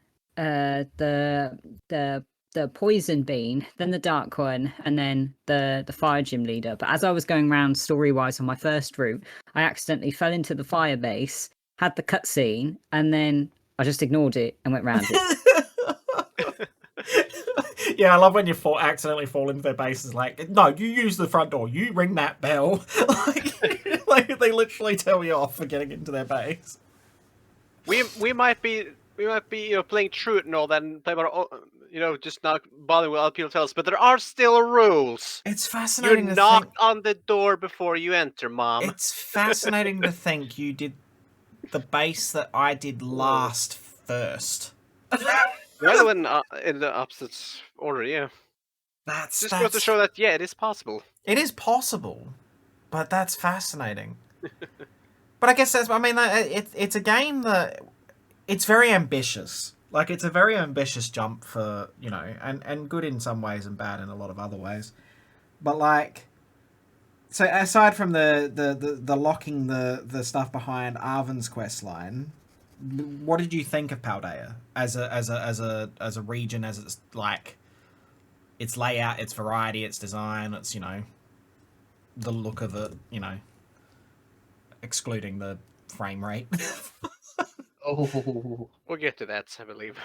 the poison bean, then the dark one, and then the fire gym leader. But as I was going around story wise on my first route, I accidentally fell into the fire base, had the cutscene, and then I just ignored it and went round it. Yeah, I love when you accidentally fall into their bases. Like, no, you use the front door. You ring that bell. like they literally tell you off for getting into their base. We might be playing true it and all that and play about just not bothering with other people tell us, but there are still rules. It's You fascinating to knock think. on the door before you enter, Mom. It's fascinating to think you did the base that I did last first. The other one in the opposite order, yeah. Just goes to show that yeah, it is possible. It is possible, but that's fascinating. But I guess that's. I mean, it's a game that it's very ambitious. Like it's a very ambitious jump for and good in some ways and bad in a lot of other ways. But like, so aside from the locking the stuff behind Arven's quest line, what did you think of Paldea as a region, as its like its layout, its variety, its design, its the look of it, excluding the frame rate. Oh, We'll get to that, I believe.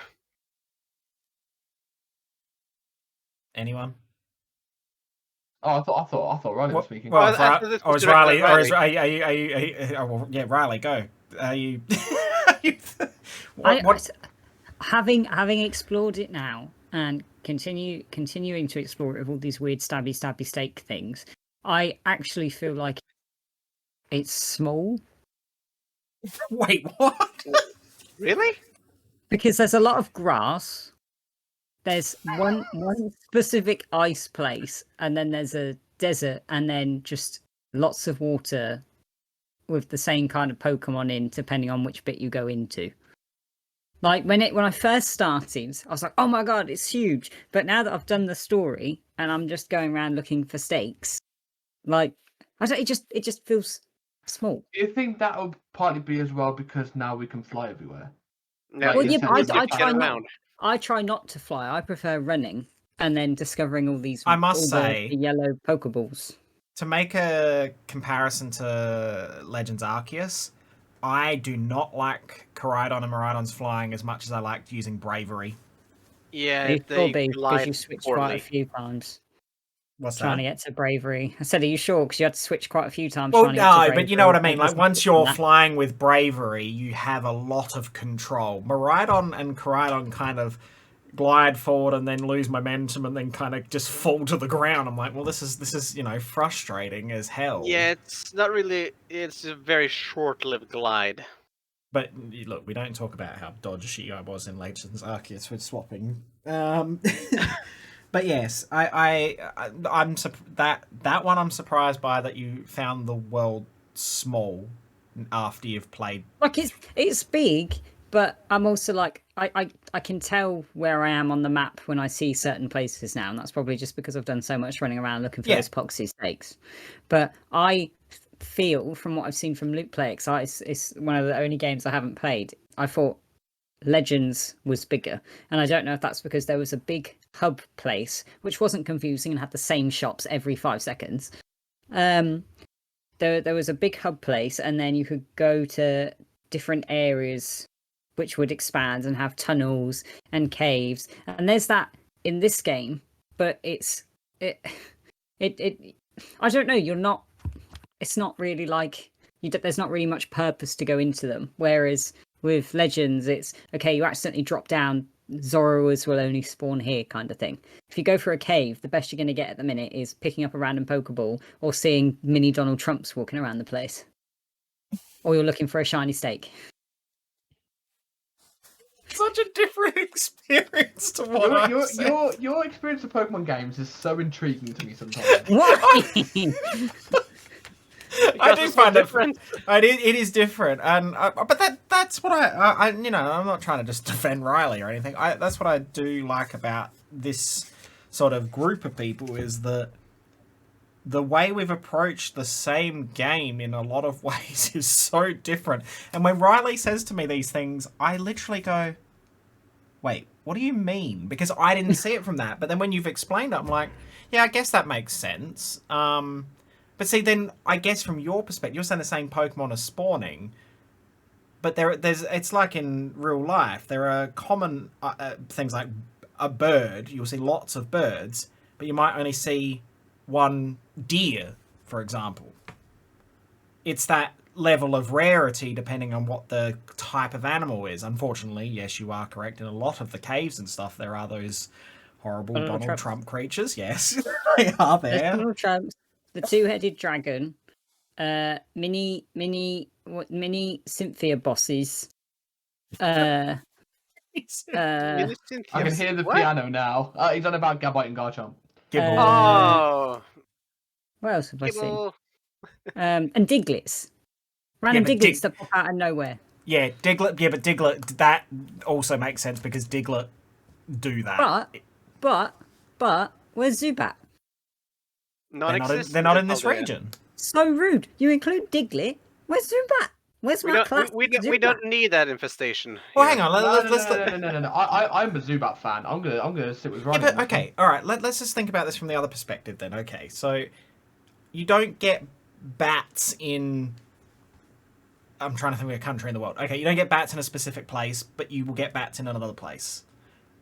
Anyone? I thought Riley was speaking. Well, after this, or is directed Riley? at Or is Riley. are you? Oh, well, yeah, Riley, go. Are you? I, what? having explored it now and continuing to explore it with all these weird stabby stake things, I actually feel like it's small Wait, what? Really? because there's a lot of grass. There's one specific ice place, and then there's a desert, and then just lots of water with the same kind of Pokemon in, depending on which bit you go into. Like when I first started, I was like, "Oh my god, it's huge!" But now that I've done the story and I'm just going around looking for stakes, like I don't, it just feels small. Do you think that would partly be as well because now we can fly everywhere? No, Like, Well, in yeah, the but sense I of try get not. around. I try not to fly. I prefer running and then discovering all these. I must all say- the yellow Pokeballs. To make a comparison to Legends Arceus, I do not like Koraidon and Miraidon's flying as much as I liked using Bravery. Yeah, You they will be because glide you switched poorly. quite a few times What's trying that? to get to bravery. I said, "Are you sure?" Because you had to switch quite a few times. Well, trying to get to no, bravery. but you know what I mean. It Like doesn't once fit you're on that. flying with Bravery, you have a lot of control. Miraidon and Koraidon kind of glide forward and then lose momentum and then kind of just fall to the ground. I'm like, well, this is frustrating as hell. Yeah, it's not really. It's a very short-lived glide. But look, we don't talk about how dodgy I was in Legends Arceus with swapping. But yes, I'm that one I'm surprised by, that you found the world small after you've played. Like it's big, but I'm also like I can tell where I am on the map when I see certain places now, and that's probably just because I've done so much running around looking for Yeah. those Poxy stakes. But I feel from what I've seen from Loot Play it's one of the only games I haven't played. I thought Legends was bigger, and I don't know if that's because there was a big hub place which wasn't confusing and had the same shops every 5 seconds. There was a big hub place, and then you could go to different areas which would expand and have tunnels and caves, and there's that in this game, but it I don't know, it's not really like there's not really much purpose to go into them, whereas with Legends it's okay, you accidentally drop down, Zoroas will only spawn here kind of thing. If you go for a cave, the best you're going to get at the minute is picking up a random Pokeball or seeing mini Donald Trumps walking around the place, or you're looking for a shiny steak. Such a different experience to what Your experience of Pokemon games is so intriguing to me sometimes. What? I do it's find it different. It is different, and but that's what I I'm not trying to just defend Riley or anything. That's what I do like about this sort of group of people, is that the way we've approached the same game in a lot of ways is so different. And when Riley says to me these things, I literally go, wait, what do you mean? Because I didn't see it from that. But then when you've explained it, I'm like, yeah, I guess that makes sense. But see, then I guess from your perspective, you're saying the same Pokemon are spawning, but there's it's like in real life. There are common things like a bird. You'll see lots of birds, but you might only see one deer, for example. It's that level of rarity depending on what the type of animal is. Unfortunately, yes, you are correct. In a lot of the caves and stuff, there are those horrible Donald Trump creatures. Yes, they are There's there. Donald Trump, the two-headed dragon, mini Cynthia bosses. I can hear the piano now. He's on about Gabite and Garchomp. Gibble. Oh, What else have I seen? people. And Diglets. Random but Diglets that pop out of nowhere. Yeah, Diglett. Yeah, but Diglett. That also makes sense because Diglett do that. But where's Zubat? Non-existent. They're not in this Paldea. region. So rude. You include Diglett. Where's Zubat? Where's We my don't. class? We don't need that infestation. Well, here. hang on. No. I'm a Zubat fan. I'm gonna sit with Ryan. Yeah, but okay, all right. Let's just think about this from the other perspective then. Okay, so you don't get bats in. I'm trying to think of a country in the world. Okay, you don't get bats in a specific place, but you will get bats in another place.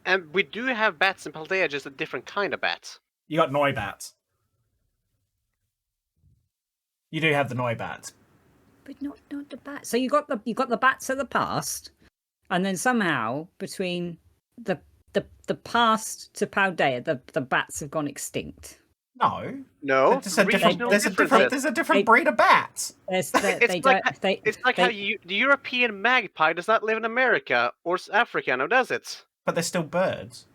And we do have bats in Paldea, just a different kind of bat. You got Noibats. You do have the Noibats. But not the bats. So you got the bats of the past, and then somehow between the past to Paldea, the bats have gone extinct. No, There's a different breed of bats. It's like how the European magpie does not live in America or Africa, now does it? But they're still birds.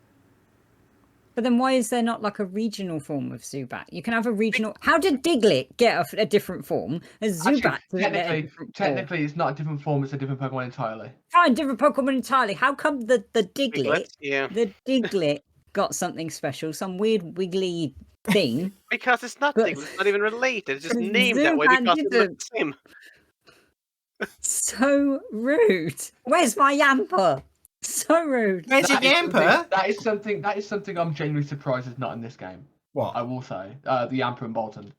But then why is there not like a regional form of Zubat? You can have a regional. How did Diglett get a different form as Zubat? Technically, it's not a different form. It's a different Pokemon entirely. Fine, different Pokemon entirely. How come the Diglett? Yeah. The Diglett got something special, some weird wiggly thing. Because it's not But- it's not even related. It's just named that way because it's the same. So rude. Where's my Yamper? So rude. Where's your Yamper? That is something I'm genuinely surprised is not in this game. What? I will say, the Yamper and Bolton.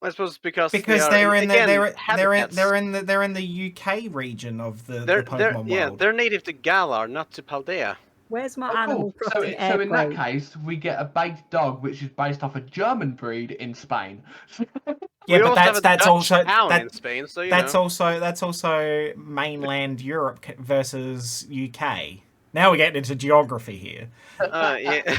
I suppose because they're in habitats. the UK region of the Pokemon world. They're native to Galar, not to Paldea. Where's my Oh, Animal cool. Crossing So in that airquote? case, we get a baked dog, which is based off a German breed in Spain. Yeah, We but also have a that's Dutch also town that, in Spain, so that's know. also mainland Europe versus UK. Now we're getting into geography here. Yeah.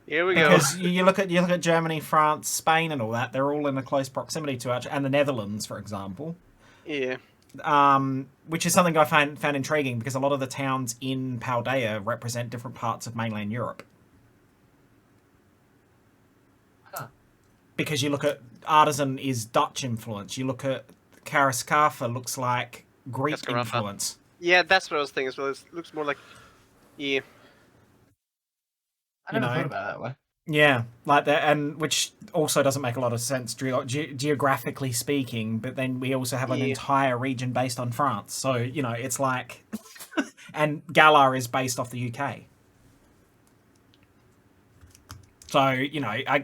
Here we go. Because you look at Germany, France, Spain, and all that. They're all in a close proximity to each, and the Netherlands, for example. Yeah. Which is something I found intriguing because a lot of the towns in Paldea represent different parts of mainland Europe. Huh. Because you look at Artisan is Dutch influence. You look at Karaskarfa looks like Greek Karaskarfa. influence. Yeah, that's what I was thinking as well. It looks more like yeah. I never thought about it that way. Yeah, like that, and which also doesn't make a lot of sense geographically speaking. But then we also have an entire region based on France, so it's like, and Galar is based off the UK. So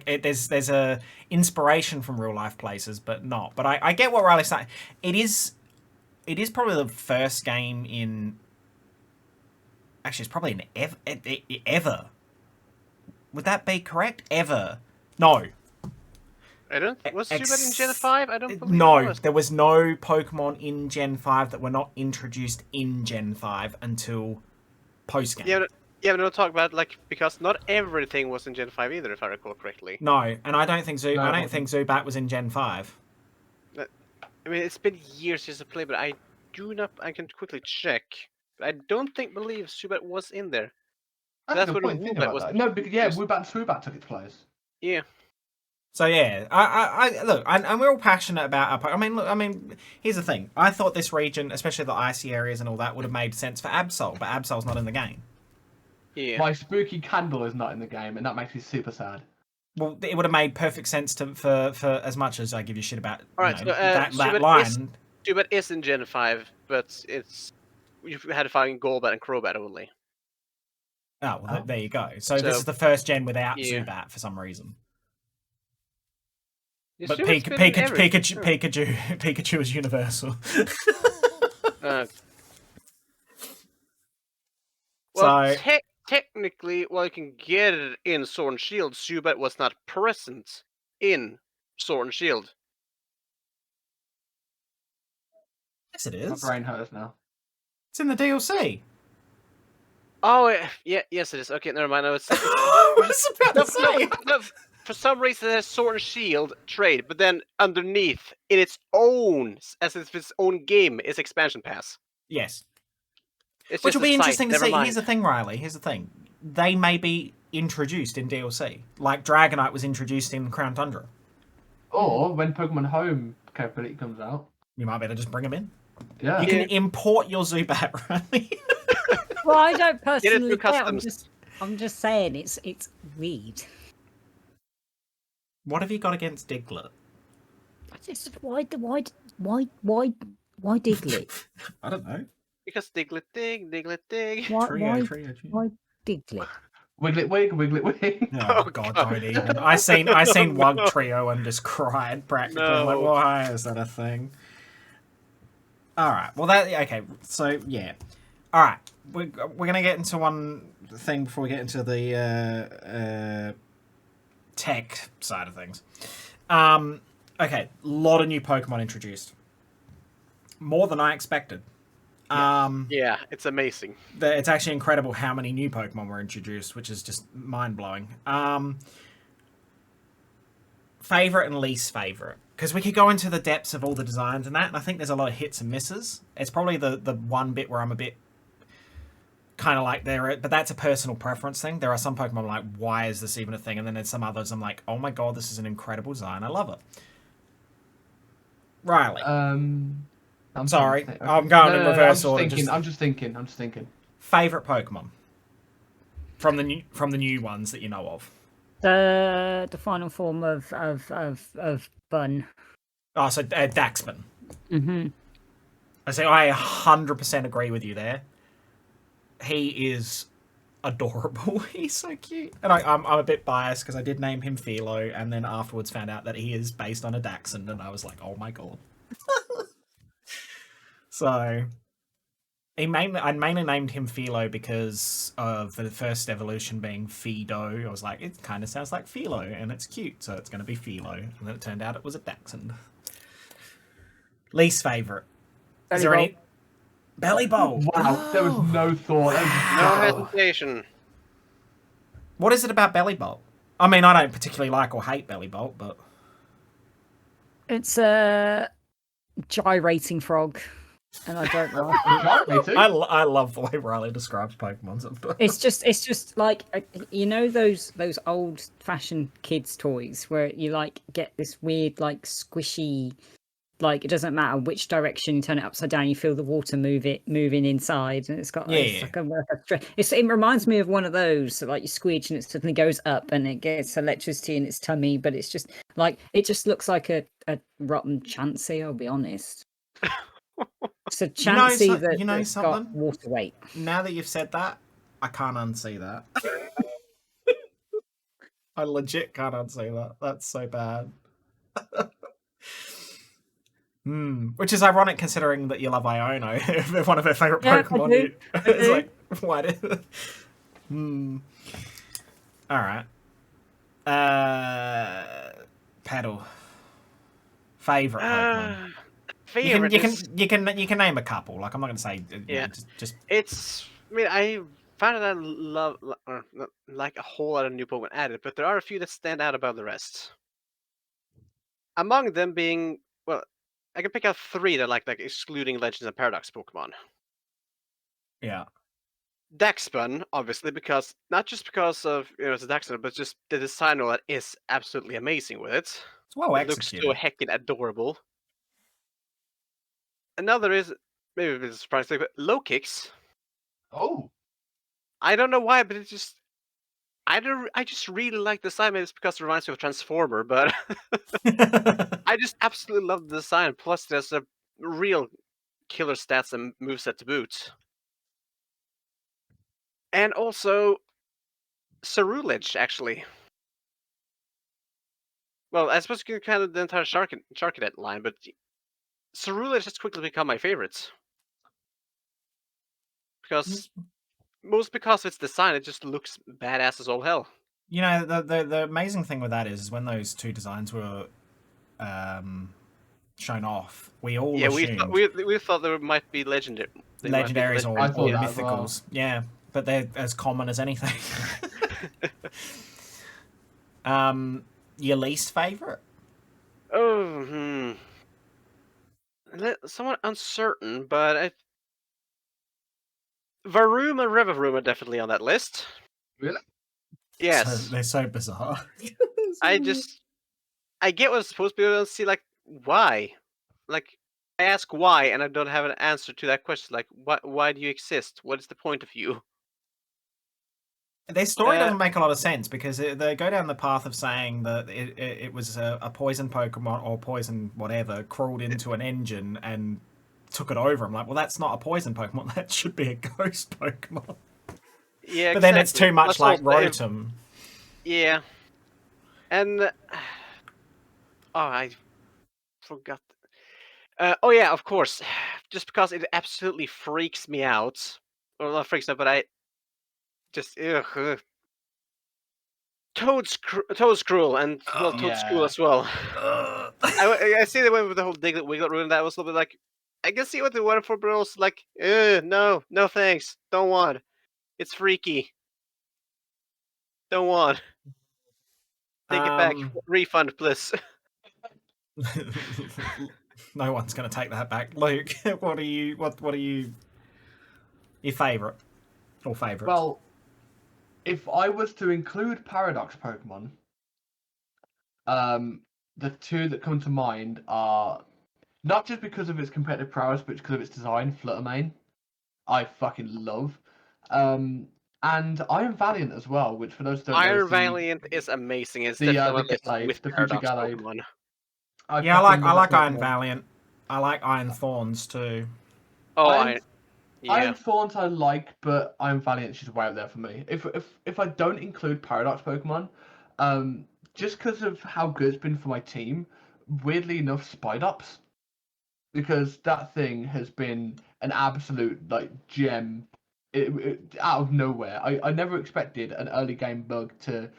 there's a inspiration from real life places, but not. But I get what Riley's saying. It is probably the first game in. Actually, it's probably an ever. Would that be correct? Ever? No. I don't. Was Zubat in Gen 5? I don't believe No, it was. there was no Pokemon in Gen 5 that were not introduced in Gen 5 until post game. Yeah, but don't talk about because not everything was in Gen 5 either, if I recall correctly. No, and I don't think No, I don't think Zubat was in Gen 5. I mean, it's been years since I played, but I can quickly check. But I don't believe Zubat was in there. That's a good what point, thinking Woobat about was. that. No, but yeah, Woobat took its place. Yeah. So yeah, I look, and we're all passionate about our. I mean, here's the thing. I thought this region, especially the icy areas and all that, would have made sense for Absol, but Absol's not in the game. Yeah. My spooky candle is not in the game, and that makes me super sad. Well, it would have made perfect sense for as much as I give you shit about Alright, that Zubat line. Zubat is in Gen 5, but you had to find Golbat and Crobat only. Oh, well, there you go. So this is the first gen without Zubat for some reason. Yeah, But Zubat's been in everything, sure. Pikachu is universal. Well, So technically, while you can get it in Sword and Shield, Zubat was not present in Sword and Shield. yes, it My is. brain hurts now. It's in the DLC. Oh, yes, it is. Okay, never mind. I was I was about to say. no, for some reason, it has Sword and Shield trade, but then underneath, in its own, as if its own game, is Expansion Pass. Yes. It's Which just will be a site, interesting to never see. mind. Here's the thing, Riley. Here's the thing. They may be introduced in DLC. Like Dragonite was introduced in Crown Tundra. Or when Pokemon Home capability comes out. You might better just bring them in. Yeah. You can import your Zubat, Riley. Well, I don't Get it personally through care. customs. I'm just saying it's weird. What have you got against Diglett? I just why Diglett? I don't know. Because Diglett dig. Why Trio. Diglett? Wiglet wig, wiglet wig. Oh, Oh, God, God. don't even. I seen Wug No. Trio and just cried practically. I'm like, No. why is that a thing? All right. Well, okay. So yeah. All right. We're gonna get into one thing before we get into the tech side of things. Okay. A lot of new Pokemon introduced. More than I expected. Yeah, it's amazing. It's actually incredible how many new Pokemon were introduced, which is just mind blowing. Favorite and least favorite, because we could go into the depths of all the designs and that, and I think there's a lot of hits and misses. It's probably the one bit where I'm a bit kind of like there, but that's a personal preference thing. There are some Pokemon I'm like, why is this even a thing? And then there's some others I'm like, oh my god, this is an incredible design. I love it. Riley. I'm Sorry, trying to think. I'm going in No, reverse I'm order. just thinking. Favorite Pokemon from the new ones that you know of. The final form of Bun. Oh, so Daxman. Mm-hmm. I say I 100% agree with you there. He is adorable. He's so cute, and I'm a bit biased because I did name him Philo, and then afterwards found out that he is based on a Dachshund, and I was like, oh my god. So I mainly named him Philo because of the first evolution being Fido. I was like, it kind of sounds like Philo, and it's cute, so it's going to be Philo. And then it turned out it was a Dachshund. Least favorite. Is there any Belly Bolt? Wow, there was no thought. No hesitation. What is it about Belly Bolt? I mean, I don't particularly like or hate Belly Bolt, but It's a gyrating frog, and I don't like it. I love the way Riley describes Pokemon sometimes. It's just like you know those old fashioned kids toys where you like get this weird like squishy, like it doesn't matter which direction you turn it upside down, you feel the water moving inside, and it's got it reminds me of one of those, so, like you squidge and it suddenly goes up and it gets electricity in its tummy, but it's just like it just looks like a rotten Chansey, I'll be honest. It's a Chansey that's something? got water weight. Now that you've said that, I can't unsee that. I legit can't unsee that. That's so bad. Which is ironic considering that you love Iono, one of her favourite Pokemon. It's like, why did... Alright. Petal. Favourite Pokemon. Favorite You can name a couple. Like I'm not going to say. Yeah. Just. It's. I mean, I found that I love like a whole lot of new Pokemon added, but there are a few that stand out above the rest. Among them being, well, I can pick out three that like excluding Legends and Paradox Pokemon. Yeah. Daxpun, obviously, because not just because of it's a Daxpun, but just the design of that is absolutely amazing with it. It's well It looks executed. so heckin' adorable. Another is maybe a bit surprising, but low kicks. Oh. I don't know why, but it's just I just really like the design. Maybe it's because it reminds me of Transformer, but I just absolutely love the design. Plus, there's a real killer stats and moveset to boot. And also, Cerulege, actually. Well, I suppose you can kind of the entire Sharkadet line, but Cerulege has quickly become my favorites. Because because of its design, it just looks badass as all hell. You know, the amazing thing with that is when those two designs were shown off, we all assumed we thought there might be legendaries or mythicals. Well. Yeah, but they're as common as anything. Your least favorite? Oh, somewhat uncertain, but Varuma and Revavroom are definitely on that list. Really? Yes. They're so bizarre. I I get what it's supposed to be, but I don't see like why. Like I ask why, and I don't have an answer to that question. Like, why do you exist? What is the point of you? Their story Uh, doesn't make a lot of sense because they go down the path of saying that it was a poison Pokemon or poison whatever crawled into an engine and took it over. I'm like, well, that's not a poison Pokemon. That should be a ghost Pokemon. Yeah, But then it's exactly. too much That's like also- Rotom. Yeah, and I forgot. Oh yeah, of course. Just because it absolutely freaks me out. Well, not freaks me out, but I just Toad's cruel, and well, Toad's cruel Yeah. as well. Ugh. I see they went with the whole Diglett Wiglet rule, and that was a little bit like I can see what they wanted for, but also like, no, no thanks, don't want. It's freaky. Don't want. Take it back. Refund, please. No one's going to take that back. Luke, what are you? What are you? Your favourite or favourites? Well, if I was to include Paradox Pokemon, the two that come to mind are not just because of its competitive prowess, but because of its design. Fluttermane, I fucking love, and Iron Valiant as well. Which for those who don't know, Iron is the Valiant is amazing. It's the definitely one that's Gallade, with the future Paradox Gallade. Pokemon. Yeah, I fucking love like that Iron Pokemon. Valiant. I like Iron Thorns too. Oh, Iron yeah. Thorns I like, but Iron Valiant is way out there for me. If I don't include Paradox Pokemon, just because of how good it's been for my team, weirdly enough, Spidops, because that thing has been an absolute like gem, out of nowhere. I never expected an early game bug to.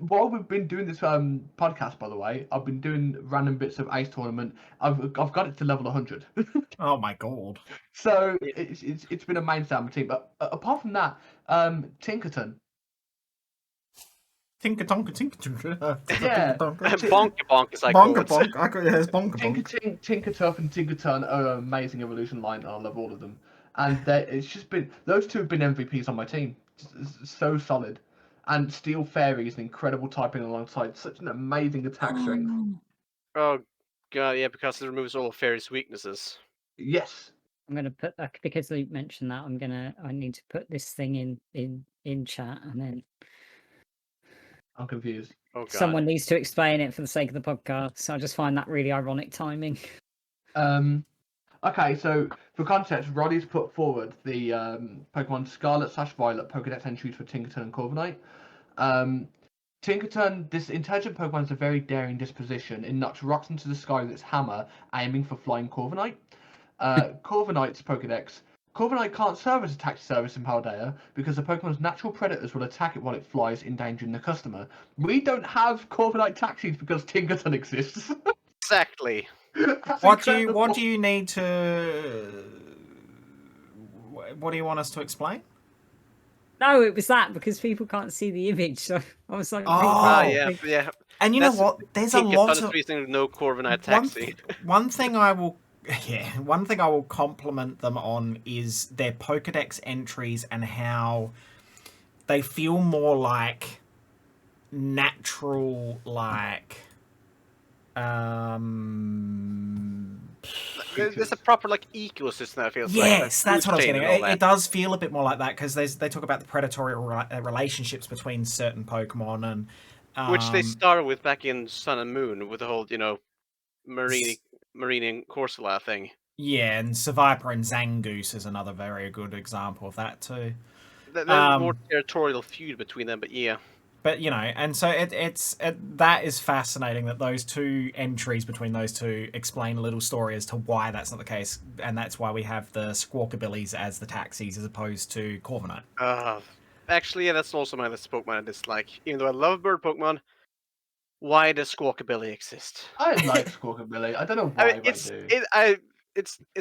While we've been doing this podcast, by the way, I've been doing random bits of Ace Tournament. I've got it to level 100. Oh my god. So Yeah. it's been a mainstay on my team. But apart from that, Tinkerton. Tinker Tonka Tinker Tinker. Yeah. Bonk Bonk is like Bonka Bonk. Yeah, it's Bonka Bonk. Tinkertuff and Tinkerton are an amazing evolution line, and I love all of them. And it's just been those two have been MVPs on my team. So solid. And Steel Fairy is an incredible typing alongside such an amazing attack strength. Oh god, yeah, because it removes all of Fairy's weaknesses. Yes. I'm gonna put that because Luke mentioned that. I need to put this thing in chat, and then I'm confused. Oh god. someone needs to explain it for the sake of the podcast. So I just find that really ironic timing. Okay, so for context, Roddy's put forward the Pokemon Scarlet / Violet Pokedex entries for Tinkerton and Corviknight. Tinkerton, this intelligent Pokemon has a very daring disposition. It knocks rocks into the sky with its hammer, aiming for flying Corviknight. Corviknight's Pokedex. Corviknight can't serve as a taxi service in Paldea because the Pokemon's natural predators will attack it while it flies, endangering the customer. We don't have Corviknight taxis because Tinkerton exists. Exactly. What do you need to? What do you want us to explain? No, it was that because people can't see the image. So I was like, Oh. Yeah. And you know That's what? There's a lot of reason no Corviknight one, taxi. one thing I will. Yeah, one thing I will compliment them on is their Pokedex entries and how they feel more like natural, like There's a proper like ecosystem. I feel. yes, that's what I was getting at. It, It does feel a bit more like that because they talk about the predatory relationships between certain Pokemon and which they started with back in Sun and Moon with the whole Marine and Corsola thing. yeah, and Seviper and Zangoose is another very good example of that too. There's more territorial feud between them, but yeah. But and so that is fascinating that those two entries between those two explain a little story as to why that's not the case, and that's why we have the Squawkabillies as the taxis as opposed to Corviknight. Actually, yeah, that's also my list of Pokemon I dislike. Even though I love bird Pokemon, why does Squawkabilly exist? I like Squawkabilly. I don't know why, I mean, it's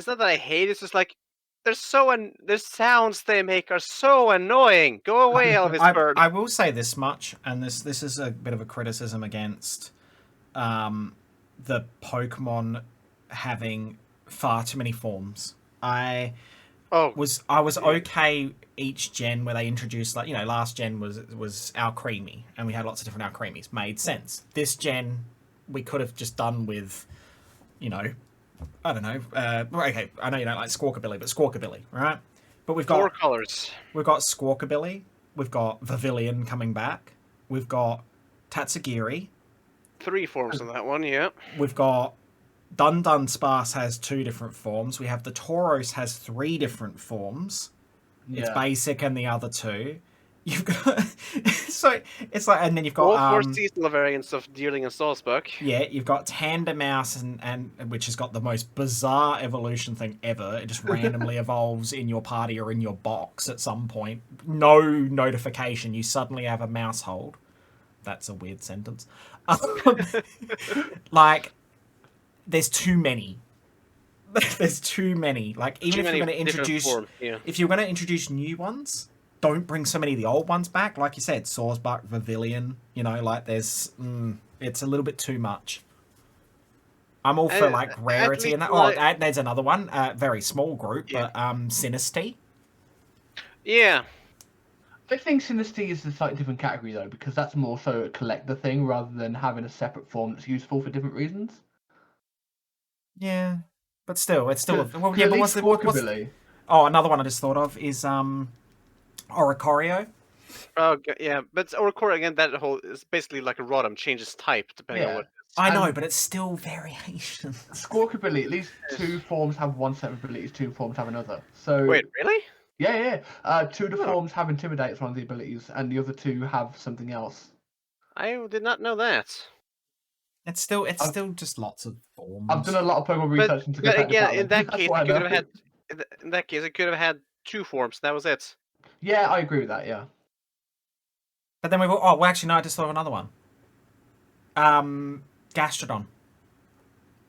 not that I hate it. It's just like the sounds they make are so annoying. Go away, Elvis Bird. I will say this much, and this is a bit of a criticism against the Pokemon having far too many forms. I was okay each gen where they introduced last gen was Alcremie, and we had lots of different Alcremies. Made sense. This gen we could have just done with, you know, I don't know. Okay, I know you don't like Squawkabilly, but Squawkabilly, right? But we've Four got colors. Squawkabilly, we've got Pavilion coming back, we've got Tatsugiri, 3 forms on that one, yeah. we've got Dun Sparse has 2 different forms. We have the Tauros has 3 different forms. It's Yeah. basic and the other 2. You've got so it's like, and then you've All got 4 seasonal variants of Deerling and Salzbuck. yeah, you've got Tandemaus and which has got the most bizarre evolution thing ever. It just randomly evolves in your party or in your box at some point. No notification. You suddenly have a mouse hold. That's a weird sentence. Like, there's too many. There's too many. Like, even if you're going to introduce, if you're going to introduce new ones, don't bring so many of the old ones back. Like you said, Sawsbuck, Pavilion. You know, like there's, it's a little bit too much. I'm all for like rarity and that. Oh, there's another one. Very small group, but Sinisty. Yeah. I think Sinisty is a slightly different category though, because that's more so a collector thing rather than having a separate form that's useful for different reasons. Yeah, but still, it's still. Well, yeah, at but least what's Squawkabilly. Oh, another one I just thought of is Oricorio. Oh, yeah, but Oricorio again. That whole is basically like a Rotom, changes type depending on what. I know, but it's still variation. Squawkabilly, at least 2 forms have one set of abilities, 2 forms have another. So wait, really? Yeah. 2 of the forms have Intimidate as one of the abilities, and the other 2 have something else. I did not know that. It's still just lots of forms. I've done a lot of Pokemon research into But again, in that That's case, why I it could know. have had. In that case, it could have had 2 forms. That was it. Yeah, I agree with that. Yeah. But then actually no, I just thought of another one. Gastrodon.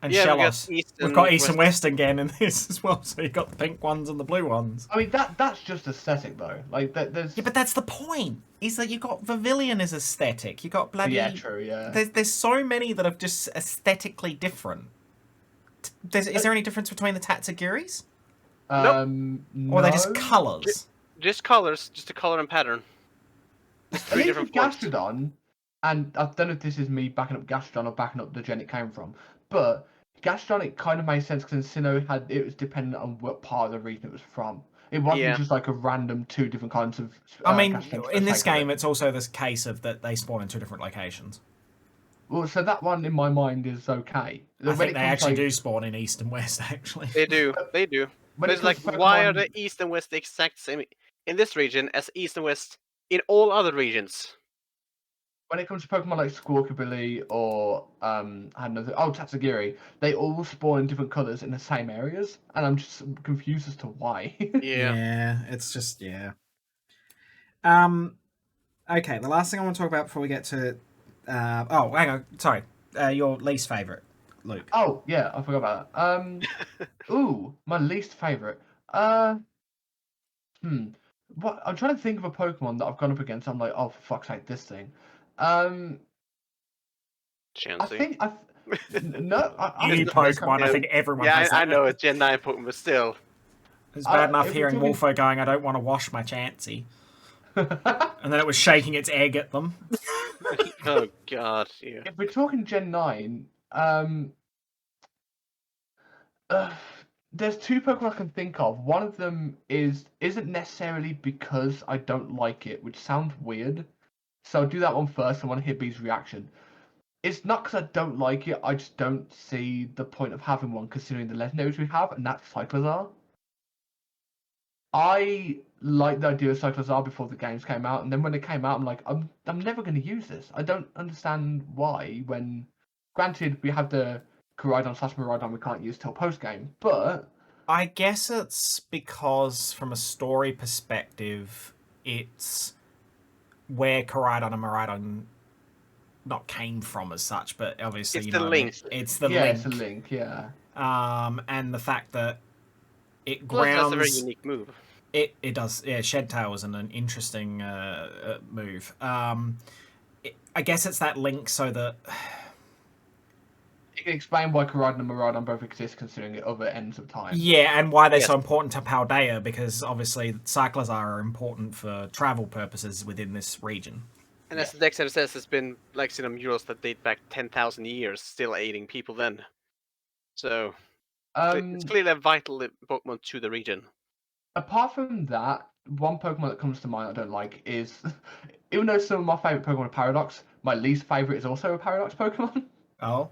And Shellos. We've got East and West again in this as well, so you've got the pink ones and the blue ones. I mean, that's just aesthetic though. Like there's. Yeah, but that's the point. Is that you got Pavilion as aesthetic. You got bloody. Yeah, true. Yeah. There's so many that are just aesthetically different. Is there any difference between the Tatsugiris? No. Or are they just colours? Just colors, just a color and pattern. Just 3 different forms. Gastrodon, and I don't know if this is me backing up Gastrodon or backing up the gen it came from, but Gastrodon, it kind of made sense because Sinnoh it was dependent on what part of the region it was from. It wasn't just like a random 2 different kinds of. I mean, in this game, it's also this case of that they spawn in 2 different locations. Well, so that one in my mind is okay. I think they actually do spawn in East and West, actually. They do. They do. But it's like, why are the East and West the exact same in this region as East and West in all other regions? When it comes to Pokemon like Squawkabilly or Tatsugiri, they all spawn in different colours in the same areas, and I'm just confused as to why. Yeah, it's just Okay, the last thing I want to talk about before we get to hang on, sorry. Your least favourite, Luke. Oh yeah, I forgot about that. Ooh, my least favourite. What I'm trying to think of a Pokemon that I've gone up against. I'm like, oh for fuck's sake, this thing. Chansey. I think no. New Pokemon. I think everyone. Yeah, has that. I know it's Gen 9 Pokemon, but still. It's bad enough hearing Wolfo going, "I don't want to wash my Chansey," and then it was shaking its egg at them. Oh god, yeah. If we're talking Gen 9, there's 2 Pokemon I can think of. One of them isn't necessarily because I don't like it, which sounds weird. So I'll do that one first. I want to hear B's reaction. It's not because I don't like it. I just don't see the point of having one, considering the legendaries we have, and that's Cyclizar. I liked the idea of Cyclizar before the games came out, and then when they came out, I'm like, I'm never going to use this. I don't understand why. When, granted, we have the Koraidon/Miraidon we can't use till post game, but I guess it's because from a story perspective, it's where Koraidon and Miraidon not came from as such, but obviously it's the link. It's the link. link. It's a link, yeah. And the fact that it Plus, grounds. that's a very unique move. It does. Yeah, Shed Tail was an interesting move. I guess it's that link so that. You can explain why Koraidon and Miraidon both exist, considering at other ends of time. Yeah, and why they're so important to Paldea, because obviously Cyclizar are important for travel purposes within this region. And as Yes. the Dexter says, it's been like murals that date back 10,000 years, still aiding people then. So it's clearly a vital Pokemon to the region. Apart from that, one Pokemon that comes to mind I don't like is, even though some of my favorite Pokemon are Paradox, my least favorite is also a Paradox Pokemon. Oh,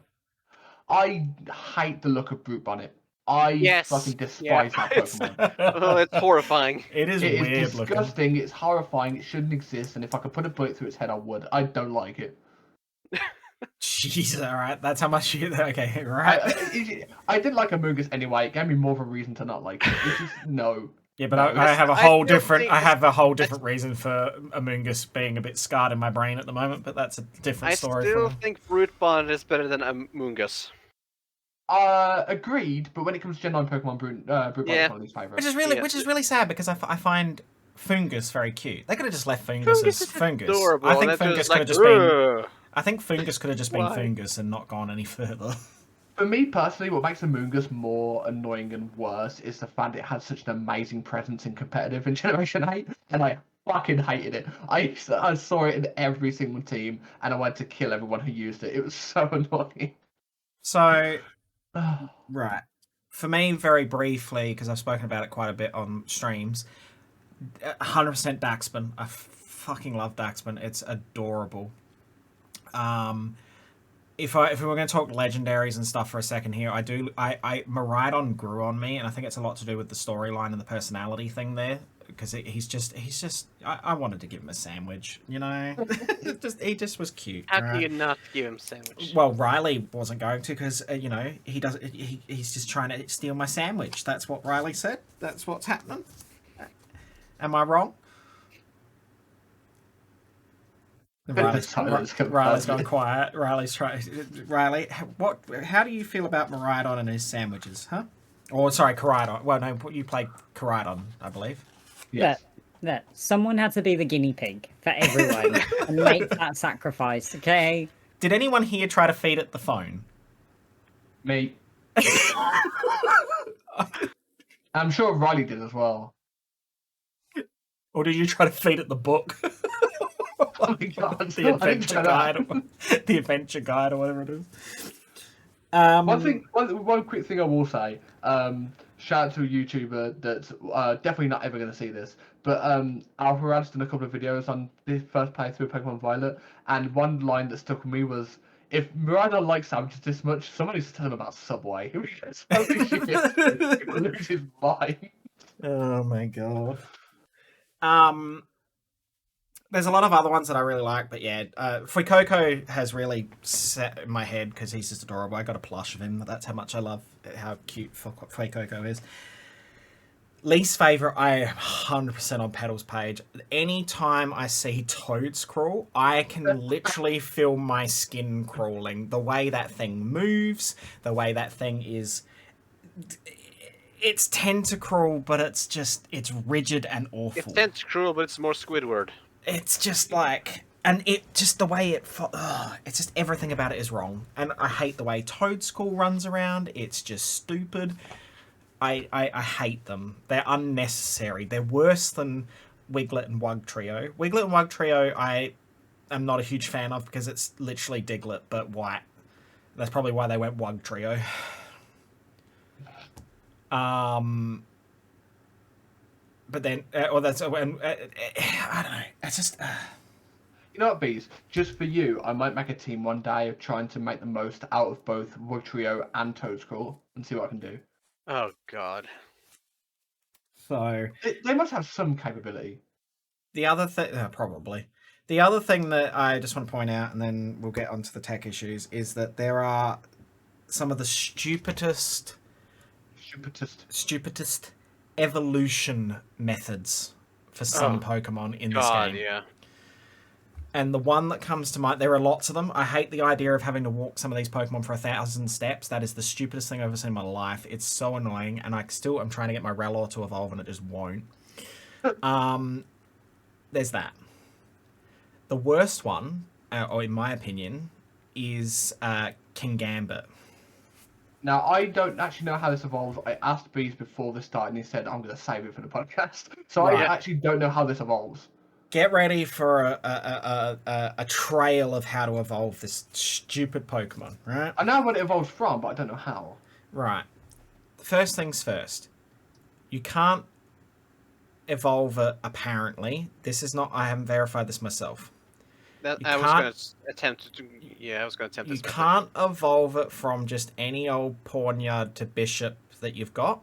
I hate the look of Brute Bonnet. I fucking despise that Pokemon. Oh, it's horrifying. It is It is weird looking. disgusting. It's horrifying. It shouldn't exist. And if I could put a bullet through its head, I would. I don't like it. Jeez, all right. That's how much you. Okay, right. I did like Amoonguss anyway. It gave me more of a reason to not like it. It's just no. Yeah, but No. I have a I whole still different. think I have a whole different reason for Amoonguss being a bit scarred in my brain at the moment. But that's a different I story. still for... think Brute Bond is better than Amoonguss. Agreed. But when it comes to Gen 9 Pokemon, Brute Bonnet is Yeah. one of these favorites. Which is really sad because I find Fungus very cute. They could have just left Fungus Fungus as is Fungus. adorable. I think and it Fungus was could like, have just been. "Ugh." I think Fungus could have just been Why? Fungus and not gone any further. For me personally, what makes Amoonguss more annoying and worse is the fact it had such an amazing presence in competitive in Generation 8, and I fucking hated it. I saw it in every single team, and I wanted to kill everyone who used it. It was so annoying. So, right. For me, very briefly, because I've spoken about it quite a bit on streams, 100% Daxman. I fucking love Daxman. It's adorable. If we were going to talk legendaries and stuff for a second here, Miraidon grew on me, and I think it's a lot to do with the storyline and the personality thing there. Because he's just. I wanted to give him a sandwich, you know. He just was cute. How right? can you not give him a sandwich? Well, Riley wasn't going to because you know he's just trying to steal my sandwich. That's what Riley said. That's what's happening. Am I wrong? Riley's gone quiet. Riley's trying. Riley, what? How do you feel about Miraidon and his sandwiches, huh? Or sorry, Koraidon. Well, no, you played Koraidon, I believe. Yes. That someone had to be the guinea pig for everyone and make that sacrifice. Okay. Did anyone here try to feed it the phone? Me. I'm sure Riley did as well. Or did you try to feed it the book? Oh my god. The adventure guide, the adventure guide, or whatever it is. One quick thing I will say. Shout out to a YouTuber that's definitely not ever going to see this, but Alvarad's done a couple of videos on the first playthrough of Pokemon Violet, and one line that stuck with me was, "If Miraidon likes sandwiches this much, someone needs to tell him about Subway." Holy shit! He will lose his mind. Oh my god. There's a lot of other ones that I really like, but yeah, Fuecoco has really set in my head because he's just adorable. I got a plush of him. That's how much I love how cute Fuecoco is. Least favorite, I am 100% on Petal's page. Anytime I see Toads crawl, I can literally feel my skin crawling. The way that thing moves, the way that thing is. It's tentacruel, but it's rigid and awful. It's tentacruel, but it's more Squidward. It's just like, and it just the way it's just everything about it is wrong, and I hate the way Toadstool runs around. It's just stupid. I hate them. They're unnecessary. They're worse than Wiglet and Wug Trio. Wiglet and Wug Trio I am not a huge fan of because it's literally Diglett but white. That's probably why they went Wug Trio. But then, I don't know. It's just. You know what, Bees? Just for you, I might make a team one day of trying to make the most out of both Wug Trio and Toadscrawl and see what I can do. Oh god. So They must have some capability. the other thing, probably. The other thing that I just want to point out, and then we'll get onto the tech issues, is that there are some of the stupidest evolution methods for some Pokemon in this game. Yeah. And the one that comes to mind, there are lots of them. I hate the idea of having to walk some of these Pokemon for 1,000 steps. That is the stupidest thing I've ever seen in my life. It's so annoying, and I'm trying to get my Rellor to evolve, and it just won't. There's that. The worst one, or in my opinion, is King Gambit. Now, I don't actually know how this evolves. I asked Bees before this started, and he said, I'm going to save it for the podcast. So Right. I actually don't know how this evolves. Get ready for a trail of how to evolve this stupid Pokemon, right? I know what it evolves from, but I don't know how. Right. First things first. You can't evolve it, apparently. This is not... I haven't verified this myself. That You I was can't- going to attempt to. Yeah, I was going to attempt You this method. can't evolve it from just any old Pawniard to Bishop that you've got.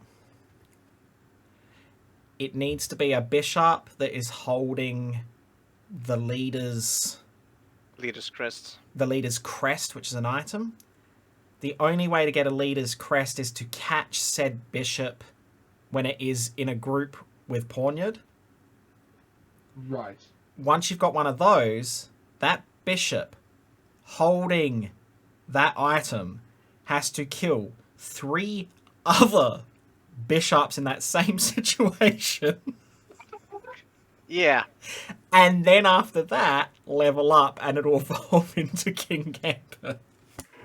It needs to be a Bishop that is holding the leader's Leader's crest, which is an item. The only way to get a leader's crest is to catch said Bishop when it is in a group with Pawniard. Right. Once you've got one of those, that Bishop holding that item has to kill 3 other Bishops in that same situation. Yeah. And then after that, level up and it'll evolve into King Gambit.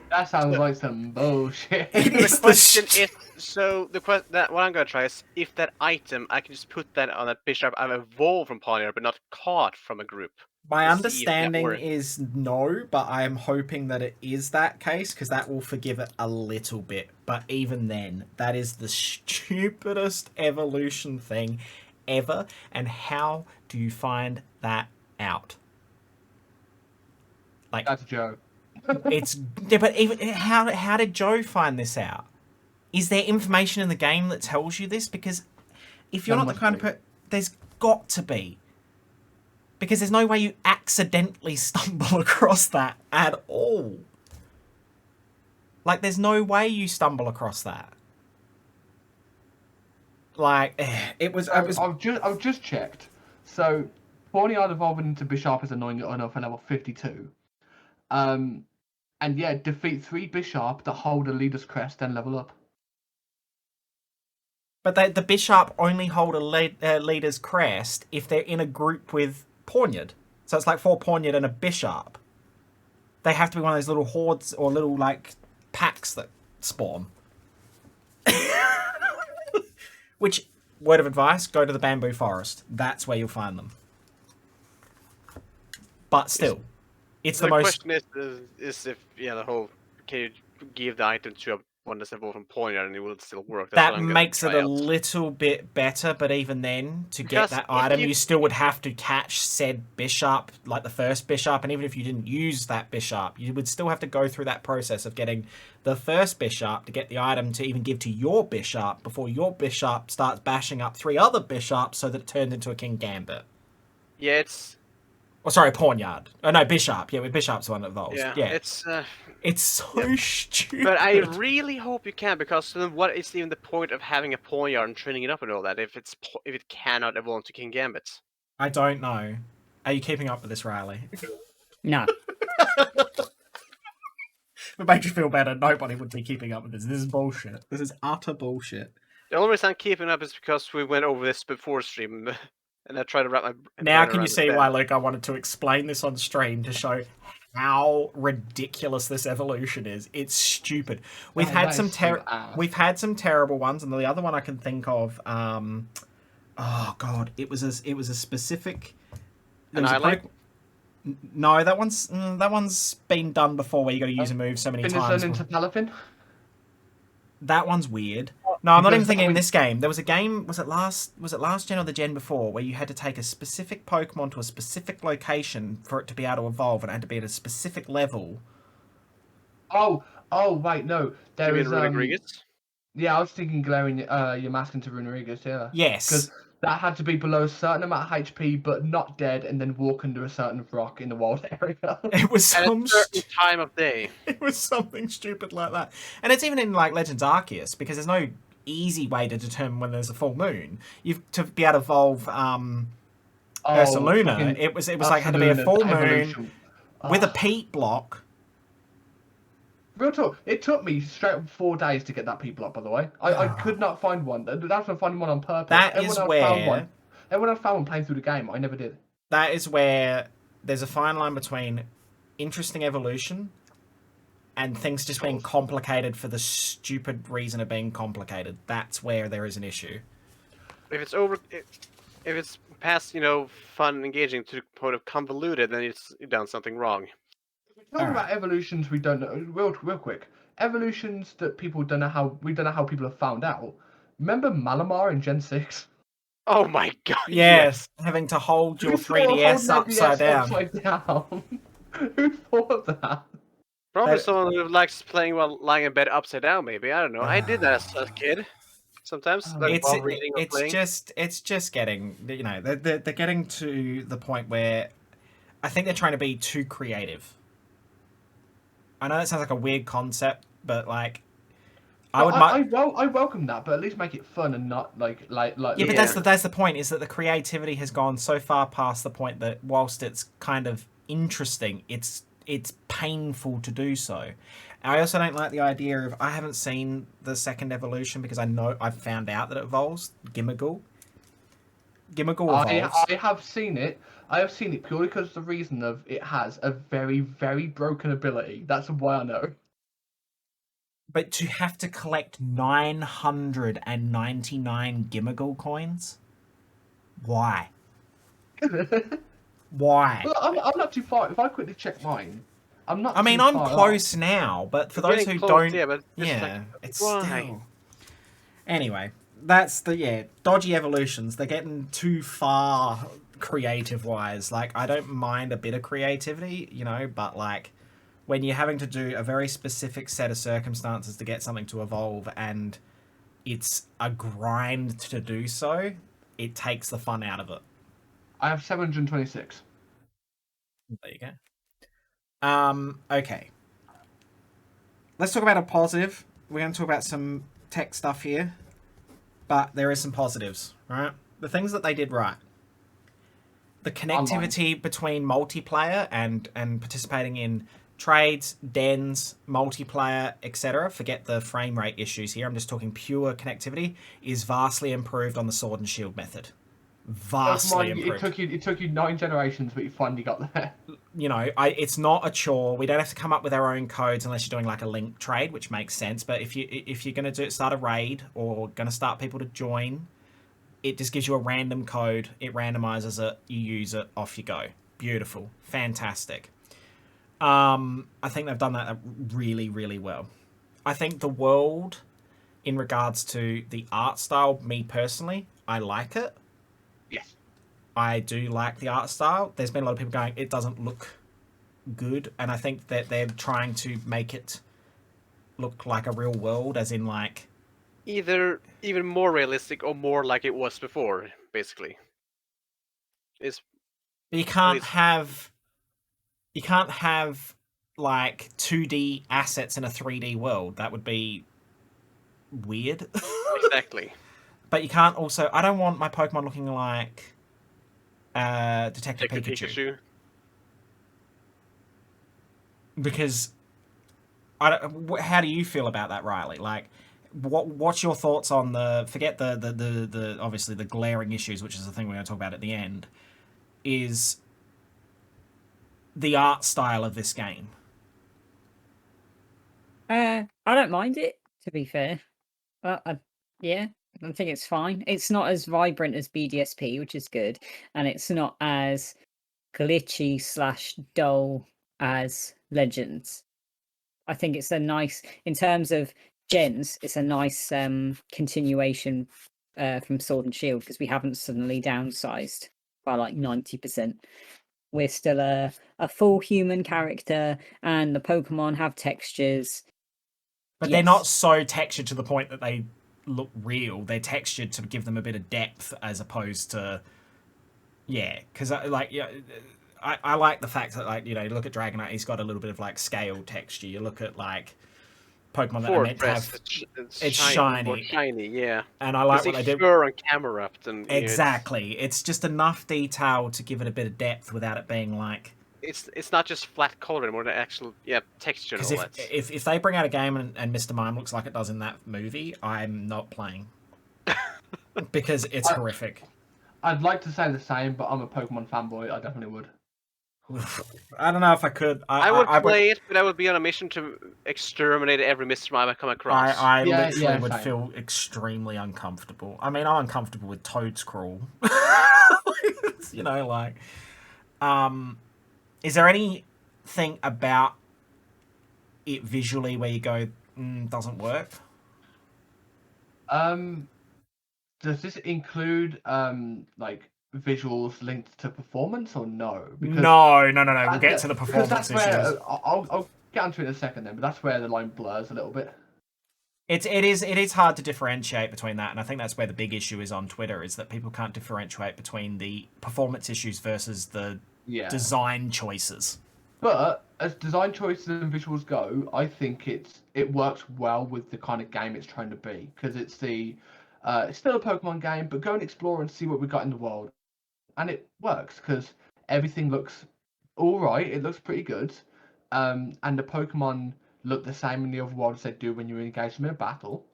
That sounds like some bullshit. It's The question is, so what I'm gonna try is, if that item, I can just put that on a bishop I've evolved from Pioneer, but not caught from a group. My To see if that understanding works. is no, but I am hoping that it is that case, because that will forgive it a little bit. But even then, that is the stupidest evolution thing ever. And how do you find that out? Like, That's a joke. it's... Yeah, but even how did Joe find this out? Is there information in the game that tells you this? Because if you're There not the must kind be. of... There's got to be. Because there's no way you accidentally stumble across that at all. Like, there's no way you stumble across that. Like, it was... I've just checked. So, Pawniard evolving into Bishop is annoying enough at level 52. And yeah, defeat 3 Bishop that hold a leader's crest, then level up. But the Bishop only hold a leader's crest if they're in a group with Pawniard. So it's like 4 Pawniard and a Bishop. They have to be one of those little hordes or little, like, packs that spawn. Which, word of advice, go to the bamboo forest. That's where you'll find them. But still, it's the most... question is if the whole, can you give the item to one that's evolved from Pioneer and it will still work? That's That what I'm gonna makes it try a out. little bit better, but even then, to Because get that if item, you- you still would have to catch said Bishop, like the first Bishop, and even if you didn't use that Bishop, you would still have to go through that process of getting the first Bishop to get the item to even give to your Bishop before your Bishop starts bashing up 3 other Bishops so that it turns into a King Gambit. Yeah, it's Oh, sorry, Pawniard. Oh, no, Bishop. Yeah, Bishop's the one that evolves. Yeah. It's so stupid. But I really hope you can, because then what is even the point of having a Pawniard and training it up and all that if it cannot evolve into King Gambit? I don't know. Are you keeping up with this, Riley? No. If it makes you feel better, nobody would be keeping up with this. This is bullshit. This is utter bullshit. The only reason I'm keeping up is because we went over this before stream, and I tried to wrap my Now brain can you around see it why, then. Luke, I wanted to explain this on stream to show how ridiculous this evolution is. It's stupid. We've had some we've had some terrible ones, and the other one I can think of, oh god, it was a specific. There was a Annihilate? No, that one's been done before, where you got to use a move so many times. Finison into Palafin? That one's weird. No, I'm not even Because, thinking I in mean- this game. There was a game, was it last gen or the gen before, where you had to take a specific Pokemon to a specific location for it to be able to evolve, and it had to be at a specific level. Oh, wait, no. There You is, mean Rodriguez? yeah, I was thinking glaring your mask into Runerigus, yeah. Yes. Because that had to be below a certain amount of HP, but not dead, and then walk under a certain rock in the wild area. It was At some a certain time of day. it was something stupid like that. And it's even in like Legends Arceus, because there's no easy way to determine when there's a full moon. You've to be able to evolve Ursaluna. fucking It was like had to be a Ursaluna, full that moon evolution. with a Ugh. peat block. Real talk, it took me straight up 4 days to get that people up, by the way. I could not find one. That's not finding one on purpose. That is where Everyone else found one playing through the game. I never did. that is where there's a fine line between interesting evolution and things just being complicated for the stupid reason of being complicated. That's where there is an issue. If it's over, if it's past, fun and engaging to the point of convoluted, then you've done something wrong. Talking about evolutions we don't know, real quick. Evolutions that people don't know how people have found out. Remember Malamar in Gen 6? Oh my god, Yes, having to hold your Who thought of 3DS holding upside their DS down. upside down? Who thought of that? Probably That- someone who likes playing while lying in bed upside down, maybe. I don't know. I did that as a kid. Sometimes, like It's while reading or playing. it's just getting, they're getting to the point where I think they're trying to be too creative. I know that sounds like a weird concept, but like I No, would I welcome that, but at least make it fun and not like. yeah, but that's the point, is that the creativity has gone so far past the point that whilst it's kind of interesting, it's painful to do so. I also don't like the idea of, I haven't seen the second evolution because I know I've found out that it evolves. Gimmighoul evolves. I have seen it. I have seen it purely because of the reason of it has a very, very broken ability. That's why I know. But to have to collect 999 Gimmighoul coins? Why? Why? Well, I'm not too far. If I quickly check mine, I'm not. I mean, too I'm far close off. now, but for You're those getting who close, don't, yeah, but just yeah, like, it's why? still. Anyway, that's the dodgy evolutions. They're getting too far creative wise. Like, I don't mind a bit of creativity, but like when you're having to do a very specific set of circumstances to get something to evolve, and it's a grind to do so, it takes the fun out of it. I have 726. There you go. Okay. Let's talk about a positive. We're going to talk about some tech stuff here, but there is some positives, right? The things that they did right. The connectivity between multiplayer and participating in trades, dens, multiplayer, etc. Forget the frame rate issues here. I'm just talking pure connectivity. Is vastly improved on the Sword and Shield method. Vastly improved. It took you 9 generations, but you finally got there. It's not a chore. We don't have to come up with our own codes unless you're doing like a link trade, which makes sense. But if you're going to start a raid or going to start people to join, it just gives you a random code. It randomizes it. You use it. Off you go. Beautiful. Fantastic. I think they've done that really, really well. I think the world, in regards to the art style, me personally, I like it. Yes. I do like the art style. There's been a lot of people going, it doesn't look good, and I think that they're trying to make it look like a real world, as in like Either even more realistic or more like it was before, basically. It's but you can't have like 2D assets in a 3D world. That would be weird. exactly. But you can't also, I don't want my Pokemon looking like Detective Pikachu. Because how do you feel about that, Riley? Like, what's your thoughts on forget the obviously the glaring issues, which is the thing we're going to talk about at the end, is the art style of this game? I don't mind it, to be fair. Yeah, I think it's fine. It's not as vibrant as BDSP, which is good, and it's not as glitchy / dull as Legends. I think it's a nice, in terms of gens, it's a nice continuation from Sword and Shield, because we haven't suddenly downsized by like 90%. We're still a full human character, and the Pokemon have textures. But they're not so textured to the point that they look real. They're textured to give them a bit of depth, as opposed to, because I like the fact that, like, you look at Dragonite, he's got a little bit of like scale texture. You look at like Pokemon that are meant to have, it's shiny, yeah. And I like what they did. Fur on camera, and exactly. It's just enough detail to give it a bit of depth without it being like. It's not just flat color anymore, the actual texture. Because if they bring out a game and Mr. Mime looks like it does in that movie, I'm not playing. Because it's horrific. I'd like to say the same, but I'm a Pokemon fanboy. I definitely would. I don't know if I could. I would play it, but I would be on a mission to exterminate every Mr. Mime I come across. I literally would feel extremely uncomfortable. I mean, I'm uncomfortable with Toad's Crawl. You know, like, is there anything about it visually where you go, doesn't work? Does this include like visuals linked to performance or no? No. We'll get to the because performance that's where issues. I'll get onto it in a second then, but that's where the line blurs a little bit. It is hard to differentiate between that, and I think that's where the big issue is on Twitter, is that people can't differentiate between the performance issues versus the design choices. But as design choices and visuals go, I think it works well with the kind of game it's trying to be, because it's still a Pokemon game, but go and explore and see what we got in the world, and it works because everything looks all right. It looks pretty good, and the Pokemon look the same in the other world as they do when you engage them in a battle,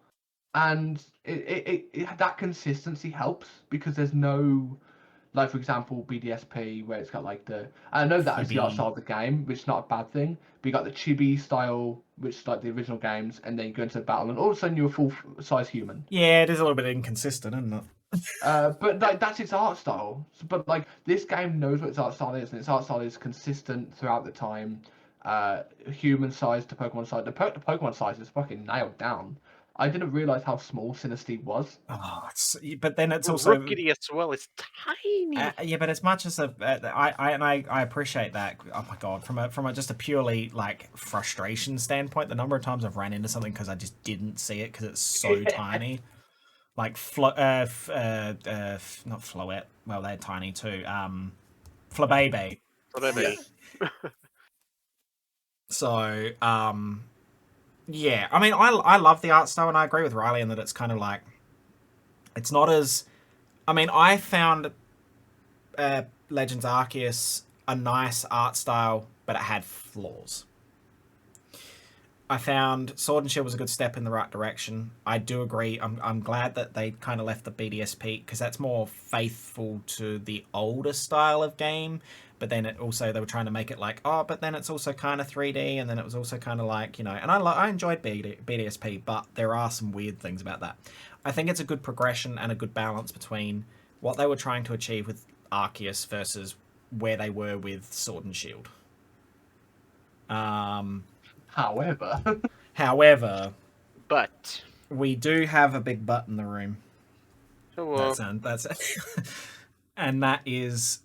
and that consistency helps because there's no, like, for example, BDSP, where it's got like I know that is the art style of the game, which is not a bad thing, but you got the chibi style, which is like the original games, and then you go into the battle and all of a sudden you're a full size human. Yeah, it is a little bit inconsistent, isn't it? But like that's its art style. But like this game knows what its art style is, and its art style is consistent throughout the time. Human size to Pokemon size. The Pokemon size is fucking nailed down. I didn't realize how small Sinistee was. Oh, but then it's also Rookity as well. It's tiny. Yeah, but as much as I appreciate that. Oh my god, from a just a purely like frustration standpoint, the number of times I've ran into something because I just didn't see it because it's so tiny. Like not Floette. Well, they're tiny too. Flabebe. Flabebe. So yeah. I mean, I love the art style, and I agree with Riley in that it's kind of like it's not as. I mean, I found Legends Arceus a nice art style, but it had flaws. I found Sword and Shield was a good step in the right direction. I do agree. I'm glad that they kind of left the BDSP because that's more faithful to the older style of game. But then it also, they were trying to make it like, oh, but then it's also kind of 3D, and then it was also kind of like, you know, and I enjoyed BDSP, but there are some weird things about that. I think it's a good progression and a good balance between what they were trying to achieve with Arceus versus where they were with Sword and Shield. However, but we do have a big but in the room. Hello. That's and that is,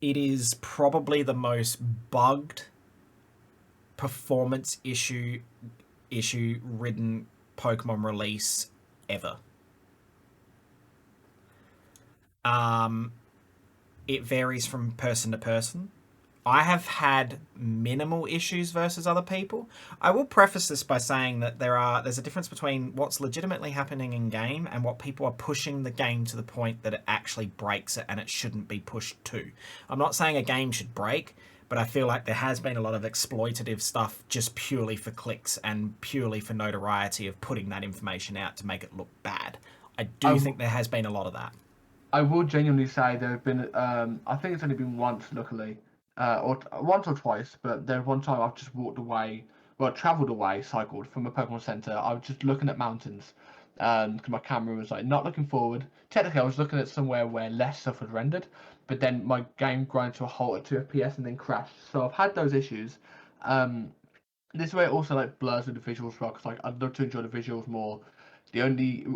it is probably the most bugged performance issue ridden Pokemon release ever. It varies from person to person. I have had minimal issues versus other people. I will preface this by saying that there's a difference between what's legitimately happening in game and what people are pushing the game to the point that it actually breaks it, and it shouldn't be pushed to. I'm not saying a game should break, but I feel like there has been a lot of exploitative stuff just purely for clicks and purely for notoriety of putting that information out to make it look bad. I do think there has been a lot of that. I will genuinely say there have been, I think it's only been once, luckily, or once or twice, but there's one time I've just travelled away, cycled from a Pokemon Center. I was just looking at mountains, because my camera was like not looking forward. Technically, I was looking at somewhere where less stuff was rendered, but then my game grinded to a halt at 2 FPS and then crashed. So I've had those issues. This way it also like blurs with the visuals, because like I'd love to enjoy the visuals more. The only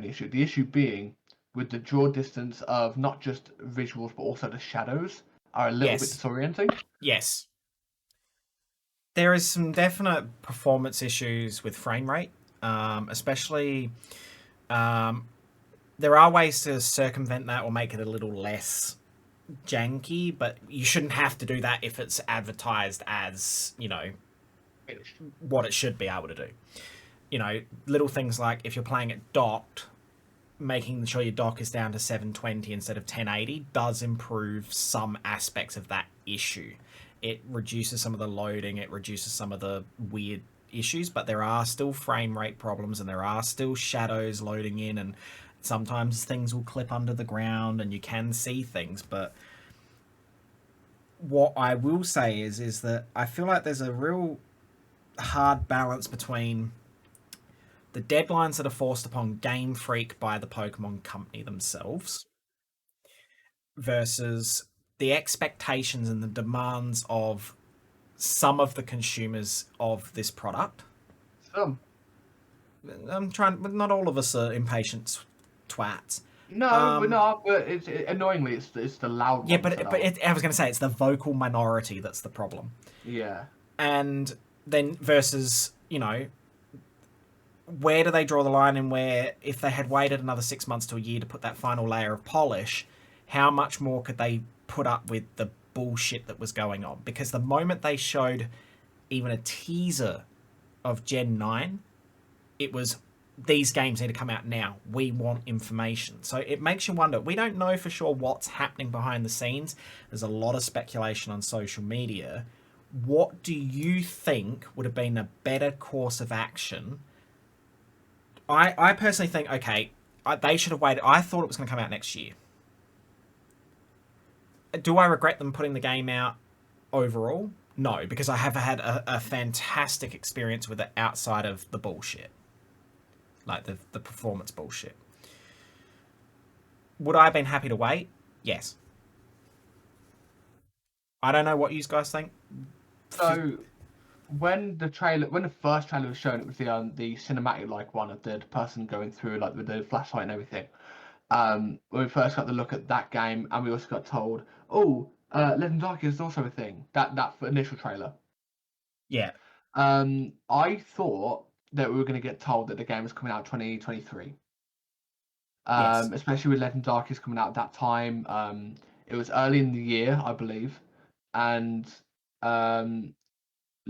issue, the issue being with the draw distance of not just visuals but also the shadows are a little bit disorienting. Yes. There is some definite performance issues with frame rate, especially there are ways to circumvent that or make it a little less janky, but you shouldn't have to do that if it's advertised as, you know, what it should be able to do. You know, little things like if you're playing it docked, making sure your dock is down to 720 instead of 1080 does improve some aspects of that issue. It reduces some of the loading, it reduces some of the weird issues, but there are still frame rate problems and there are still shadows loading in, and sometimes things will clip under the ground and you can see things. But what I will say is that I feel like there's a real hard balance between the deadlines that are forced upon Game Freak by the Pokemon company themselves, versus the expectations and the demands of some of the consumers of this product. Some. I'm trying, but not all of us are impatient twats. No, we're not. But annoyingly, it's the loud Yeah, ones. I was going to say it's the vocal minority that's the problem. Yeah. And then versus, where do they draw the line in where if they had waited another 6 months to a year to put that final layer of polish, how much more could they put up with the bullshit that was going on? Because the moment they showed even a teaser of Gen 9, it was, these games need to come out now. We want information. So it makes you wonder. We don't know for sure what's happening behind the scenes. There's a lot of speculation on social media. What do you think would have been a better course of action? I personally think, okay, they should have waited. I thought it was going to come out next year. Do I regret them putting the game out overall? No, because I have had a fantastic experience with it outside of the bullshit. Like the performance bullshit. Would I have been happy to wait? Yes. I don't know what you guys think. So, when the first trailer was shown, it was the cinematic like one of the person going through like with the flashlight and everything. When we first got the look at that game, and we also got told, oh, Legend of Arceus is also a thing. That initial trailer. Yeah. I thought that we were going to get told that the game was coming out 2023. Yes. Especially with Legend of Arceus coming out at that time. It was early in the year, I believe, and Legend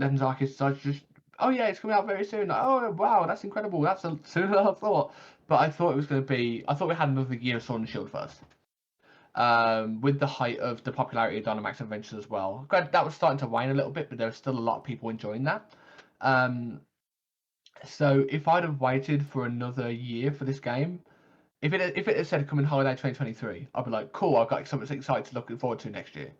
of Arceus decided to just, oh yeah, it's coming out very soon. Like, oh wow, that's incredible. That's sooner than I thought. But I thought it was going to be. I thought we had another year of Sword and Shield first. With the height of the popularity of Dynamax Adventures as well. That was starting to wane a little bit, but there was still a lot of people enjoying that. So if I'd have waited for another year for this game, if it had said coming holiday 2023, I'd be like, cool, I've got something excited to look forward to next year.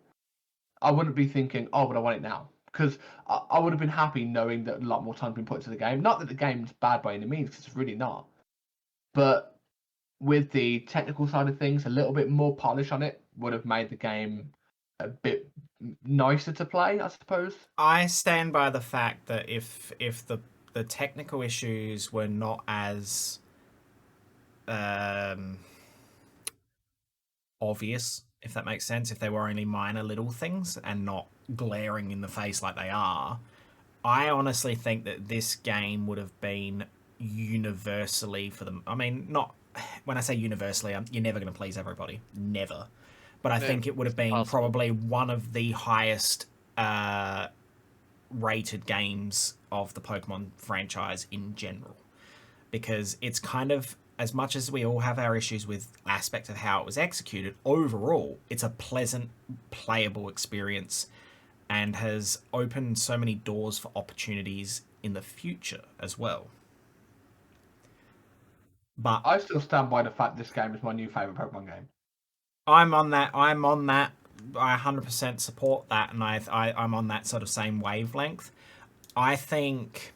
I wouldn't be thinking, oh, but I want it now. Because I would have been happy knowing that a lot more time's been put into the game. Not that the game's bad by any means, because it's really not. But with the technical side of things, a little bit more polish on it would have made the game a bit nicer to play, I suppose. I stand by the fact that if the technical issues were not as obvious, if that makes sense, if they were only minor little things and not glaring in the face like they are, I honestly think that this game would have been universally for them. I mean, not when I say universally, you're never going to please everybody, never. But I think it would have been probably one of the highest rated games of the Pokemon franchise in general, because it's kind of, as much as we all have our issues with aspect of how it was executed, overall it's a pleasant playable experience and has opened so many doors for opportunities in the future as well. But I still stand by the fact this game is my new favourite Pokemon game. I'm on that. I 100% support that, and I'm on that sort of same wavelength. I think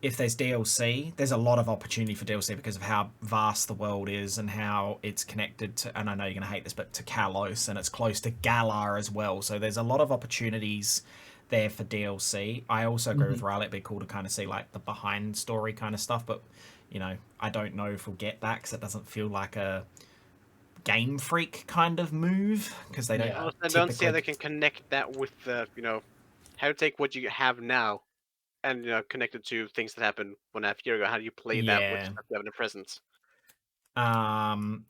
if there's DLC, there's a lot of opportunity for DLC because of how vast the world is and how it's connected to, and I know you're going to hate this, but to Kalos, and it's close to Galar as well. So there's a lot of opportunities there for DLC. I also agree with Riley. It'd be cool to kind of see like the behind story kind of stuff, but I don't know if we'll get that because it doesn't feel like a Game Freak kind of move because they don't. Yeah. I don't see how they can connect that with how to take what you have now and connect it to things that happened 1.5 years ago. How do you play that with stuff you have in the present?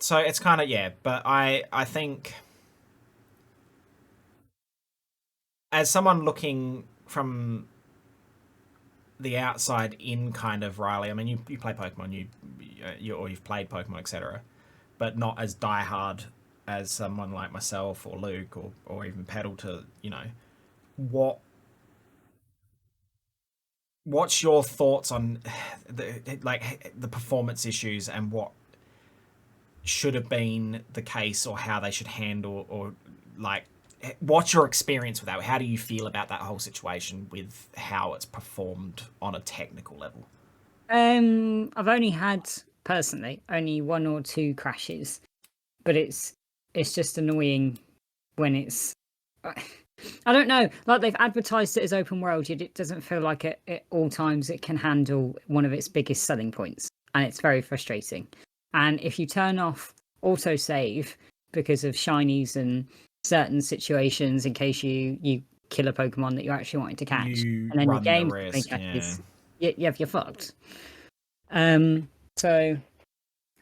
So it's kind of but I think as someone looking from the outside in, kind of, Riley. I mean, you play Pokemon, or you've played Pokemon, etc., but not as diehard as someone like myself or Luke or even Petal. To what's your thoughts on the performance issues and what should have been the case or how they should handle, or what's your experience with that? How do you feel about that whole situation with how it's performed on a technical level? I've only had personally only 1 or 2 crashes, but it's it's just annoying when it's. I don't know. Like they've advertised it as open world, yet it doesn't feel like at all times it can handle one of its biggest selling points, and it's very frustrating. And if you turn off autosave because of shinies and certain situations, in case you kill a Pokemon that you're actually wanting to catch, You and then your run the game risk, catches, you're fucked. So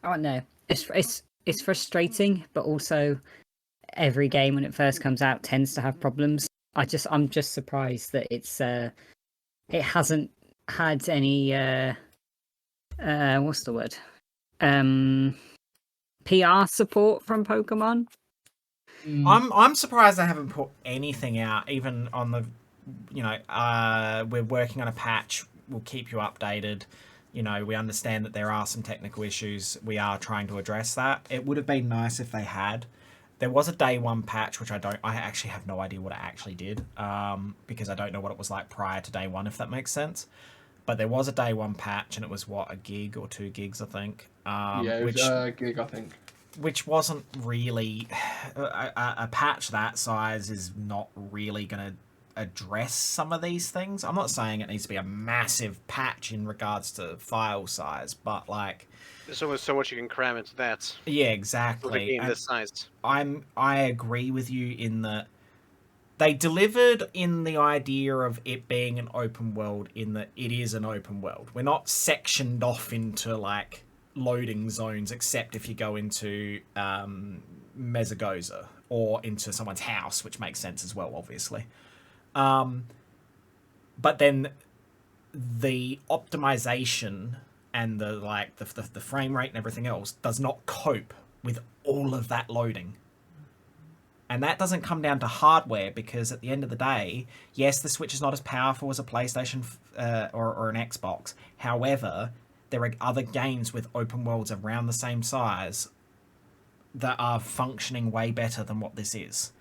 I don't know. It's frustrating, but also every game when it first comes out tends to have problems. I'm just surprised that it hasn't had any what's the word? PR support from Pokemon. I'm surprised they haven't put anything out, even on the, we're working on a patch. We'll keep you updated. We understand that there are some technical issues. We are trying to address that. It would have been nice if they had. There was a day one patch, which I actually have no idea what it actually did, because I don't know what it was like prior to day one, if that makes sense. But there was a day one patch, and it was a gig or 2 gigs, I think. It was a gig, I think. Which wasn't really a patch that size is not really going to address some of these things. I'm not saying it needs to be a massive patch in regards to file size, but like there's only so much you can cram into that. Yeah, exactly. With a game this size. I agree with you in that they delivered in the idea of it being an open world, in that it is an open world. We're not sectioned off into like loading zones, except if you go into Mesagoza or into someone's house, which makes sense as well, obviously. But then the optimization and the frame rate and everything else does not cope with all of that loading. And that doesn't come down to hardware, because at the end of the day, yes, the Switch is not as powerful as a PlayStation or an Xbox. However, there are other games with open worlds around the same size that are functioning way better than what this is.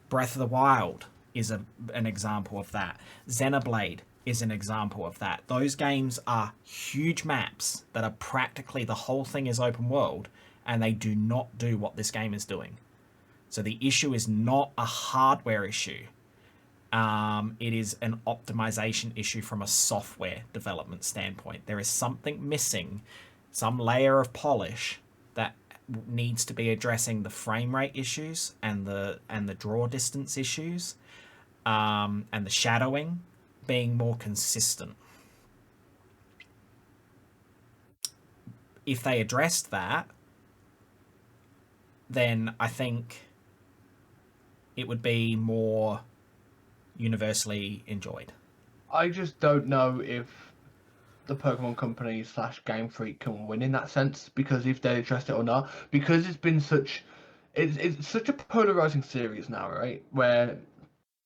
Breath of the Wild is an example of that. Xenoblade is an example of that. Those games are huge maps that are practically the whole thing is open world, and they do not do what this game is doing. So the issue is not a hardware issue. It is an optimization issue from a software development standpoint. There is something missing, some layer of polish that needs to be addressing the frame rate issues and the draw distance issues, and the shadowing being more consistent. If they addressed that, then I think it would be more universally enjoyed. I just don't know if the Pokemon Company / Game Freak can win in that sense, because if they addressed it or not, because it's been it's such a polarizing series now, right? Where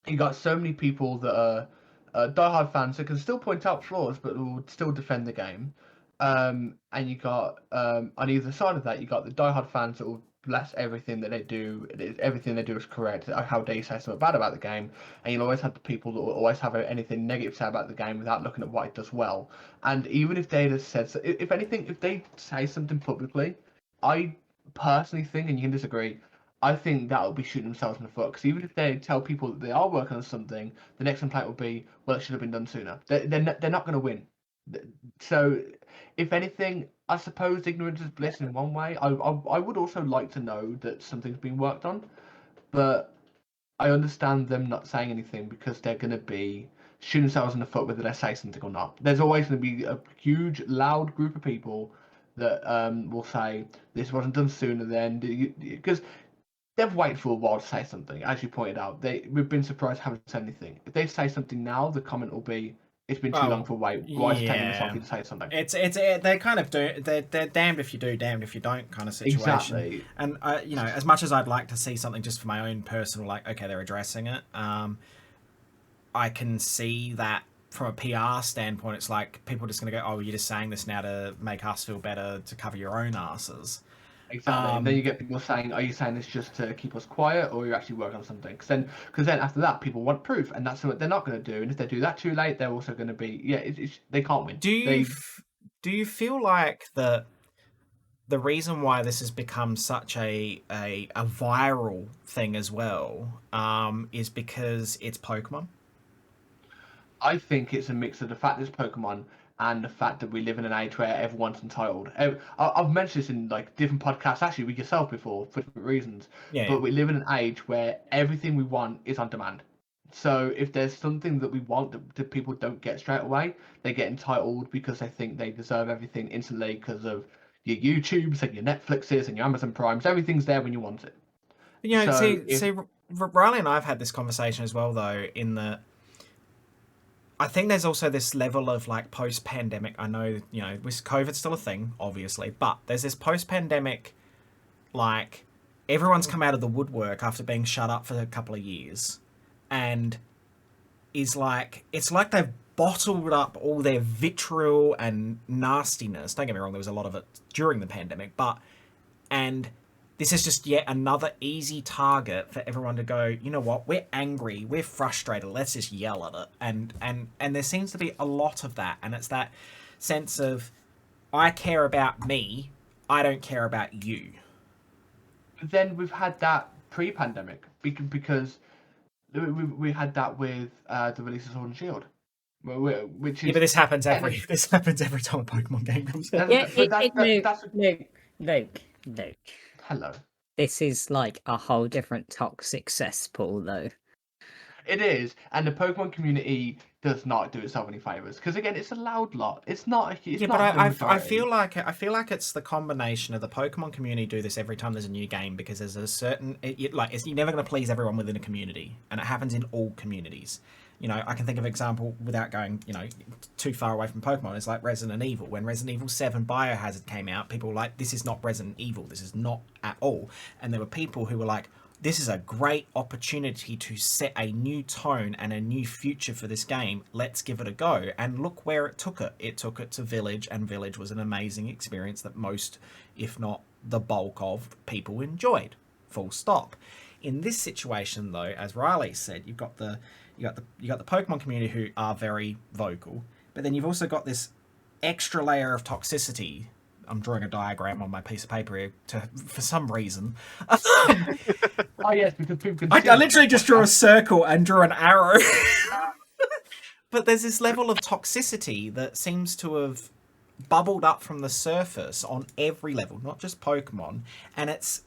you got so many people that are diehard fans that can still point out flaws, but will still defend the game. And you got on either side of that, you got the diehard fans that will bless everything that they do. Everything they do is correct. How dare you say something bad about the game? And you'll always have the people that will always have anything negative to say about the game without looking at what it does well. And even if they just said, if anything, if they say something publicly, I personally think, and you can disagree, I think that will be shooting themselves in the foot. Because even if they tell people that they are working on something, the next complaint will be, well, it should have been done sooner. They're not going to win. So, if anything, I suppose ignorance is bliss in one way. I would also like to know that something's being worked on, but I understand them not saying anything because they're going to be shooting themselves in the foot whether they say something or not. There's always going to be a huge, loud group of people that will say this wasn't done sooner then, because they've waited for a while to say something. As you pointed out, we've been surprised haven't said anything. If they say something now, the comment will be, "It's been too long for a wait. Why is it taking this long for you to say something?" They kind of do. They're damned if you do, damned if you don't kind of situation. Exactly. And as much as I'd like to see something just for my own personal, like, okay, they're addressing it. I can see that from a PR standpoint, it's like people are just going to go, "Oh, you're just saying this now to make us feel better to cover your own asses." Exactly. And then you get people saying, "Are you saying this just to keep us quiet, or are you actually working on something?" Because then after that, people want proof, and that's what they're not going to do. And if they do that too late, they're also going to be they can't win. Do you feel like the the reason why this has become such a viral thing as well is because it's Pokemon. I think it's a mix of the fact that it's Pokemon and the fact that we live in an age where everyone's entitled. I've mentioned this in like different podcasts, actually with yourself before, for different reasons. Yeah. But we live in an age where everything we want is on demand. So if there's something that we want that people don't get straight away, they get entitled because they think they deserve everything instantly because of your YouTubes and your Netflixes and your Amazon Primes. Everything's there when you want it. You know, So see, Riley and I have had this conversation as well, though, in the. I think there's also this level of like post-pandemic. I know, you know, with COVID's still a thing, obviously, but there's this post-pandemic, like, everyone's come out of the woodwork after being shut up for a couple of years, and is like, it's like they've bottled up all their vitriol and nastiness. Don't get me wrong, there was a lot of it during the pandemic, and this is just yet another easy target for everyone to go, you know what, we're angry, we're frustrated, let's just yell at it. And there seems to be a lot of that, and it's that sense of, I care about me, I don't care about you. Then we've had that pre-pandemic because we had that with the release of Sword and Shield, which is Yeah, but this happens every time a Pokemon game comes out. Luke. Hello. This is like a whole different toxic cesspool, though. It is, and the Pokemon community does not do itself any favors because again, it's a loud lot. It's not. It's Yeah, not but the I majority. feel like it's the combination of the Pokemon community do this every time there's a new game, because there's a certain you're never going to please everyone within a community, and it happens in all communities. You know, I can think of an example without going, you know, too far away from Pokemon. It's like Resident Evil. When Resident Evil 7 Biohazard came out, people were like, this is not Resident Evil. This is not at all. And there were people who were like, this is a great opportunity to set a new tone and a new future for this game. Let's give it a go. And look where it took it. It took it to Village, and Village was an amazing experience that most, if not the bulk of, people enjoyed. Full stop. In this situation, though, as Riley said, you've got the Pokemon community who are very vocal, but then you've also got this extra layer of toxicity. I'm drawing a diagram on my piece of paper here for some reason. Oh yes, because people can. I literally just drew a circle and drew an arrow. But there's this level of toxicity that seems to have bubbled up from the surface on every level, not just Pokemon, and it's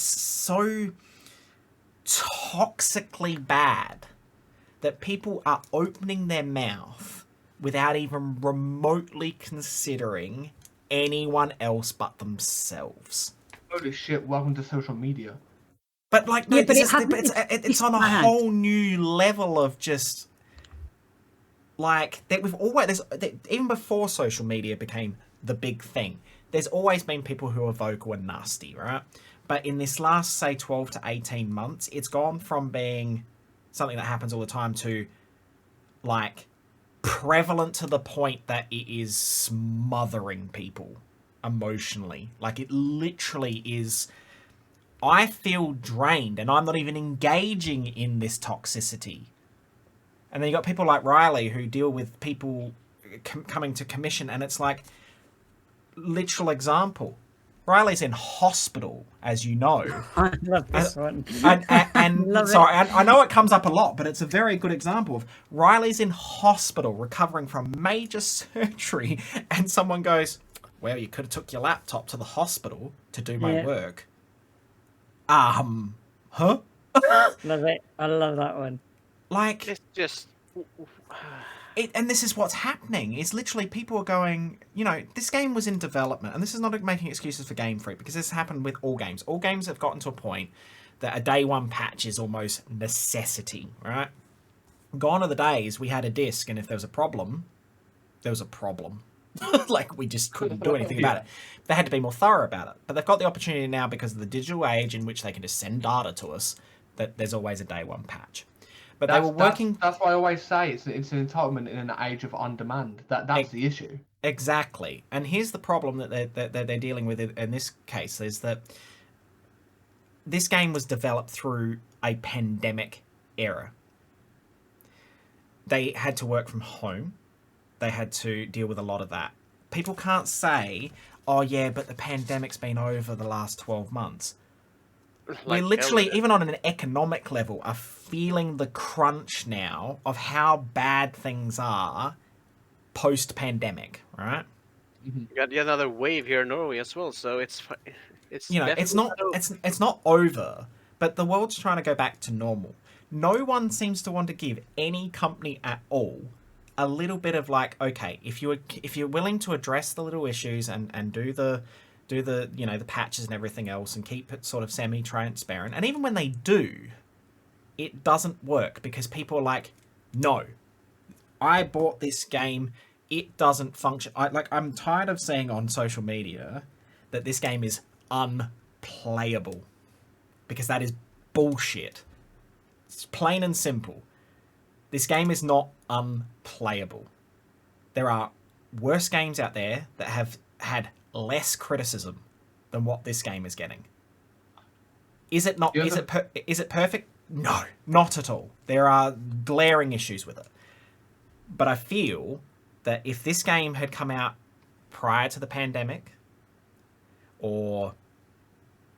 so toxically bad that people are opening their mouth without even remotely considering anyone else but themselves. Holy shit! Welcome to social media. But like, no, Yeah, but it's on a bad. whole new level of just like that. We've always even before social media became the big thing. There's always been people who are vocal and nasty, right? But in this last, say, 12 to 18 months, it's gone from being something that happens all the time to like prevalent to the point that it is smothering people emotionally. Like, it literally is. I feel drained and I'm not even engaging in this toxicity. And then you got people like Riley who deal with people coming to commission, and it's like, literal example. Riley's in hospital, as you know. I love this one. And Love sorry, I know it comes up a lot, but it's a very good example of Riley's in hospital recovering from major surgery, and someone goes, well, you could have took your laptop to the hospital to do my work. Huh? Love it. I love that one. Like, It's just. and this is what's happening, is literally people are going, you know, this game was in development, and this is not making excuses for Game Freak, because this happened with all games. All games have gotten to a point that a day one patch is almost necessity, right? Gone are the days we had a disc, and if there was a problem, there was a problem. Like, we just couldn't do anything about it. They had to be more thorough about it. But they've got the opportunity now, because of the digital age in which they can just send data to us, that there's always a day one patch. But they were working. That's why I always say it's an entitlement in an age of on demand. That's the issue. Exactly. And here's the problem that they're dealing with in this case, is that this game was developed through a pandemic era. They had to work from home. They had to deal with a lot of that. People can't say, oh yeah, but the pandemic's been over the last 12 months. Like, We literally, even on an economic level, are feeling the crunch now of how bad things are post-pandemic, right? Mhm. you got yet another wave here in Norway as well, so it's You know, definitely it's not over, but the world's trying to go back to normal. No one seems to want to give any company at all a little bit of like, okay, if you're willing to address the little issues and do the you know the patches and everything else and keep it sort of semi-transparent, and even when they do, it doesn't work because people are like, no, I bought this game, it doesn't function. I'm tired of seeing on social media that this game is unplayable because that is bullshit. It's plain and simple. This game is not unplayable. There are worse games out there that have had less criticism than what this game is getting. Is it not? Is it perfect? No, not at all. There are glaring issues with it. But I feel that if this game had come out prior to the pandemic, or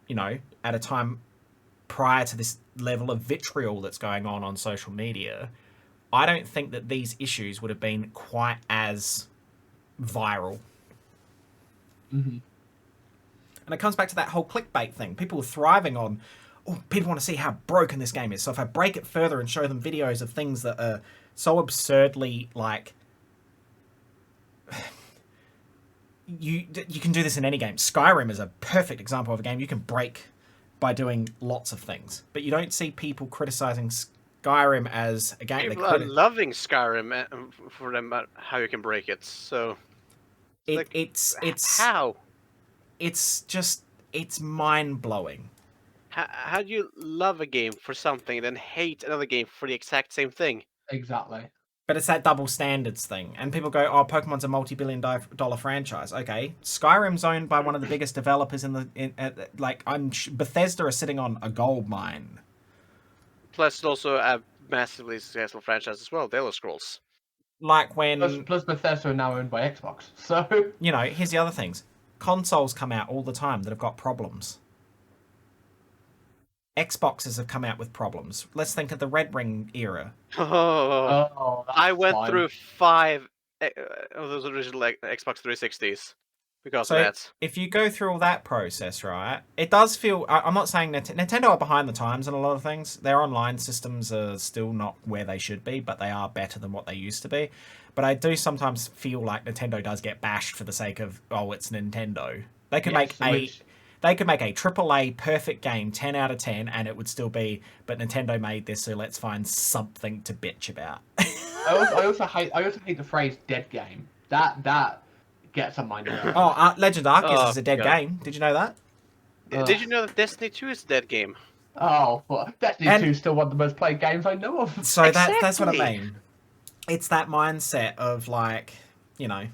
you know, at a time prior to this level of vitriol that's going on social media, I don't think that these issues would have been quite as viral. Mm-hmm. And it comes back to that whole clickbait thing. People are thriving on, oh, people want to see how broken this game is. So if I break it further and show them videos of things that are so absurdly like, you can do this in any game. Skyrim is a perfect example of a game you can break by doing lots of things, but you don't see people criticizing Skyrim as a game. people are loving Skyrim for them how you can break it. So it's how just it's mind blowing. how do you love a game for something and then hate another game for the exact same thing? Exactly. But it's that double standards thing, and people go, "Oh, Pokemon's a multi-billion-dollar franchise." Okay, Skyrim's owned by one of the biggest developers Bethesda are sitting on a gold mine. Plus, it's also a massively successful franchise as well, The Elder Scrolls. Like when Plus Bethesda are now owned by Xbox, so you know, here's the other things: consoles come out all the time that have got problems. Xboxes have come out with problems. Let's think of the Red Ring era. Oh, that's I went fine. through 5 of those original Xbox 360s because of So that. if you go through all that process, right, it does feel. I'm not saying that Nintendo are behind the times in a lot of things. Their online systems are still not where they should be, but they are better than what they used to be. But I do sometimes feel like Nintendo does get bashed for the sake of, oh, it's Nintendo. They could make they could make a AAA perfect game, 10 out of 10, and it would still be, but Nintendo made this, so let's find something to bitch about. I also hate the phrase "dead game." That gets on my nerves. Oh, Legend Arceus is a dead God. game. Did you know that? Did you know that Destiny 2 is a dead game? Oh, but Destiny 2 is still one of the most played games I know of. So that's what I Exactly. mean. It's that mindset of like, you know.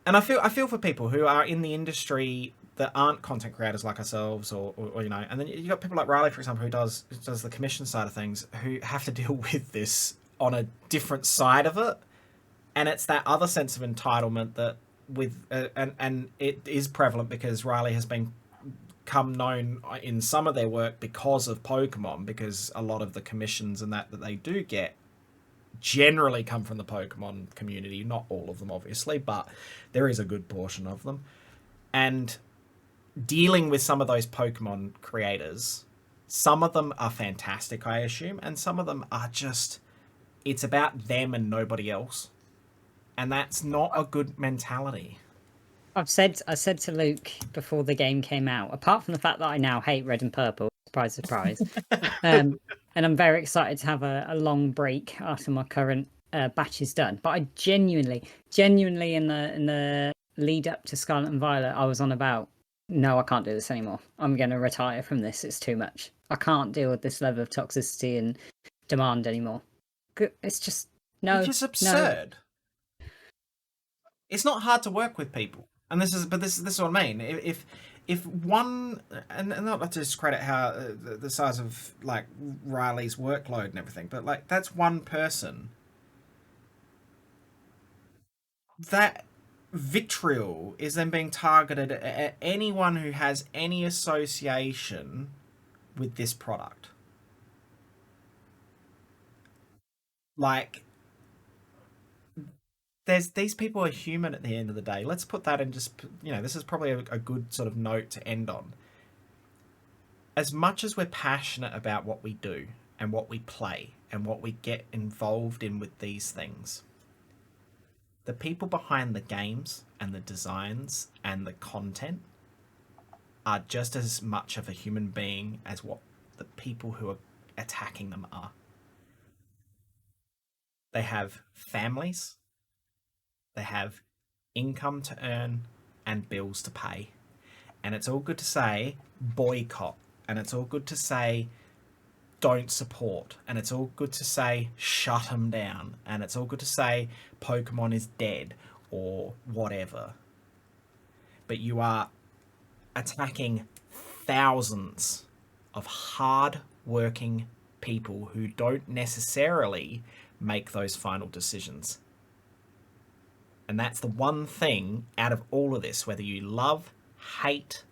And I feel for people who are in the industry that aren't content creators like ourselves, or you know, and then you got people like Riley, for example, who does the commission side of things, who have to deal with this on a different side of it, and it's that other sense of entitlement that with and it is prevalent because Riley has become known in some of their work because of Pokemon, because a lot of the commissions and that they do get generally come from the Pokemon community. Not all of them, obviously, but there is a good portion of them. And dealing with some of those Pokemon creators, some of them are fantastic, I assume, and some of them are just, it's about them and nobody else. And that's not a good mentality. I said to Luke before the game came out, apart from the fact that I now hate red and purple, surprise, surprise, and I'm very excited to have a long break after my current batch is done. But I genuinely in the lead up to Scarlet and Violet, I was on about, no, I can't do this anymore. I'm going to retire from this. It's too much. I can't deal with this level of toxicity and demand anymore. It's just no. It's just absurd. No. It's not hard to work with people, and this is what I mean. If one, and not to discredit how the size of like Riley's workload and everything, but like that's one person that vitriol is then being targeted at anyone who has any association with this product. Like, these people are human at the end of the day. Let's put that in just, this is probably a good sort of note to end on. As much as we're passionate about what we do and what we play and what we get involved in with these things, the people behind the games and the designs and the content are just as much of a human being as what the people who are attacking them are. They have families, they have income to earn and bills to pay. And it's all good to say boycott, and it's all good to say don't support, and it's all good to say shut them down, and it's all good to say Pokemon is dead or whatever. But you are attacking thousands of hard-working people who don't necessarily make those final decisions. And that's the one thing out of all of this, whether you love, hate,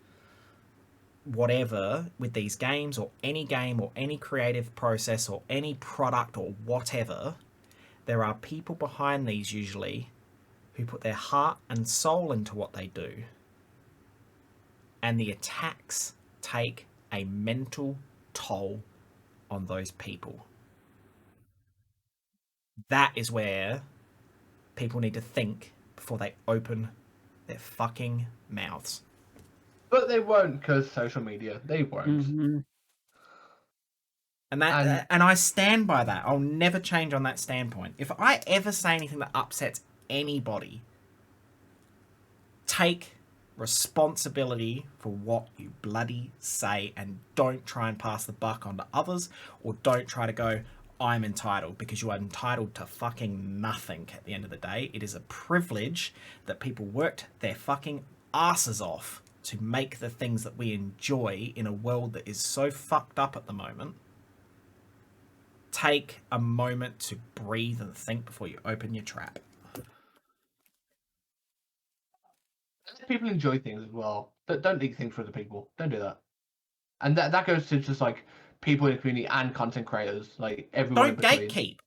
whatever with these games or any game or any creative process or any product or whatever, there are people behind these usually who put their heart and soul into what they do. And the attacks take a mental toll on those people. That is where people need to think before they open their fucking mouths. But they won't, because social media. They won't. Mm-hmm. And I stand by that. I'll never change on that standpoint. If I ever say anything that upsets anybody, take responsibility for what you bloody say, and don't try and pass the buck on to others, or don't try to go, I'm entitled, because you are entitled to fucking nothing at the end of the day. It is a privilege that people worked their fucking asses off to make the things that we enjoy in a world that is so fucked up at the moment. Take a moment to breathe and think before you open your trap. People enjoy things as well. Don't leak things for other people. Don't do that. And that goes to just like people in the community and content creators, like everyone in Don't between. gatekeep.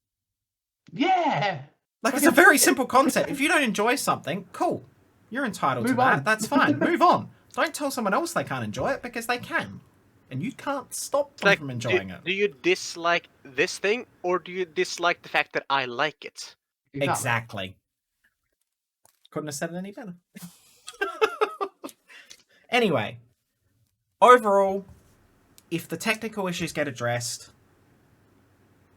Yeah. Like, it's a very simple concept. If you don't enjoy something, cool. You're entitled to Move that. on. That's fine. Move on. Don't tell someone else they can't enjoy it, because they can. And you can't stop them from enjoying it. Do you dislike this thing, or do you dislike the fact that I like it? Exactly. Couldn't have said it any better. Anyway, overall, if the technical issues get addressed,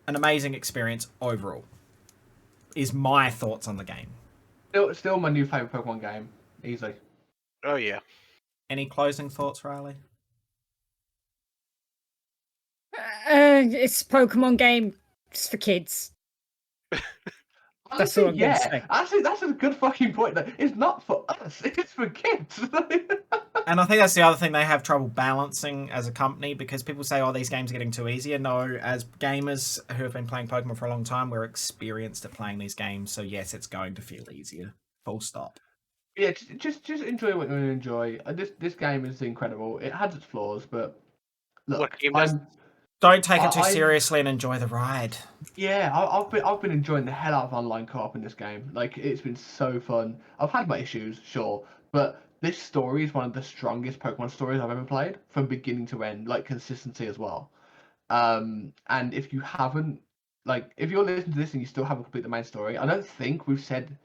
an amazing experience overall is my thoughts on the game. Still my new favorite Pokemon game. Easily. Oh yeah. Any closing thoughts, Riley? It's a Pokemon game. It's for kids. That's all I'm gonna say. Actually, that's a good fucking point. That it's not for us; it's for kids. And I think that's the other thing they have trouble balancing as a company, because people say, oh, these games are getting too easy. No, as gamers who have been playing Pokemon for a long time, we're experienced at playing these games. So yes, it's going to feel easier. Full stop. Yeah, just enjoy what you enjoy. This game is incredible. It has its flaws, but look, What game does? Don't take it too seriously and enjoy the ride. Yeah, I've been enjoying the hell out of online co-op in this game. Like, it's been so fun. I've had my issues, sure, but this story is one of the strongest Pokemon stories I've ever played, from beginning to end. Like, consistency as well. And if you haven't, like, if you're listening to this and you still haven't completed the main story, I don't think we've said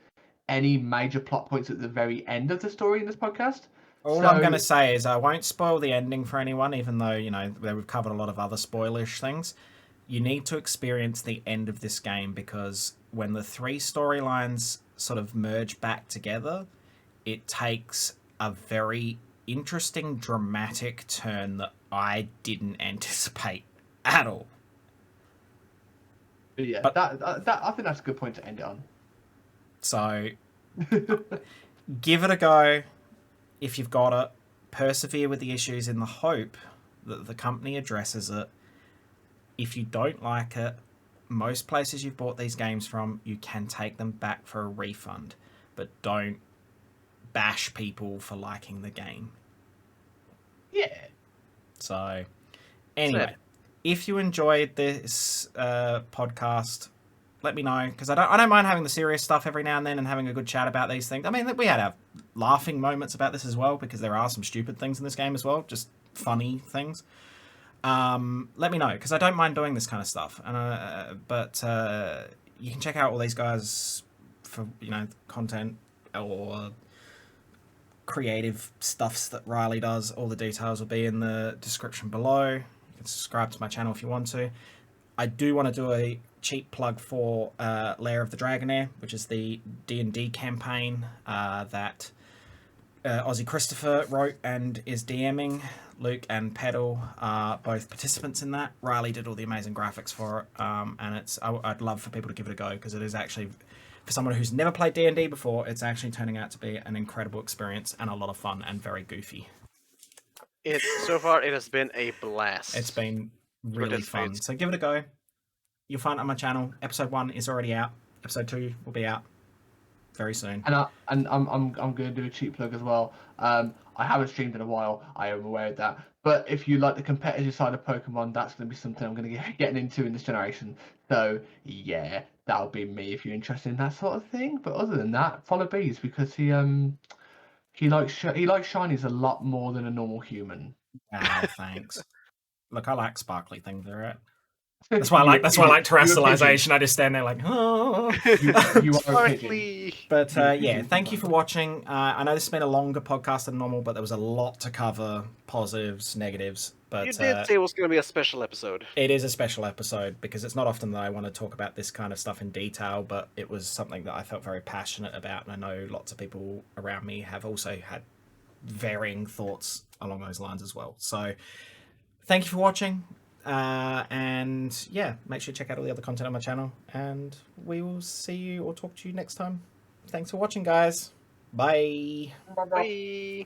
any major plot points at the very end of the story in this podcast. All I'm going to say is I won't spoil the ending for anyone, even though, we've covered a lot of other spoilish things. You need to experience the end of this game, because when the three storylines sort of merge back together, it takes a very interesting, dramatic turn that I didn't anticipate at all. Yeah, but I think that's a good point to end it on. So, give it a go. If you've got it, persevere with the issues in the hope that the company addresses it. If you don't like it, most places you've bought these games from, you can take them back for a refund. But don't bash people for liking the game. Yeah. So, anyway, if you enjoyed this podcast, let me know, because I don't mind having the serious stuff every now and then and having a good chat about these things. I mean, we had our laughing moments about this as well, because there are some stupid things in this game as well, just funny things. Let me know, because I don't mind doing this kind of stuff. And but you can check out all these guys for content or creative stuffs that Riley does. All the details will be in the description below. You can subscribe to my channel if you want to. I do want to do a cheap plug for Lair of the Dragonair, which is the D&D campaign that Aussie Christopher wrote and is DMing. Luke and Petal are both participants in that. Riley did all the amazing graphics for it, and I'd love for people to give it a go, because it is actually, for someone who's never played D&D before, it's actually turning out to be an incredible experience and a lot of fun and very goofy. So far, it has been a blast. It's been really fun. So give it a go. You'll find it on my channel. Episode 1 is already out. Episode 2 will be out very soon. And I'm going to do a cheap plug as well. I haven't streamed in a while. I am aware of that. But if you like the competitive side of Pokemon, that's going to be something I'm going to be getting into in this generation. So yeah, that'll be me if you're interested in that sort of thing. But other than that, follow Bees, because he likes shinies a lot more than a normal human. Wow, thanks. Look, I like sparkly things, alright? That's why I like terrestrialization. I just stand there like, oh. You are a pigeon. But yeah, thank you for watching. I know this has been a longer podcast than normal, but there was a lot to cover, positives, negatives. But you did say it was going to be a special episode. It is a special episode, because it's not often that I want to talk about this kind of stuff in detail, but it was something that I felt very passionate about, and I know lots of people around me have also had varying thoughts along those lines as well. So thank you for watching. And yeah, make sure you check out all the other content on my channel, and we will see you or talk to you next time. Thanks for watching, guys. Bye. Bye.